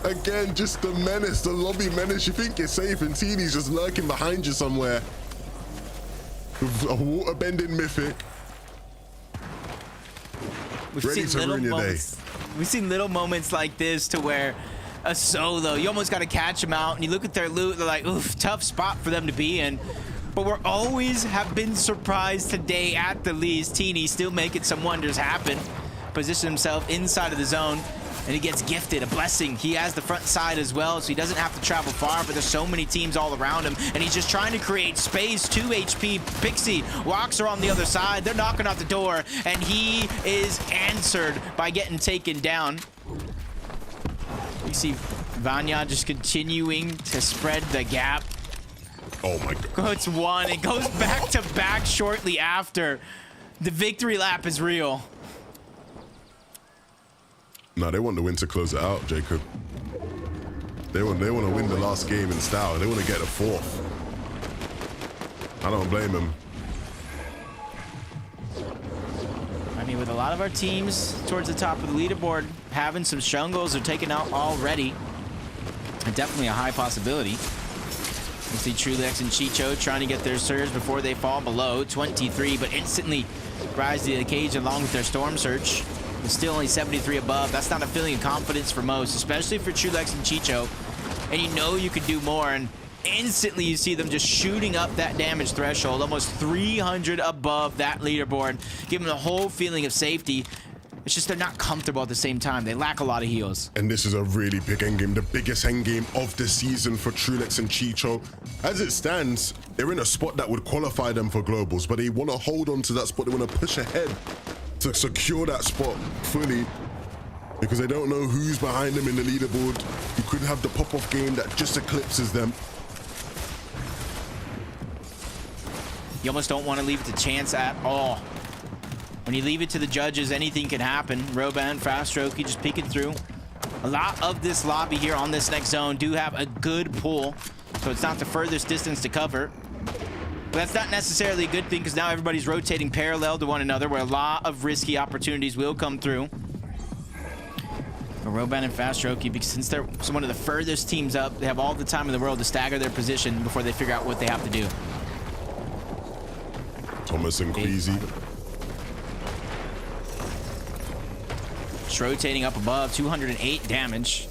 Again, just the menace, the lobby menace. You think you're safe and Teeny's just lurking behind you somewhere. With a water-bending mythic. Ready to ruin your day. We've seen little moments like this to where a solo, you almost got to catch them out and you look at their loot, they're like, oof, tough spot for them to be in. But we're always have been surprised today at the least. Teeny still making some wonders happen. Position himself inside of the zone. And he gets gifted a blessing. He has the front side as well, so he doesn't have to travel far, but there's so many teams all around him, and he's just trying to create space. 2 HP. Pixie walks her on the other side. They're knocking out the door, and he is answered by getting taken down. You see Vanya just continuing to spread the gap. Oh my God. It's one. It goes back to back shortly after. The victory lap is real. No, they want the win to close it out, Jacob. They want to win the last game in style. They want to get a 4th. I don't blame them. I mean, with a lot of our teams towards the top of the leaderboard having some struggles or taken out already, definitely a high possibility. You see Trulex and Chicho trying to get their surge before they fall below 23, but instantly rise to the occasion along with their Storm Search. It's still only 73 above. That's not a feeling of confidence for most, especially for Trulex and Chicho. And you know you could do more, and instantly you see them just shooting up that damage threshold, almost 300 above that leaderboard, giving them the whole feeling of safety. It's just they're not comfortable at the same time. They lack a lot of heals. And this is a really big endgame, the biggest endgame of the season for Trulex and Chicho. As it stands, they're in a spot that would qualify them for globals, but they want to hold on to that spot. They want to push ahead to secure that spot fully, because they don't know who's behind them in the leaderboard, who could have the pop-off game that just eclipses them. You almost don't want to leave it to chance at all. When you leave it to the judges, anything can happen. Roban, Fast Stroke, just peeking through. A lot of this lobby here on this next zone do have a good pull, so it's not the furthest distance to cover. But that's not necessarily a good thing, because now everybody's rotating parallel to one another, where a lot of risky opportunities will come through. For Roban and Fast Stroke, because since they're one of the furthest teams up, they have all the time in the world to stagger their position before they figure out what they have to do. Thomas and Queasy. Just rotating up above, 208 damage.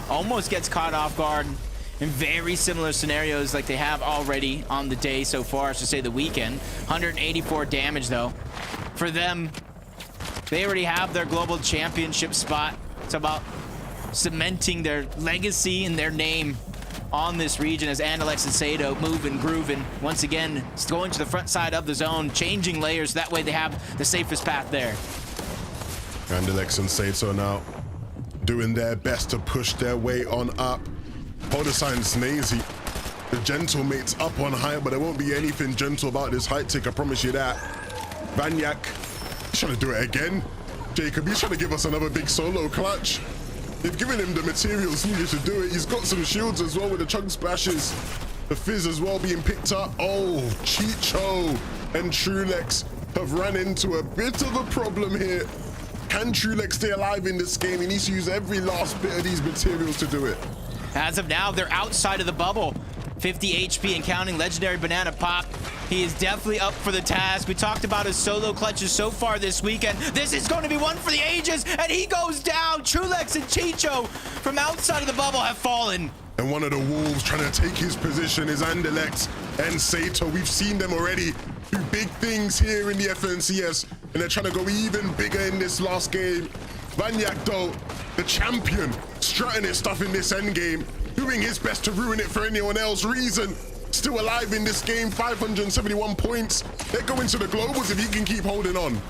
Almost gets caught off guard in very similar scenarios like they have already on the day so far, I should say the weekend. 184 damage though. For them, they already have their global championship spot It's about cementing their legacy and their name on this region as Andalex and Sato moving, grooving. Once again, going to the front side of the zone, changing layers. That way they have the safest path there. Andalex and Sato now doing their best to push their way on up. Podesai and Snazy, the gentle mates up on height, but there won't be anything gentle about this height tick, I promise you that. Vanyak, he's trying to do it again. Jacob, he's trying to give us another big solo clutch. They've given him the materials needed to do it. He's got some shields as well with the chunk splashes. The fizz as well being picked up. Oh, Chicho and Trulex have run into a bit of a problem here. Can Trulex stay alive in this game? He needs to use every last bit of these materials to do it. As of now, they're outside of the bubble. 50 HP and counting. Legendary Banana Pop. He is definitely up for the task. We talked about his solo clutches so far this weekend. This is going to be one for the ages, and he goes down. Trulex and Chicho from outside of the bubble have fallen. And one of the wolves trying to take his position is Andalex and Sato. We've seen them already do big things here in the FNCS, and they're trying to go even bigger in this last game. Vanyak, though, the champion, strutting his stuff in this end game, doing his best to ruin it for anyone else. Reason still alive in this game, 571 points. They're going to the globals if he can keep holding on.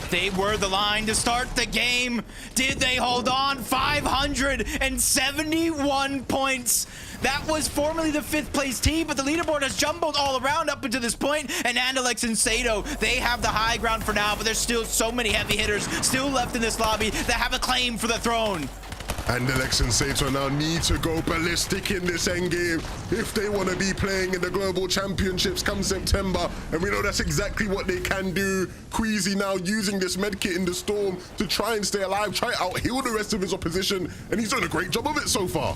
They were the line to start the game. Did they hold on? 571 points. That was formerly the 5th place team, but the leaderboard has jumbled all around up until this point, and Andalex and Sato, they have the high ground for now, but there's still so many heavy hitters still left in this lobby that have a claim for the throne. Andalex and Sato now need to go ballistic in this endgame if they want to be playing in the Global Championships come September. And we know that's exactly what they can do. Queasy now using this medkit in the storm to try and stay alive, try to out-heal the rest of his opposition. And he's done a great job of it so far.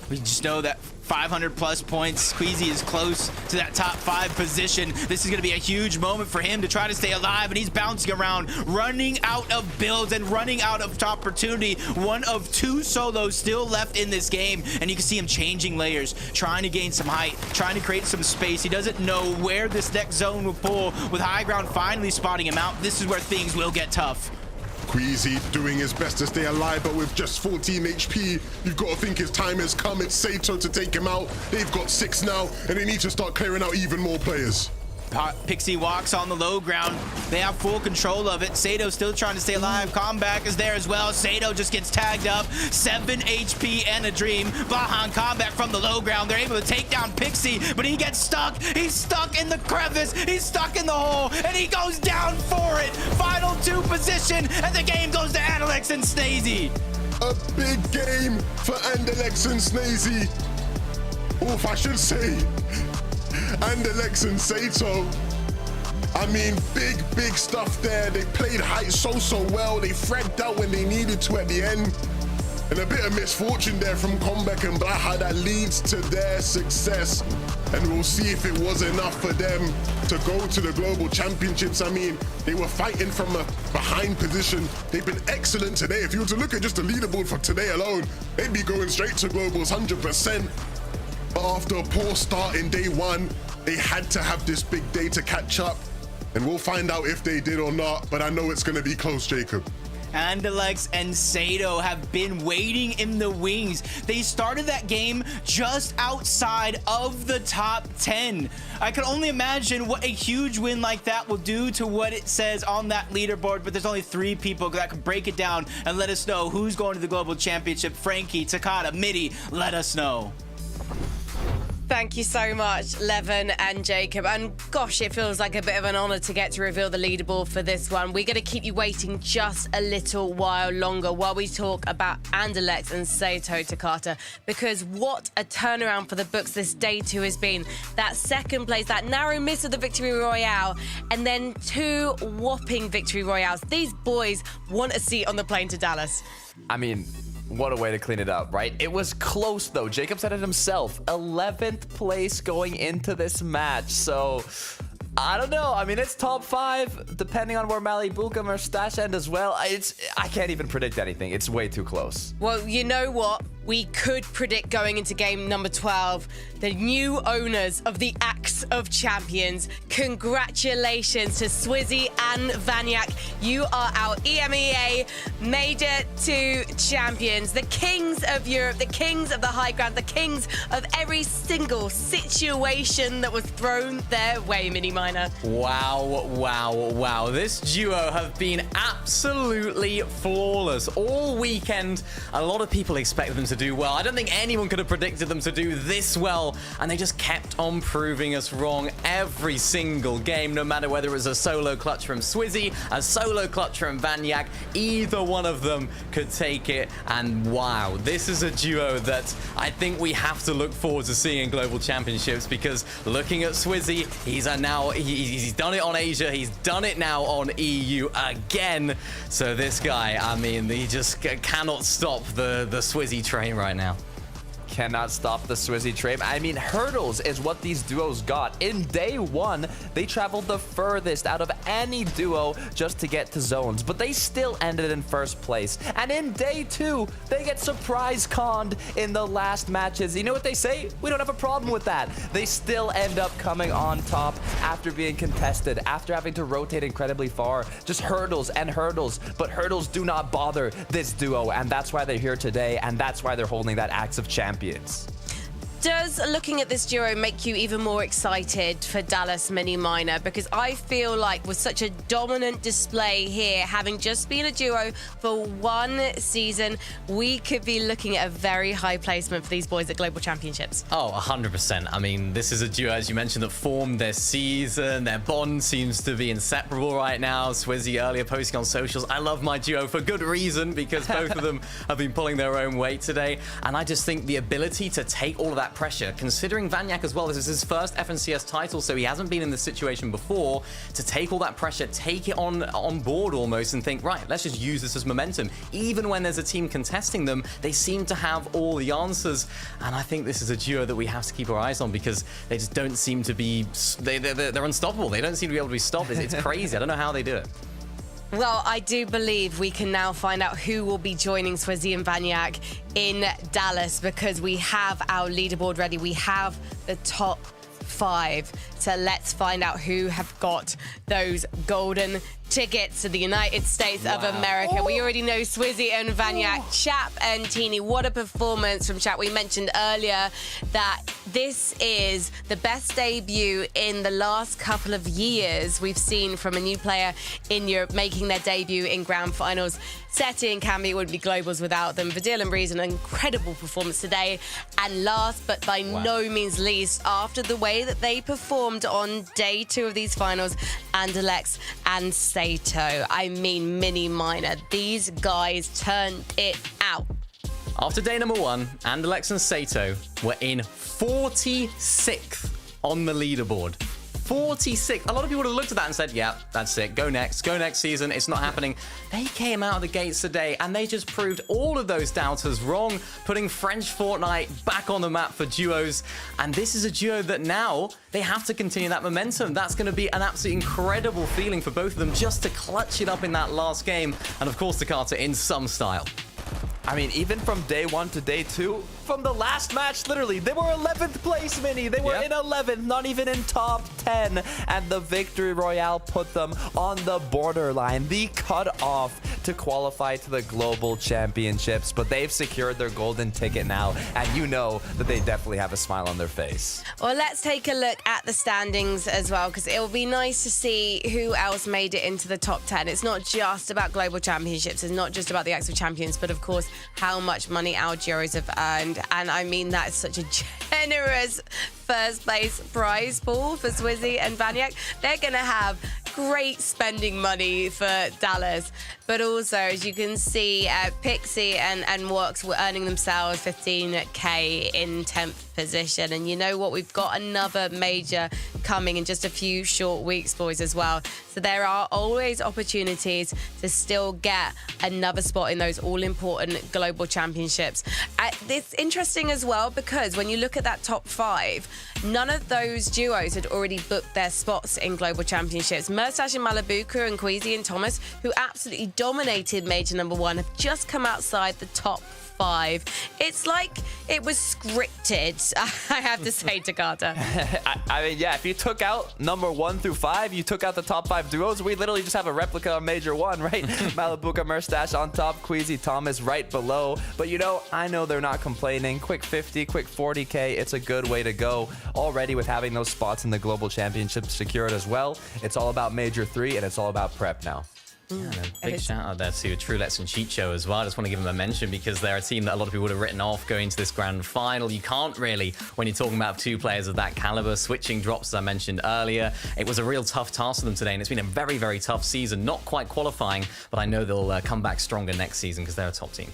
We just know that 500 plus points. Queasy is close to that top 5 position. This is going to be a huge moment for him to try to stay alive, and he's bouncing around, running out of builds and running out of opportunity. One of 2 solos still left in this game, and you can see him changing layers, trying to gain some height, trying to create some space. He doesn't know where this next zone will pull. With high ground finally spotting him out, this is where things will get tough. Queasy doing his best to stay alive, but with just 14 HP, you've got to think his time has come. It's Sato to take him out. They've got 6 now, and they need to start clearing out even more players. Pixie walks on the low ground. They have full control of it. Sato still trying to stay alive. Combat is there as well. Sato just gets tagged up. 7 HP and a dream. Bahan Combat from the low ground. They're able to take down Pixie, but he gets stuck. He's stuck in the crevice. He's stuck in the hole, and he goes down for it. Final 2 position, and the game goes to Andalex and Snazy. A big game for Andalex and Snazy. Oof, I should say. Andalex and Sato. I mean, big stuff there. They played height so well. They fragged out when they needed to at the end. And a bit of misfortune there from Comeback and Blaha that leads to their success. And we'll see if it was enough for them to go to the Global Championships. I mean, they were fighting from a behind position. They've been excellent today. If you were to look at just the leaderboard for today alone, they'd be going straight to Globals 100%. But after a poor start in day 1, they had to have this big day to catch up. And we'll find out if they did or not, but I know it's going to be close, Jacob. Andalex and Sato have been waiting in the wings. They started that game just outside of the top 10. I can only imagine what a huge win like that will do to what it says on that leaderboard, but there's only 3 people that can break it down and let us know who's going to the Global Championship. Frankie, Takada, Mitty, let us know. Thank you so much, Levin and Jacob. And gosh, it feels like a bit of an honor to get to reveal the leaderboard for this one. We're going to keep you waiting just a little while longer while we talk about Andalex and Sato Takata, because what a turnaround for the books this day 2 has been. That 2nd place, that narrow miss of the Victory Royale, and then 2 whopping Victory Royales. These boys want a seat on the plane to Dallas. I mean, what a way to clean it up, right? It was close, though. Jacob said it himself. 11th place going into this match. So, I don't know. I mean, it's top 5, depending on where Malibu and Stash end as well. I can't even predict anything. It's way too close. Well, you know what? we could predict going into game number 12, the new owners of the Axe of Champions. Congratulations to Swizzy and Vanyak. You are our EMEA Major 2 champions, the kings of Europe, the kings of the high ground, the kings of every single situation that was thrown their way, Mini Miner. Wow, wow, wow. This duo have been absolutely flawless all weekend. A lot of people expected them to do well. I don't think anyone could have predicted them to do this well, and they just kept on proving us wrong every single game, no matter whether it was a solo clutch from Swizzy, a solo clutch from Vanyak. Either one of them could take it, and wow, this is a duo that I think we have to look forward to seeing in Global Championships, because looking at Swizzy, he's done it on Asia, he's done it now on EU again. So this guy, I mean, he just cannot stop the Swizzy train right now. Cannot stop the Swizzy train. I mean, hurdles is what these duos got. In day 1, they traveled the furthest out of any duo just to get to zones, but they still ended in first place. And in day 2, they get surprise conned in the last matches. You know what they say? We don't have a problem with that. They still end up coming on top after being contested, after having to rotate incredibly far. Just hurdles and hurdles, but hurdles do not bother this duo, and that's why they're here today, and that's why they're holding that Axe of Champions. Does looking at this duo make you even more excited for Dallas Mini Miner? Because I feel like with such a dominant display here, having just been a duo for one season, we could be looking at a very high placement for these boys at Global Championships. Oh, 100%. I mean, this is a duo, as you mentioned, that formed their season. Their bond seems to be inseparable right now. Swizzy earlier posting on socials, I love my duo for good reason, because both of them have been pulling their own weight today. And I just think the ability to take all of that pressure, considering Vanyak as well, this is his first FNCS title, so he hasn't been in this situation before, to take all that pressure, take it on board almost, and think, right, let's just use this as momentum. Even when there's a team contesting them, they seem to have all the answers, and I think this is a duo that we have to keep our eyes on, because they just don't seem to be, they're unstoppable. They don't seem to be able to be stopped. It's crazy. I don't know how they do it. Well, I do believe we can now find out who will be joining Swizzy and Vanyak in Dallas, because we have our leaderboard ready. We have the top 5. So let's find out who have got those golden tickets to the United States of America. We already know Swizzy and Vanyak. Chap and Teeny, what a performance from Chap. We mentioned earlier that this is the best debut in the last couple of years we've seen from a new player in Europe making their debut in grand finals. Seti and Camby wouldn't be globals without them. Vidil and Breeze, an incredible performance today. And last but by no means least, after the way that they performed on day 2 of these finals, Andalex and Sato. I mean, Mini Miner. These guys turned it out. After day number 1, Andalex and Sato were in 46th on the leaderboard. 46. A lot of people would have looked at that and said, yeah, that's it. Go next season. It's not happening. They came out of the gates today and they just proved all of those doubters wrong, putting French Fortnite back on the map for duos. And this is a duo that now they have to continue that momentum. That's going to be an absolutely incredible feeling for both of them, just to clutch it up in that last game. And of course, Takata in some style. I mean, even from day 1 to day 2, from the last match, literally, they were 11th place, Mini. They were in 11th, not even in top 10. And the Victory Royale put them on the borderline, the cutoff to qualify to the Global Championships. But they've secured their golden ticket now, and you know that they definitely have a smile on their face. Well, let's take a look at the standings as well, because it will be nice to see who else made it into the top 10. It's not just about Global Championships. It's not just about the Axe of Champions, but of course, how much money our duos have earned. And I mean, that is such a generous first place prize pool for Swizzy and Vanyak. They're going to have great spending money for Dallas. But also, as you can see, Pixie and Works were earning themselves 15k in 10th position. And you know what? We've got another major coming in just a few short weeks, boys, as well. So there are always opportunities to still get another spot in those all-important global championships. It's interesting as well, because when you look at that top 5, none of those duos had already booked their spots in global championships. Murstache and Malibuka and Queasy and Thomas, who absolutely dominated major number 1, have just come outside the top 5. It's like it was scripted, I have to say, Takata. I mean, yeah, if you took out number 1 through 5, you took out the top 5 duos, we literally just have a replica of Major 1, right? Malibuka Murstache on top, Queasy Thomas right below. But you know, I know they're not complaining. Quick 50, quick 40K, it's a good way to go. Already with having those spots in the Global Championships secured as well. It's all about Major 3 and it's all about prep now. Yeah, and a big shout out there to Truelex and Cheat Show as well. I just want to give them a mention because they're a team that a lot of people would have written off going to this grand final. You can't really, when you're talking about 2 players of that caliber, switching drops, as I mentioned earlier. It was a real tough task for them today, and it's been a very, very tough season. Not quite qualifying, but I know they'll come back stronger next season because they're a top team.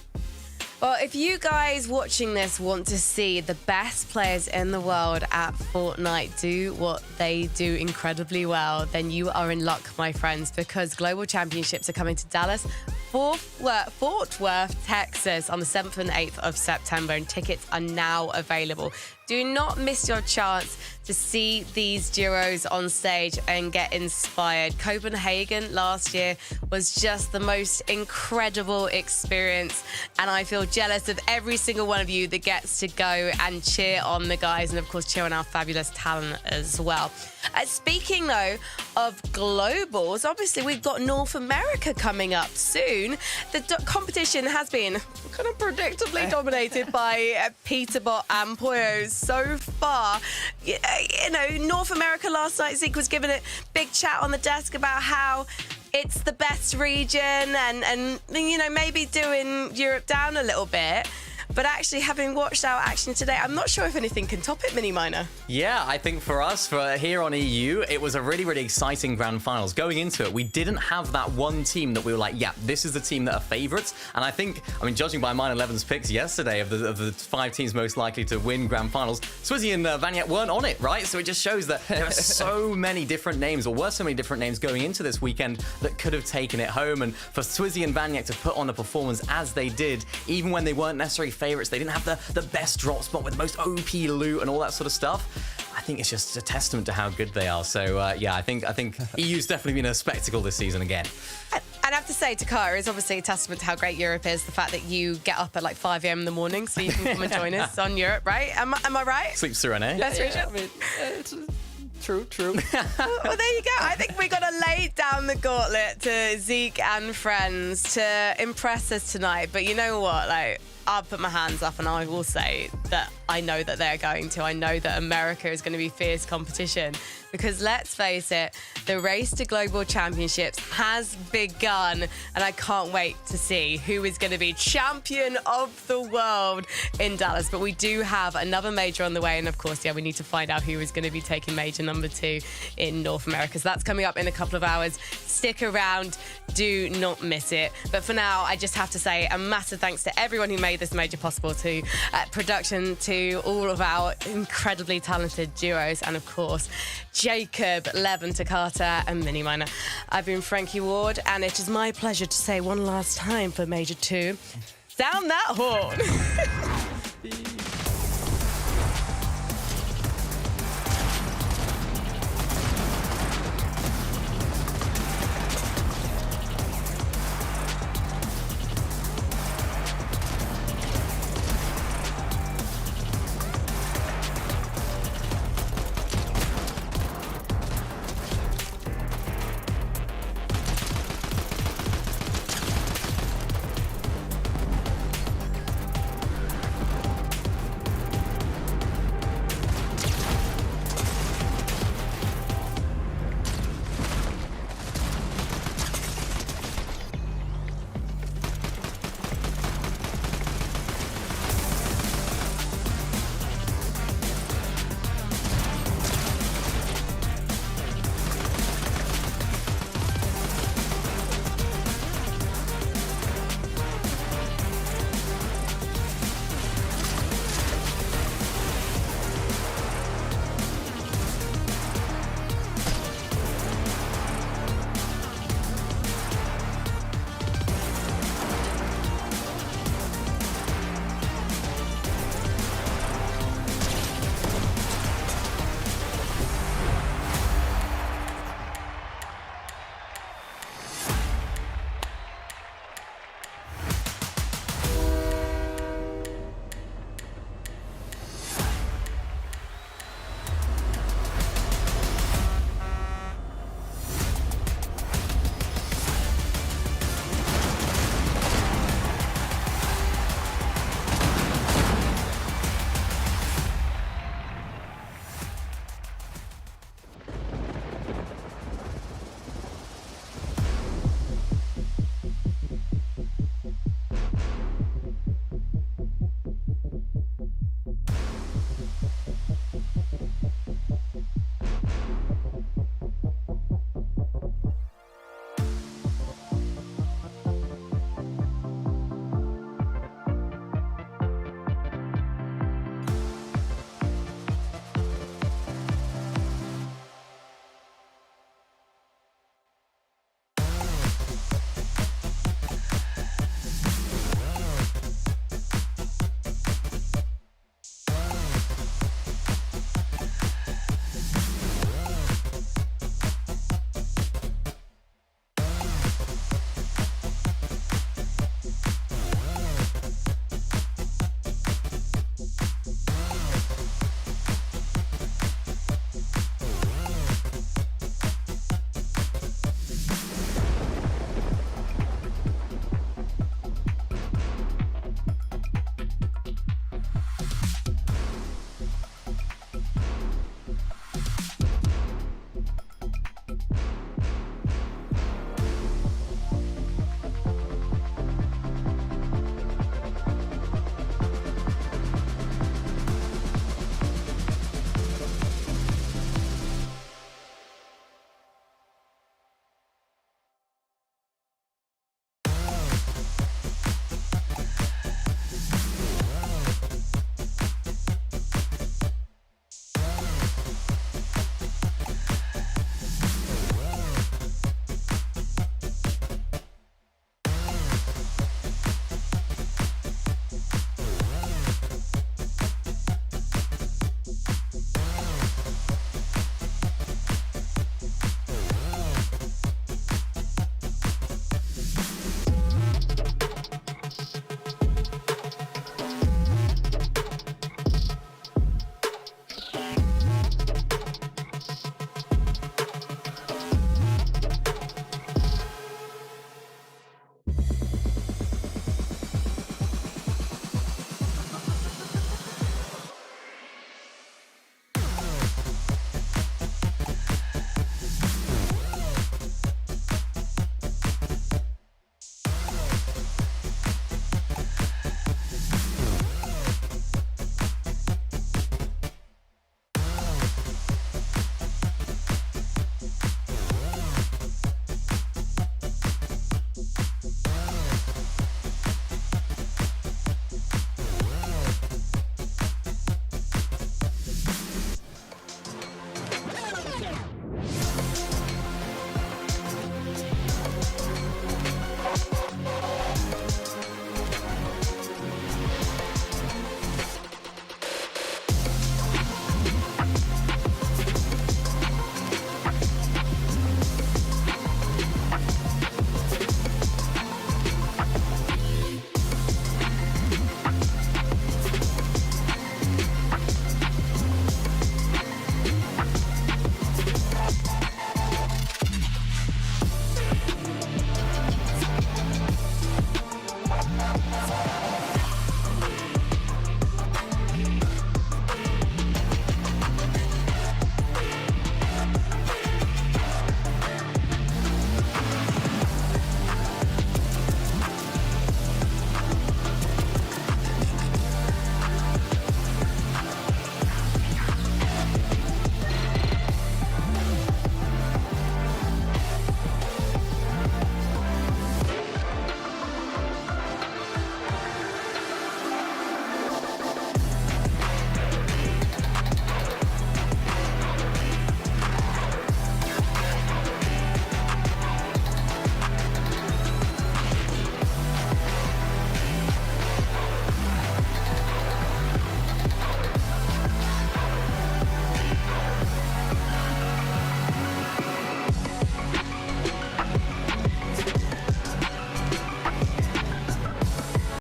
Well, if you guys watching this want to see the best players in the world at Fortnite do what they do incredibly well, then you are in luck, my friends, because Global Championships are coming to Dallas, Fort Worth, Texas on the 7th and 8th of September, and tickets are now available. Do not miss your chance to see these duos on stage and get inspired. Copenhagen last year was just the most incredible experience, and I feel jealous of every single one of you that gets to go and cheer on the guys and, of course, cheer on our fabulous talent as well. Speaking, though, of globals, obviously we've got North America coming up soon. The competition has been kind of predictably dominated by Peterbot and Poyo so far. You know, North America last night, Zeke was giving it big chat on the desk about how it's the best region and you know, maybe doing Europe down a little bit. But actually, having watched our action today, I'm not sure if anything can top it, Mini Miner. Yeah, I think for us, for here on EU, it was a really, really exciting grand finals. Going into it, we didn't have that one team that we were like, yeah, this is the team that are favourites. And I think, I mean, judging by mine 11's picks yesterday of the 5 teams most likely to win grand finals, Swizzy and Vanyet weren't on it, right? So it just shows that there are so many different names, or were so many different names going into this weekend that could have taken it home. And for Swizzy and Vanyet to put on a performance as they did, even when they weren't necessarily favorites, they didn't have the best drop spot with the most OP loot and all that sort of stuff. I think it's just a testament to how good they are. So yeah, I think EU's definitely been a spectacle this season again. And I have to say, Takara is obviously a testament to how great Europe is. The fact that you get up at like 5 a.m. in the morning so you can come and join us on Europe, right? Am I right? Sleeps through an A. Yes, Yeah, I mean, it's true. Well, there you go. I think we got to lay down the gauntlet to Zeke and friends to impress us tonight. But you know what? Like, I'll put my hands up and I will say that I know that they're going to. I know that America is going to be fierce competition because let's face it, the race to global championships has begun and I can't wait to see who is going to be champion of the world in Dallas. But we do have another major on the way and of course, yeah, we need to find out who is going to be taking major number 2 in North America. So that's coming up in a couple of hours. Stick around, do not miss it. But for now, I just have to say a massive thanks to everyone who made this major possible, to production, to all of our incredibly talented duos, and of course, Jacob, Levin, Takata, and Mini Miner. I've been Frankie Ward, and it is my pleasure to say one last time for Major 2, down that horn.